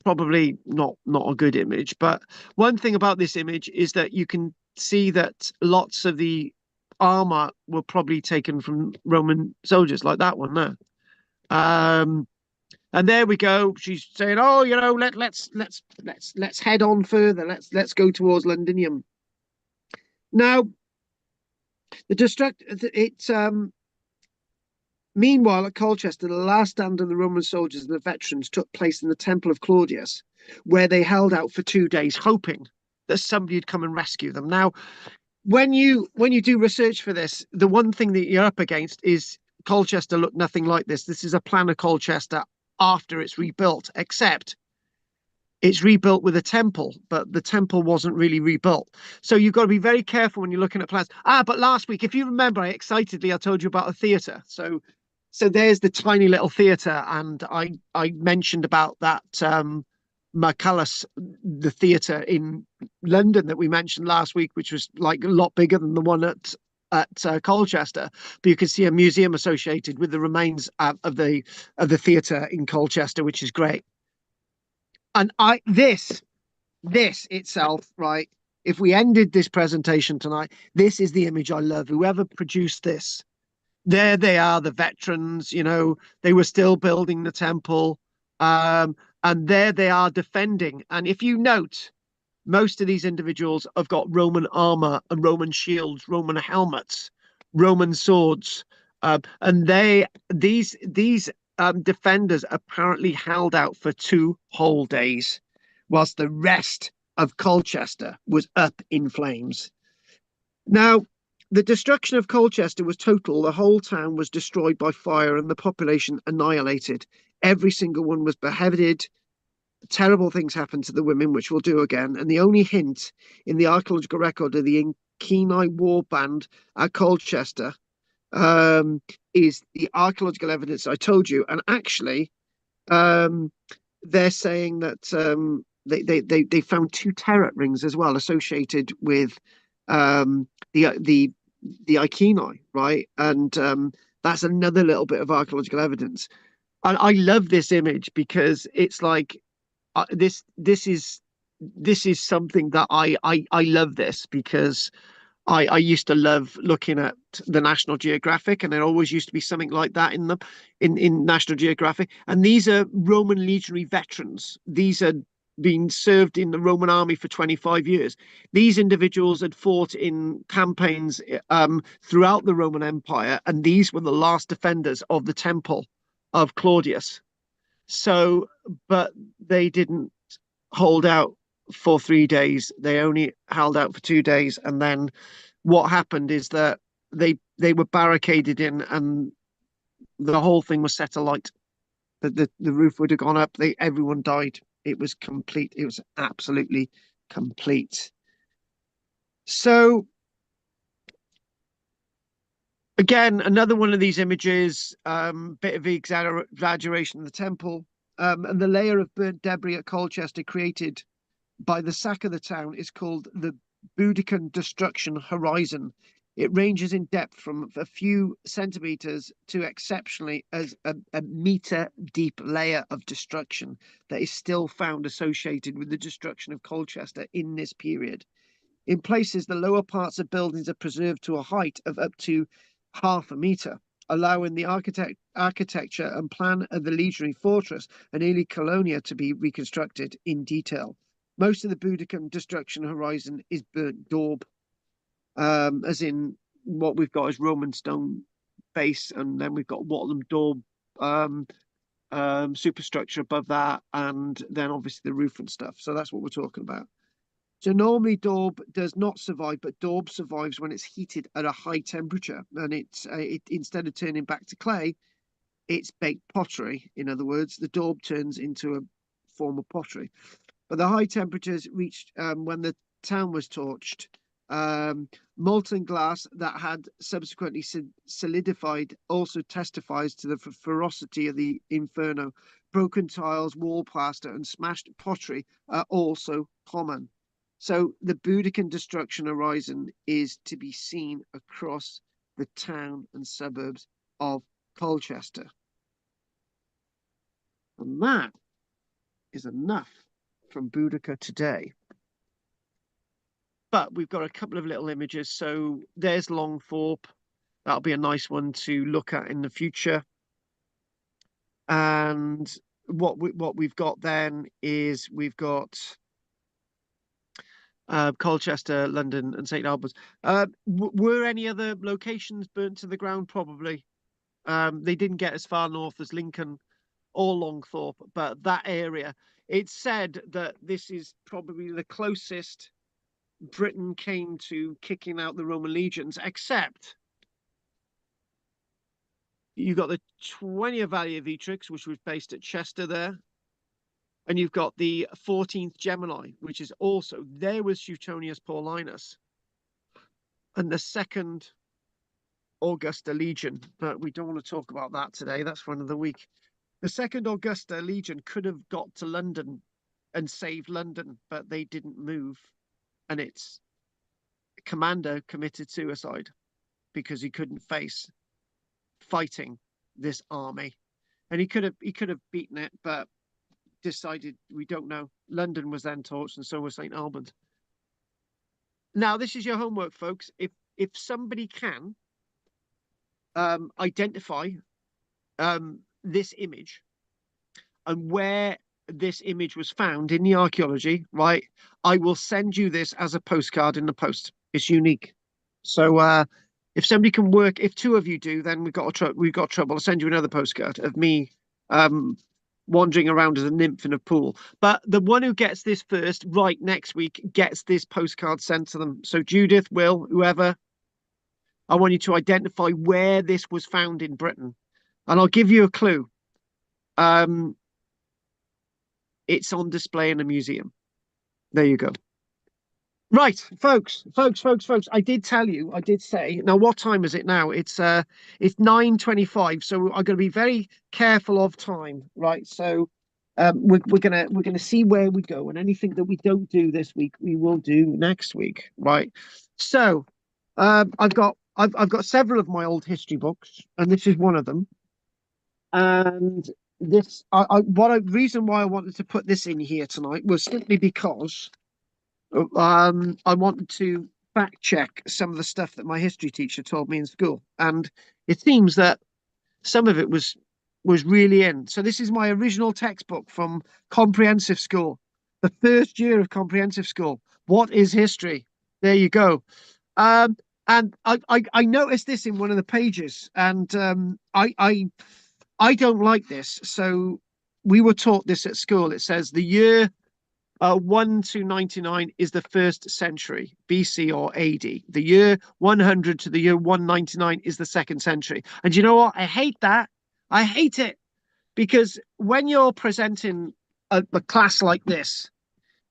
probably not a good image, but one thing about this image is that you can see that lots of the armor were probably taken from Roman soldiers, like that one there. And there we go. She's saying, "Oh, you know, let's head on further. Let's go towards Londinium." Now, meanwhile, at Colchester, the last stand of the Roman soldiers and the veterans took place in the Temple of Claudius, where they held out for 2 days, hoping that somebody would come and rescue them. Now, when you do research for this, the one thing that you're up against is Colchester looked nothing like this. This is a plan of Colchester after it's rebuilt, except it's rebuilt with a temple, but the temple wasn't really rebuilt. So you've got to be very careful when you're looking at plans. But last week, if you remember, I told you about a theatre. So there's the tiny little theatre, and I mentioned about that McCullough, the theatre in London that we mentioned last week, which was like a lot bigger than the one at Colchester. But you can see a museum associated with the remains of the theatre in Colchester, which is great. And this itself, right? If we ended this presentation tonight, this is the image I love. Whoever produced this, there they are, the veterans. You know, they were still building the temple. And there they are defending. And if you note, most of these individuals have got Roman armor and Roman shields, Roman helmets, Roman swords. And these defenders apparently held out for 2 whole days, whilst the rest of Colchester was up in flames. Now, the destruction of Colchester was total. The whole town was destroyed by fire and the population annihilated. Every single one was beheaded. Terrible things happened to the women, which we'll do again. And the only hint in the archaeological record of the Iceni war band at Colchester is the archaeological evidence I told you. And actually, they're saying that they found 2 terret rings as well associated with the Iceni, right? And that's another little bit of archaeological evidence. And I love this image because it's like this is something that I love this because I used to love looking at the National Geographic, and there always used to be something like that in National Geographic. And these are Roman legionary veterans. These are been served in the Roman army for 25 years. These individuals had fought in campaigns throughout the Roman Empire, and these were the last defenders of the temple of Claudius. So, but they didn't hold out for 3 days. They only held out for 2 days, and then what happened is that they were barricaded in, and the whole thing was set alight. The roof would have gone up. Everyone died. It was complete. It was absolutely complete. So again, another one of these images, bit of exaggeration of the temple, and the layer of burnt debris at Colchester created by the sack of the town is called the Boudiccan destruction horizon. It ranges in depth from a few centimeters to exceptionally as a meter deep layer of destruction that is still found associated with the destruction of Colchester in this period. In places, the lower parts of buildings are preserved to a height of up to half a meter, allowing the architecture and plan of the legionary fortress and early colonia to be reconstructed in detail. Most of the Boudiccan destruction horizon is burnt daub, as in what we've got is Roman stone base, and then we've got Wattlem daub superstructure above that, and then obviously the roof and stuff. So that's what we're talking about. So normally daub does not survive, but daub survives when it's heated at a high temperature, and it instead of turning back to clay, it's baked pottery. In other words, the daub turns into a form of pottery. But the high temperatures reached when the town was torched. Molten glass that had subsequently solidified also testifies to the ferocity of the inferno. Broken tiles, wall plaster, and smashed pottery are also common. So the Boudiccan destruction horizon is to be seen across the town and suburbs of Colchester. And that is enough from Boudica today. But we've got a couple of little images. So there's Longthorpe. That'll be a nice one to look at in the future. And what we've got then is we've got Colchester, London, and St Albans. Were any other locations burnt to the ground? Probably. They didn't get as far north as Lincoln or Longthorpe, but that area. It's said that this is probably the closest Britain came to kicking out the Roman legions, except you've got the 20th Valley of Etrex, which was based at Chester there. And you've got the 14th Gemini, which is also, there was Suetonius Paulinus. And the 2nd Augusta Legion, but we don't want to talk about that today. That's for another week. The 2nd Augusta Legion could have got to London and saved London, but they didn't move. And its commander committed suicide because he couldn't face fighting this army. And he could have beaten it, but decided we don't know. London was then torched, and so was St Albans. Now, this is your homework, folks. If somebody can identify this image and where this image was found in the archaeology, right, I will send you this as a postcard in the post. It's unique. So if somebody can work, if 2 of you do, then we've got trouble. I'll send you another postcard of me wandering around as a nymph in a pool. But the one who gets this first, right, next week, gets this postcard sent to them. So Judith, Will, whoever, I want you to identify where this was found in Britain. And I'll give you a clue. It's on display in a museum. There you go. Right, folks. I did say. Now, what time is it now? It's 9:25. So I'm going to be very careful of time, right? So we're gonna see where we go, and anything that we don't do this week, we will do next week, right? So I've got several of my old history books, and this is one of them. And this, reason why I wanted to put this in here tonight was simply because I wanted to fact check some of the stuff that my history teacher told me in school, and it seems that some of it was really in. So this is my original textbook from comprehensive school the first year of comprehensive school. What is history? There you go. Um, and I noticed this in one of the pages, and I don't like this. So we were taught this at school. It says the year 1 to 99 is the first century, BC or AD. The year 100 to the year 199 is the second century. And you know what? I hate that. I hate it because when you're presenting a class like this,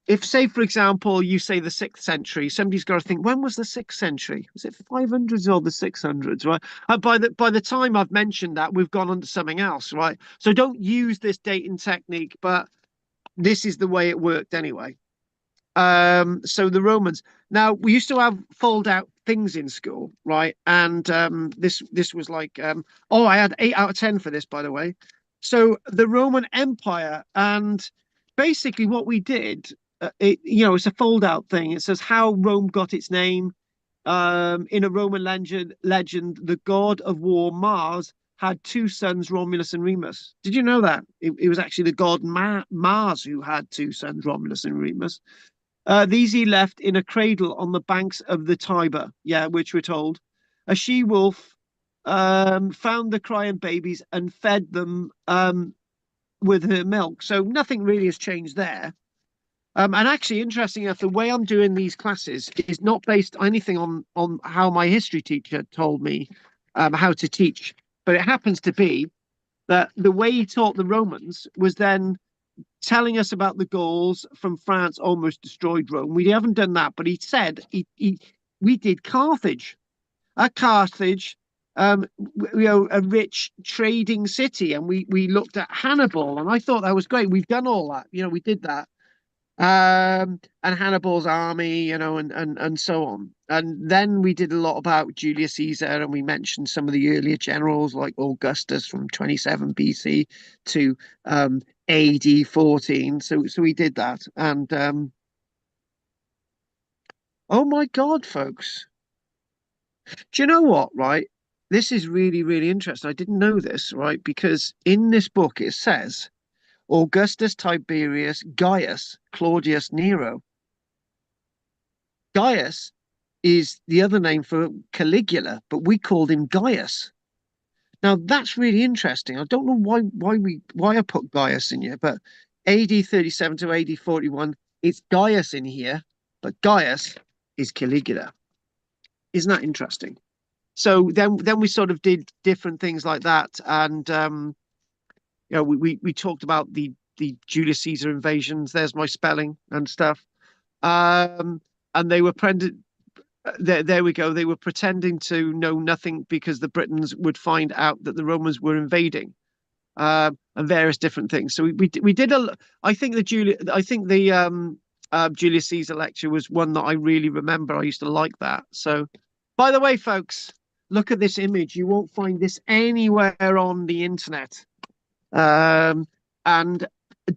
if, say, for example, you say the 6th century, somebody's got to think, when was the 6th century? Was it 500s or the 600s, right? And by the time I've mentioned that, we've gone on to something else, right? So don't use this dating technique, but this is the way it worked anyway. So the Romans. Now, we used to have fold out things in school, right? And this was like, oh, I had 8 out of 10 for this, by the way. So the Roman Empire, and basically what we did, it's a fold out thing. It says how Rome got its name. In a Roman legend, the god of war Mars had 2 sons, Romulus and Remus. Did you know that? It was actually the god Mars who had 2 sons, Romulus and Remus. These he left in a cradle on the banks of the Tiber, yeah, which we're told. A she-wolf found the crying babies and fed them with her milk. So nothing really has changed there. And actually, interesting enough, the way I'm doing these classes is not based on anything on how my history teacher told me how to teach. But it happens to be that the way he taught the Romans was then telling us about the Gauls from France almost destroyed Rome. We haven't done that, but he said we did Carthage. At Carthage, a rich trading city, and we looked at Hannibal, and I thought that was great. We've done all that, we did that. And Hannibal's army, and so on. And then we did a lot about Julius Caesar, and we mentioned some of the earlier generals like Augustus from 27 BC to AD 14. So we did that. And oh my God, folks. Do you know what, right? This is really, really interesting. I didn't know this, right? Because in this book it says Augustus, Tiberius, Gaius, Claudius, Nero. Gaius is the other name for Caligula, but we called him Gaius. Now that's really interesting. I don't know why I put Gaius in here, but AD 37 to AD 41, it's Gaius in here, but Gaius is Caligula. Isn't that interesting? So then we sort of did different things like that, and we talked about the Julius Caesar invasions. There's my spelling and stuff. And they were there we go. They were pretending to know nothing because the Britons would find out that the Romans were invading, and various different things. So we did I think the Julius Caesar lecture was one that I really remember. I used to like that. So, by the way, folks, look at this image. You won't find this anywhere on the internet. And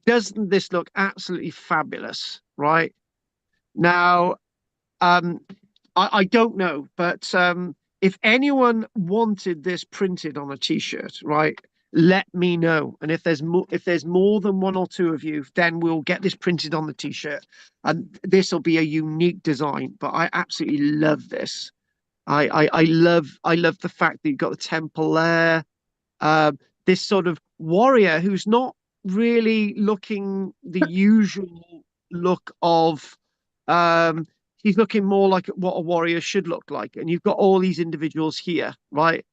doesn't this look absolutely fabulous, right? Now, I don't know, but if anyone wanted this printed on a t-shirt, right, let me know. And if there's more than 1 or 2 of you, then we'll get this printed on the t-shirt, and this will be a unique design. But I absolutely love this. I love the fact that you've got the temple there. This sort of warrior who's not really looking the usual look of he's looking more like what a warrior should look like. And you've got all these individuals here, right?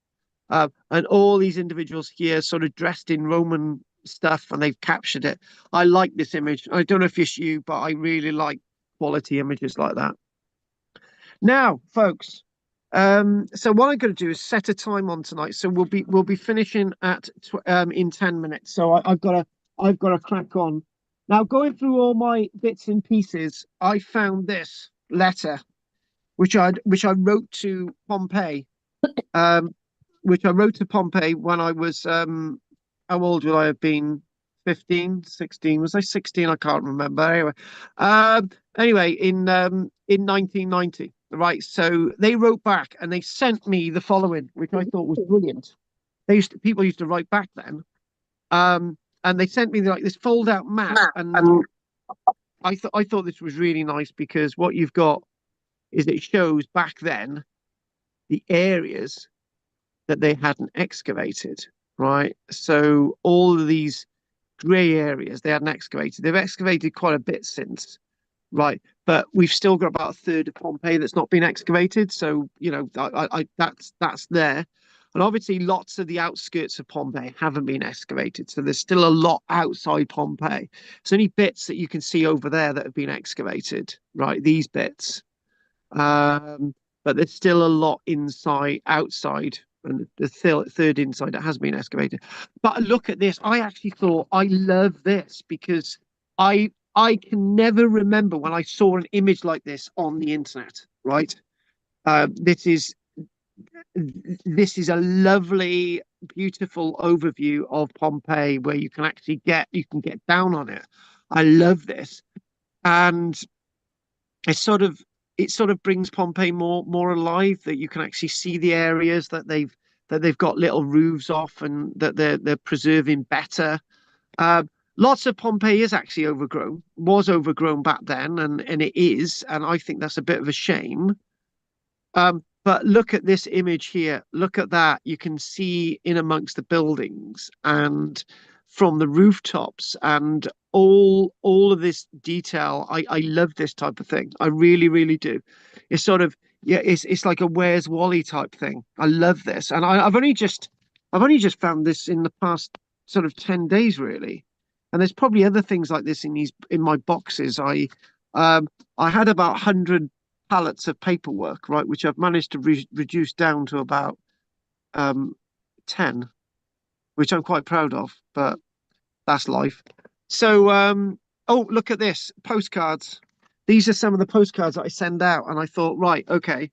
And all these individuals here sort of dressed in Roman stuff, and they've captured it. I like this image. I don't know if it's you, but I really like quality images like that. Now, folks, so what I'm going to do is set a time on tonight. So we'll be finishing at in 10 minutes. So I've got to crack on. Now, going through all my bits and pieces, I found this letter, which I wrote to Pompey, when I was how old would I have been? 15, 16? Was I 16? I can't remember. Anyway, in 1990. Right, so they wrote back and they sent me the following, which I thought was brilliant. People used to write back then, and they sent me like this fold-out map, and I thought this was really nice because what you've got is it shows back then the areas that they hadn't excavated, right? So all of these grey areas they hadn't excavated. They've excavated quite a bit since, right? But we've still got about a third of Pompeii that's not been excavated. So, you know, that's there. And obviously lots of the outskirts of Pompeii haven't been excavated. So there's still a lot outside Pompeii. There's only bits that you can see over there that have been excavated, right? These bits. But there's still a lot outside, and the third inside that has been excavated. But look at this. I actually thought I love this because I can never remember when I saw an image like this on the internet, right? This is a lovely, beautiful overview of Pompeii where you can actually get down on it. I love this. And it sort of brings Pompeii more alive, that you can actually see the areas that they've got little roofs off and that they're preserving better. Lots of Pompeii is actually was overgrown back then, and it is, and I think that's a bit of a shame. But look at this image here. Look at that. You can see in amongst the buildings and from the rooftops and all of this detail. I love this type of thing. I really, really do. It's sort of, yeah, it's like a Where's Wally type thing. I love this. And I've only just found this in the past sort of 10 days, really. And there's probably other things like this in my boxes. I had about 100 pallets of paperwork, right, which I've managed to reduce down to about 10, which I'm quite proud of, but that's life. So oh, look at this, postcards. These are some of the postcards that I send out, and I thought, right, okay,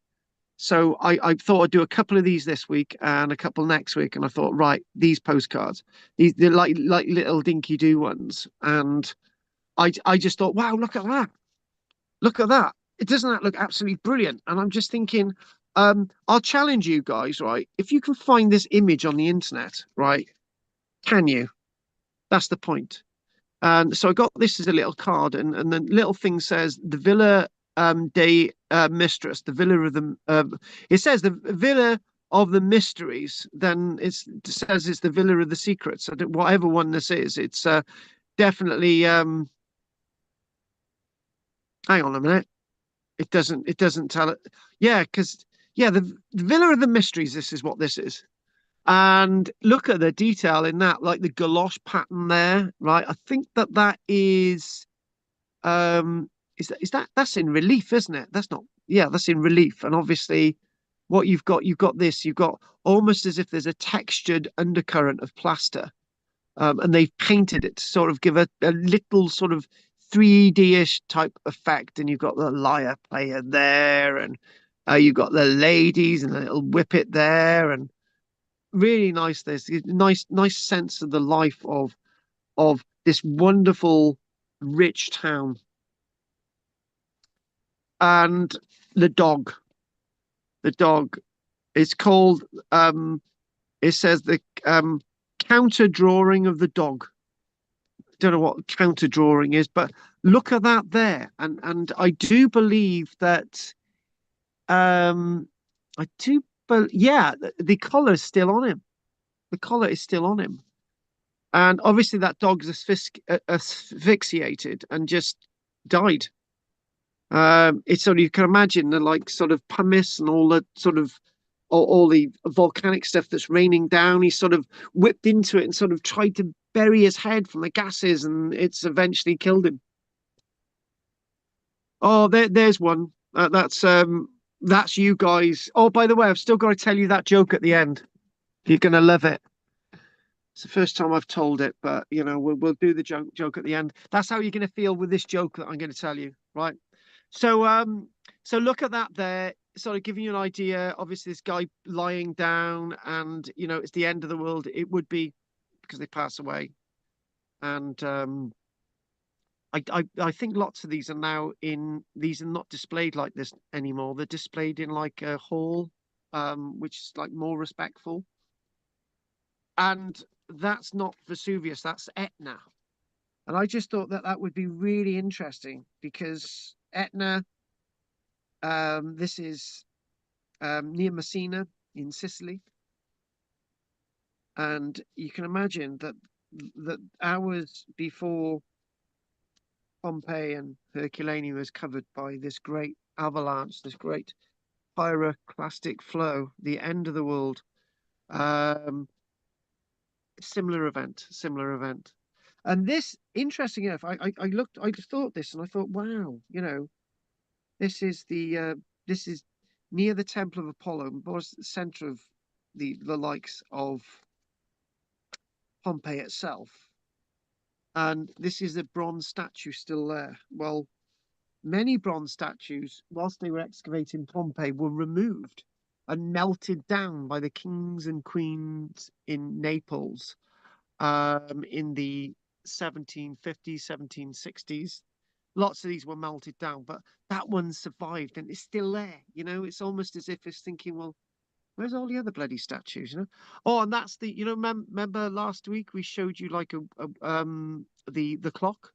so I thought I'd do a couple of these this week and a couple next week, and I thought, right, these postcards, they're like little dinky do ones, and I just thought, wow, look at that. Doesn't that look absolutely brilliant? And I'm just thinking, I'll challenge you guys, right? If you can find this image on the internet, right? Can you? That's the point. And so I got this as a little card, and the little thing says the Villa de Mistress, the Villa of the. It says the Villa of the Mysteries. Then it says it's the Villa of the Secrets. Whatever one this is, it's definitely. Hang on a minute. It doesn't tell it. Yeah, because the Villa of the Mysteries, this is what this is. And look at the detail in that, like the galosh pattern there, right? I think that is that's in relief, isn't it? That's not, yeah, that's in relief. And obviously what you've got almost as if there's a textured undercurrent of plaster. And they've painted it to sort of give a little sort of 3D-ish type effect, and you've got the lyre player there, and you've got the ladies and a little whippet there, and really nice. There's a nice sense of the life of this wonderful, rich town. And the dog is called. It says the counter drawing of the dog. Don't know what counter drawing is, but look at that there, and I do believe that the collar is still on him. The collar is still on him, and obviously that dog's asphyxiated and just died. It's sort of, you can imagine the like sort of pumice and all the sort of all the volcanic stuff that's raining down. He sort of whipped into it and sort of tried to bury his head from the gases, and it's eventually killed him. Oh, there's one. That's you guys. Oh, by the way, I've still got to tell you that joke at the end. You're gonna love it. It's the first time I've told it, but you know, we'll do the joke at the end. That's how you're gonna feel with this joke that I'm gonna tell you, right? So so look at that there, sort of giving you an idea. Obviously, this guy lying down, and you know, it's the end of the world. It would be because they pass away, and I think lots of these are now these are not displayed like this anymore. They're displayed in like a hall, which is like more respectful. And that's not Vesuvius, that's Etna. And I just thought that that would be really interesting because Etna, this is near Messina in Sicily. And you can imagine that hours before Pompeii and Herculaneum was covered by this great avalanche, this great pyroclastic flow, the end of the world. Similar event, similar event. And this, interesting enough, I just thought this and I thought, wow, you know, this is this is near the Temple of Apollo, was the center of the likes of Pompeii itself. And this is a bronze statue still there. Well, many bronze statues, whilst they were excavating Pompeii, were removed and melted down by the kings and queens in Naples in the 1750s, 1760s. Lots of these were melted down, but that one survived and it's still there. You know, it's almost as if it's thinking, well, where's all the other bloody statues? You know. Oh, and that's the, you know, remember last week we showed you like the clock,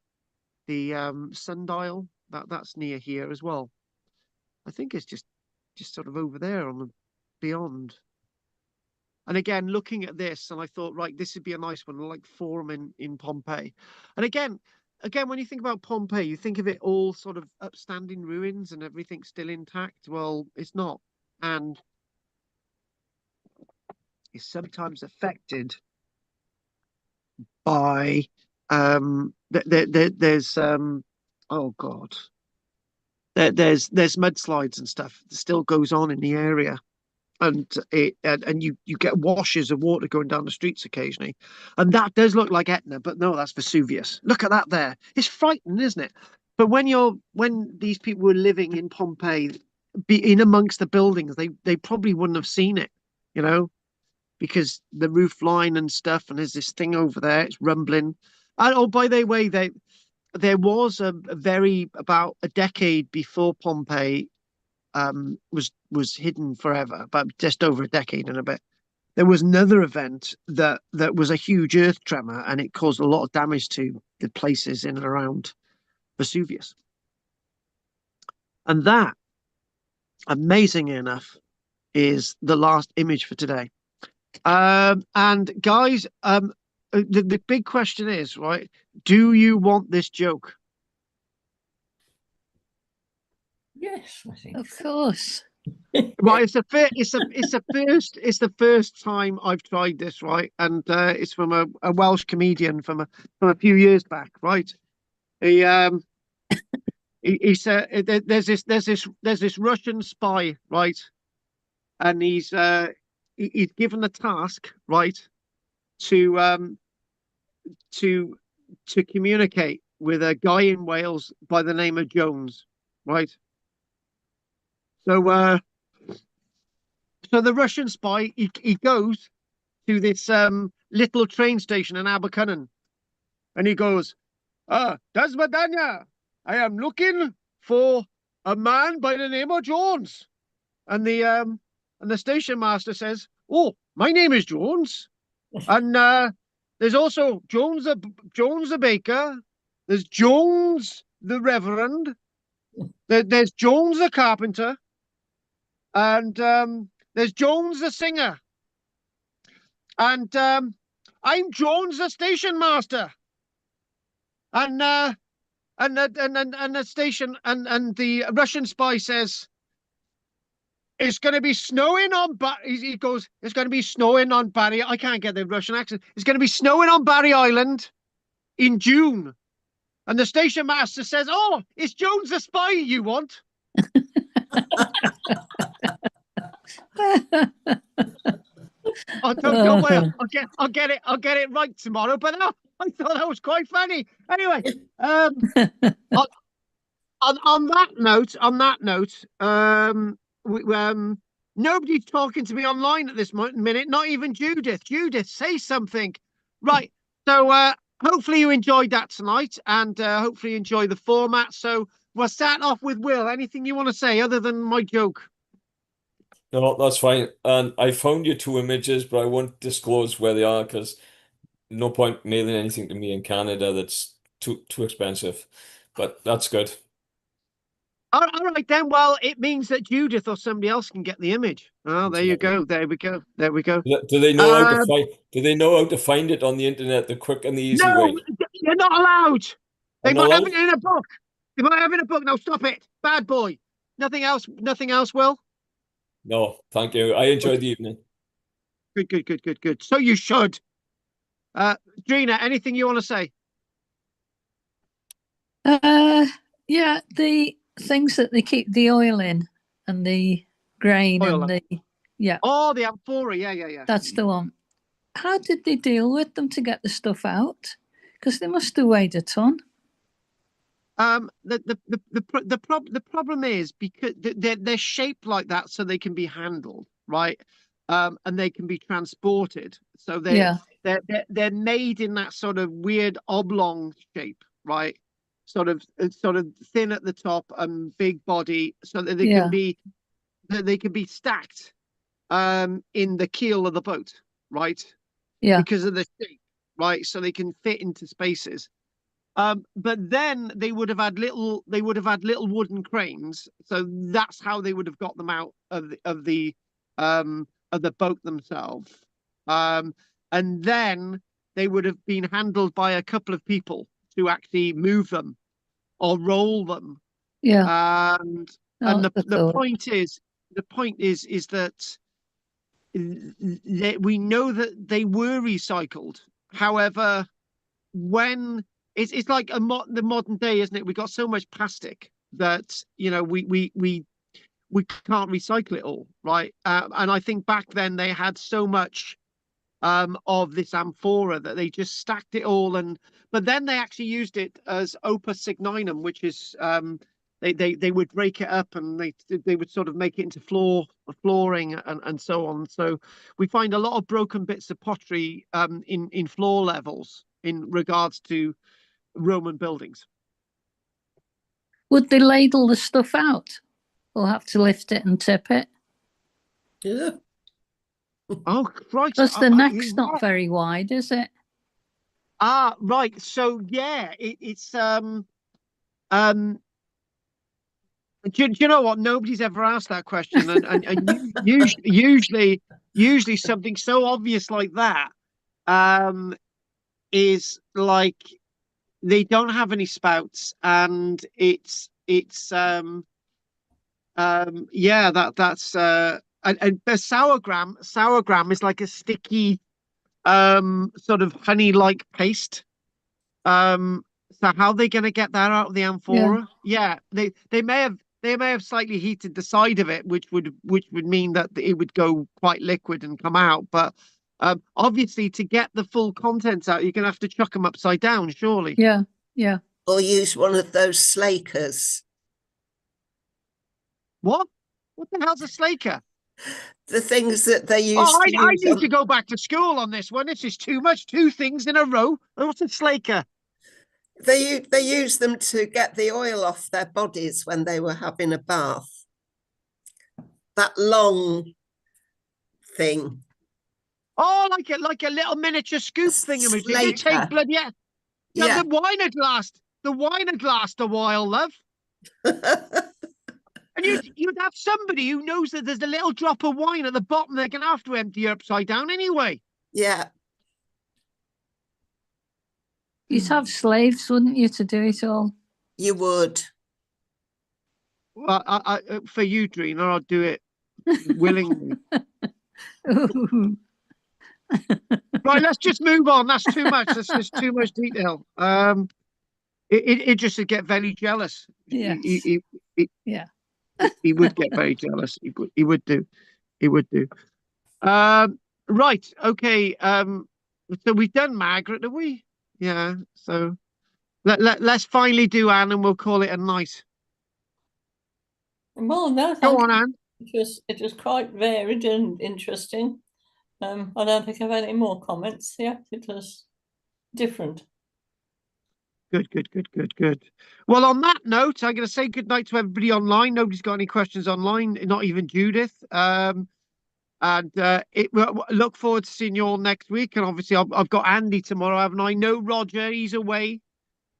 the sundial. That's near here as well. I think it's just sort of over there on the beyond. And again, looking at this, and I thought, right, this would be a nice one, like Forum in Pompeii. And again, when you think about Pompeii, you think of it all sort of upstanding ruins and everything still intact. Well, it's not, and it's sometimes affected by there's oh god, there's mudslides and stuff that still goes on in the area. And you get washes of water going down the streets occasionally, and that does look like Etna, but no, that's Vesuvius. Look at that there. It's frightening, isn't it? But when these people were living in Pompeii, be in amongst the buildings, they probably wouldn't have seen it, you know, because the roof line and stuff, and there's this thing over there, it's rumbling. And oh, by the way, there was a very about a decade before Pompeii was hidden forever, about just over a decade and a bit. There was another event that was a huge earth tremor, and it caused a lot of damage to the places in and around Vesuvius. And that, amazingly enough, is the last image for today. And guys, the big question is, right? Do you want this joke? Yes, I think. Of course. Right, it's the first time I've tried this, right? And it's from a Welsh comedian from a few years back, right? He said there's this Russian spy, right? And he's given the task, right, to communicate with a guy in Wales by the name of Jones, right? So so the Russian spy, he goes to this little train station in Abercynon, and he goes, Dasmadanya, I am looking for a man by the name of Jones. And the station master says, oh, my name is Jones. And there's also Jones the baker, there's Jones the reverend, there's Jones the carpenter, and there's Jones the singer. And I'm Jones the station master. And the station and the Russian spy says, it's going to be snowing on he goes, it's going to be snowing on Barry. I can't get the Russian accent. It's going to be snowing on Barry Island in June. And the station master says, oh, it's Jones the spy you want. Oh, don't worry, I'll get it right tomorrow. But no, I thought that was quite funny. Anyway, on that note, nobody's talking to me online at this minute. Not even Judith. Judith, say something. Right. So hopefully you enjoyed that tonight, and hopefully you enjoy the format. So we'll start off with Will. Anything you want to say other than my joke? No, that's fine. And I found you two images, but I won't disclose where they are because no point mailing anything to me in Canada that's too expensive. But that's good. All right then. Well, it means that Judith or somebody else can get the image. Oh, there you go. There we go. There we go. Do they know how to Um, find? Do they know how to find it on the internet the quick and the easy no, way? you're not allowed. They I'm might not have allowed? it in a book. They might have it in a book. Now stop it, bad boy. Nothing else. Nothing else. Will. No, thank you. I enjoyed the evening. Good. Good. Good. Good. Good. So you should. Drina, anything you want to say? Yeah, the things that they keep the oil in and the grain Oil. and the yeah, Oh, the amphora. Yeah. that's the one. How did they deal with them to get the stuff out? Because they must have weighed a ton. The problem is because they're shaped like that so they can be handled, right? And they can be transported. So Yeah, they're made in that sort of weird oblong shape, right? Sort of thin at the top and big body, so that yeah, they can be stacked in the keel of the boat, right? yeah, Because of the shape, right? So they can fit into spaces. But then they would have had little wooden cranes, so that's how they would have got them out of the boat themselves. And then they would have been handled by a couple of people to actually move them or roll them. yeah. And Oh, the the thought. point is that we know that they were recycled. However, when it's like the modern day, isn't it? We got so much plastic that we can't recycle it all, right? And I think back then they had so much of this amphora that they just stacked it all, but then they actually used it as opus signinum, which is they would break it up and they would sort of make it into flooring and so on. So we find a lot of broken bits of pottery in floor levels in regards to Roman buildings. Would they ladle the stuff out or have to lift it and tip it? Yeah. Oh, Christ. Because the neck's not very wide, is it? Right. So yeah, it's do you know what? Nobody's ever asked that question, and usually something so obvious like that is like they don't have any spouts, and it's yeah, that's and the sourgram is like a sticky sort of honey like paste. So how are they going to get that out of the amphora? Yeah, they may have slightly heated the side of it, which would mean that it would go quite liquid and come out. But obviously, to get the full contents out, you're going to have to chuck them upside down, surely. Yeah, yeah. Or use one of those slakers. What? What the hell's a slaker? The things that they use Oh, I use need to go back to school on this one. This is too much. Two things in a row. What's a slaker? They use them to get the oil off their bodies when they were having a bath. That long thing. Oh, like a little miniature scoop thing. Did you take blood? Yeah. Yeah. The wine had last a while, love. And you'd have somebody who knows that there's a little drop of wine at the bottom they're going to have to empty upside down anyway. Yeah. You'd have slaves, wouldn't you, to do it all? You would. Well, I for you, Drina, I'll do it willingly. Right, let's just move on. That's too much. That's just too much detail. It just would get very jealous. Yes. Yeah. He would get very jealous. He would do. Right. Okay. So we've done Margaret, have we? Yeah. So let's finally do Anne, and we'll call it a night. Well, no, Go on, Anne. It was quite varied and interesting. I don't think I've any more comments. Yeah, it was different. Good. Well, on that note, I'm going to say good night to everybody online. Nobody's got any questions online, not even Judith. And look forward to seeing you all next week. And obviously, I've got Andy tomorrow, haven't I? No Roger, he's away.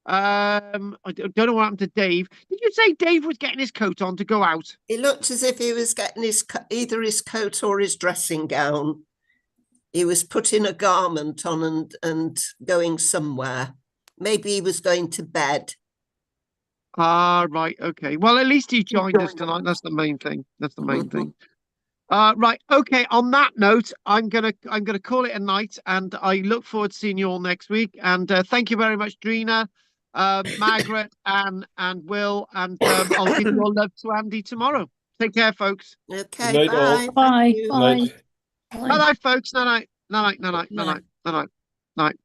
I don't know what happened to Dave. Did you say Dave was getting his coat on to go out? It looked as if he was getting either his coat or his dressing gown. He was putting a garment on and going somewhere. Maybe he was going to bed. Ah, right. Okay. Well, at least he joined us tonight. That's the main thing. That's the main thing. Right. Okay. On that note, I'm gonna call it a night, and I look forward to seeing you all next week. And thank you very much, Drina, Margaret, and Will, and I'll give your love to Andy tomorrow. Take care, folks. Okay, Good night, all. bye. Bye. Thank you. Good Bye. night. Bye, night, folks. Night, night, night, night, night, night, night.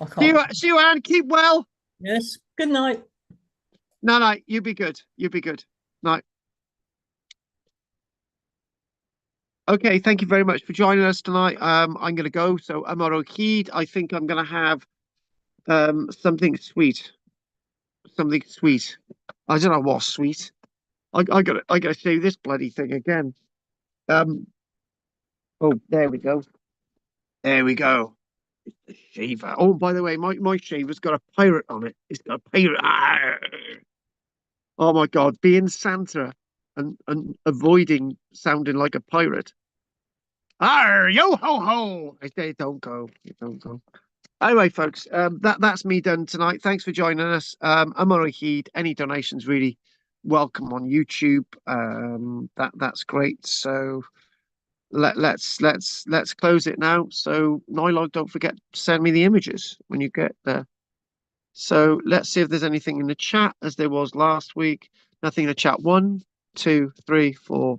I See can't. you, Anne. Keep well. Yes. Good night. Night. You be good. You be good. Night. Okay, thank you very much for joining us tonight. I'm going to go. So, Amaro Heed, I think I'm going to have something sweet. Something sweet. I don't know what's sweet. I gotta shave this bloody thing again. Oh, there we go. There we go. It's the shaver. Oh, by the way, my shaver's got a pirate on it. It's got a pirate. Arr! Oh my God, being Santa and avoiding sounding like a pirate. Arr, yo ho ho! I say don't go. You don't go. Anyway, folks, that's me done tonight. Thanks for joining us. Amor Heed, any donations really welcome on YouTube. That's great. So let's close it now. So Nylog, don't forget to send me the images when you get there. So let's see if there's anything in the chat as there was last week. Nothing in the chat. 1, 2, 3, 4.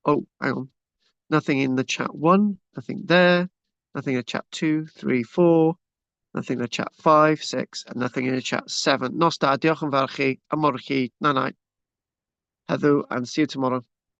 Oh, hang on. Nothing in the chat 1. Nothing there. Nothing in the chat 2, 3, 4. Nothing in the chat 5, 6, and nothing in the chat 7. Nos da, diolch yn fawr chi, amor chi, na night. Heddiw, and see you tomorrow.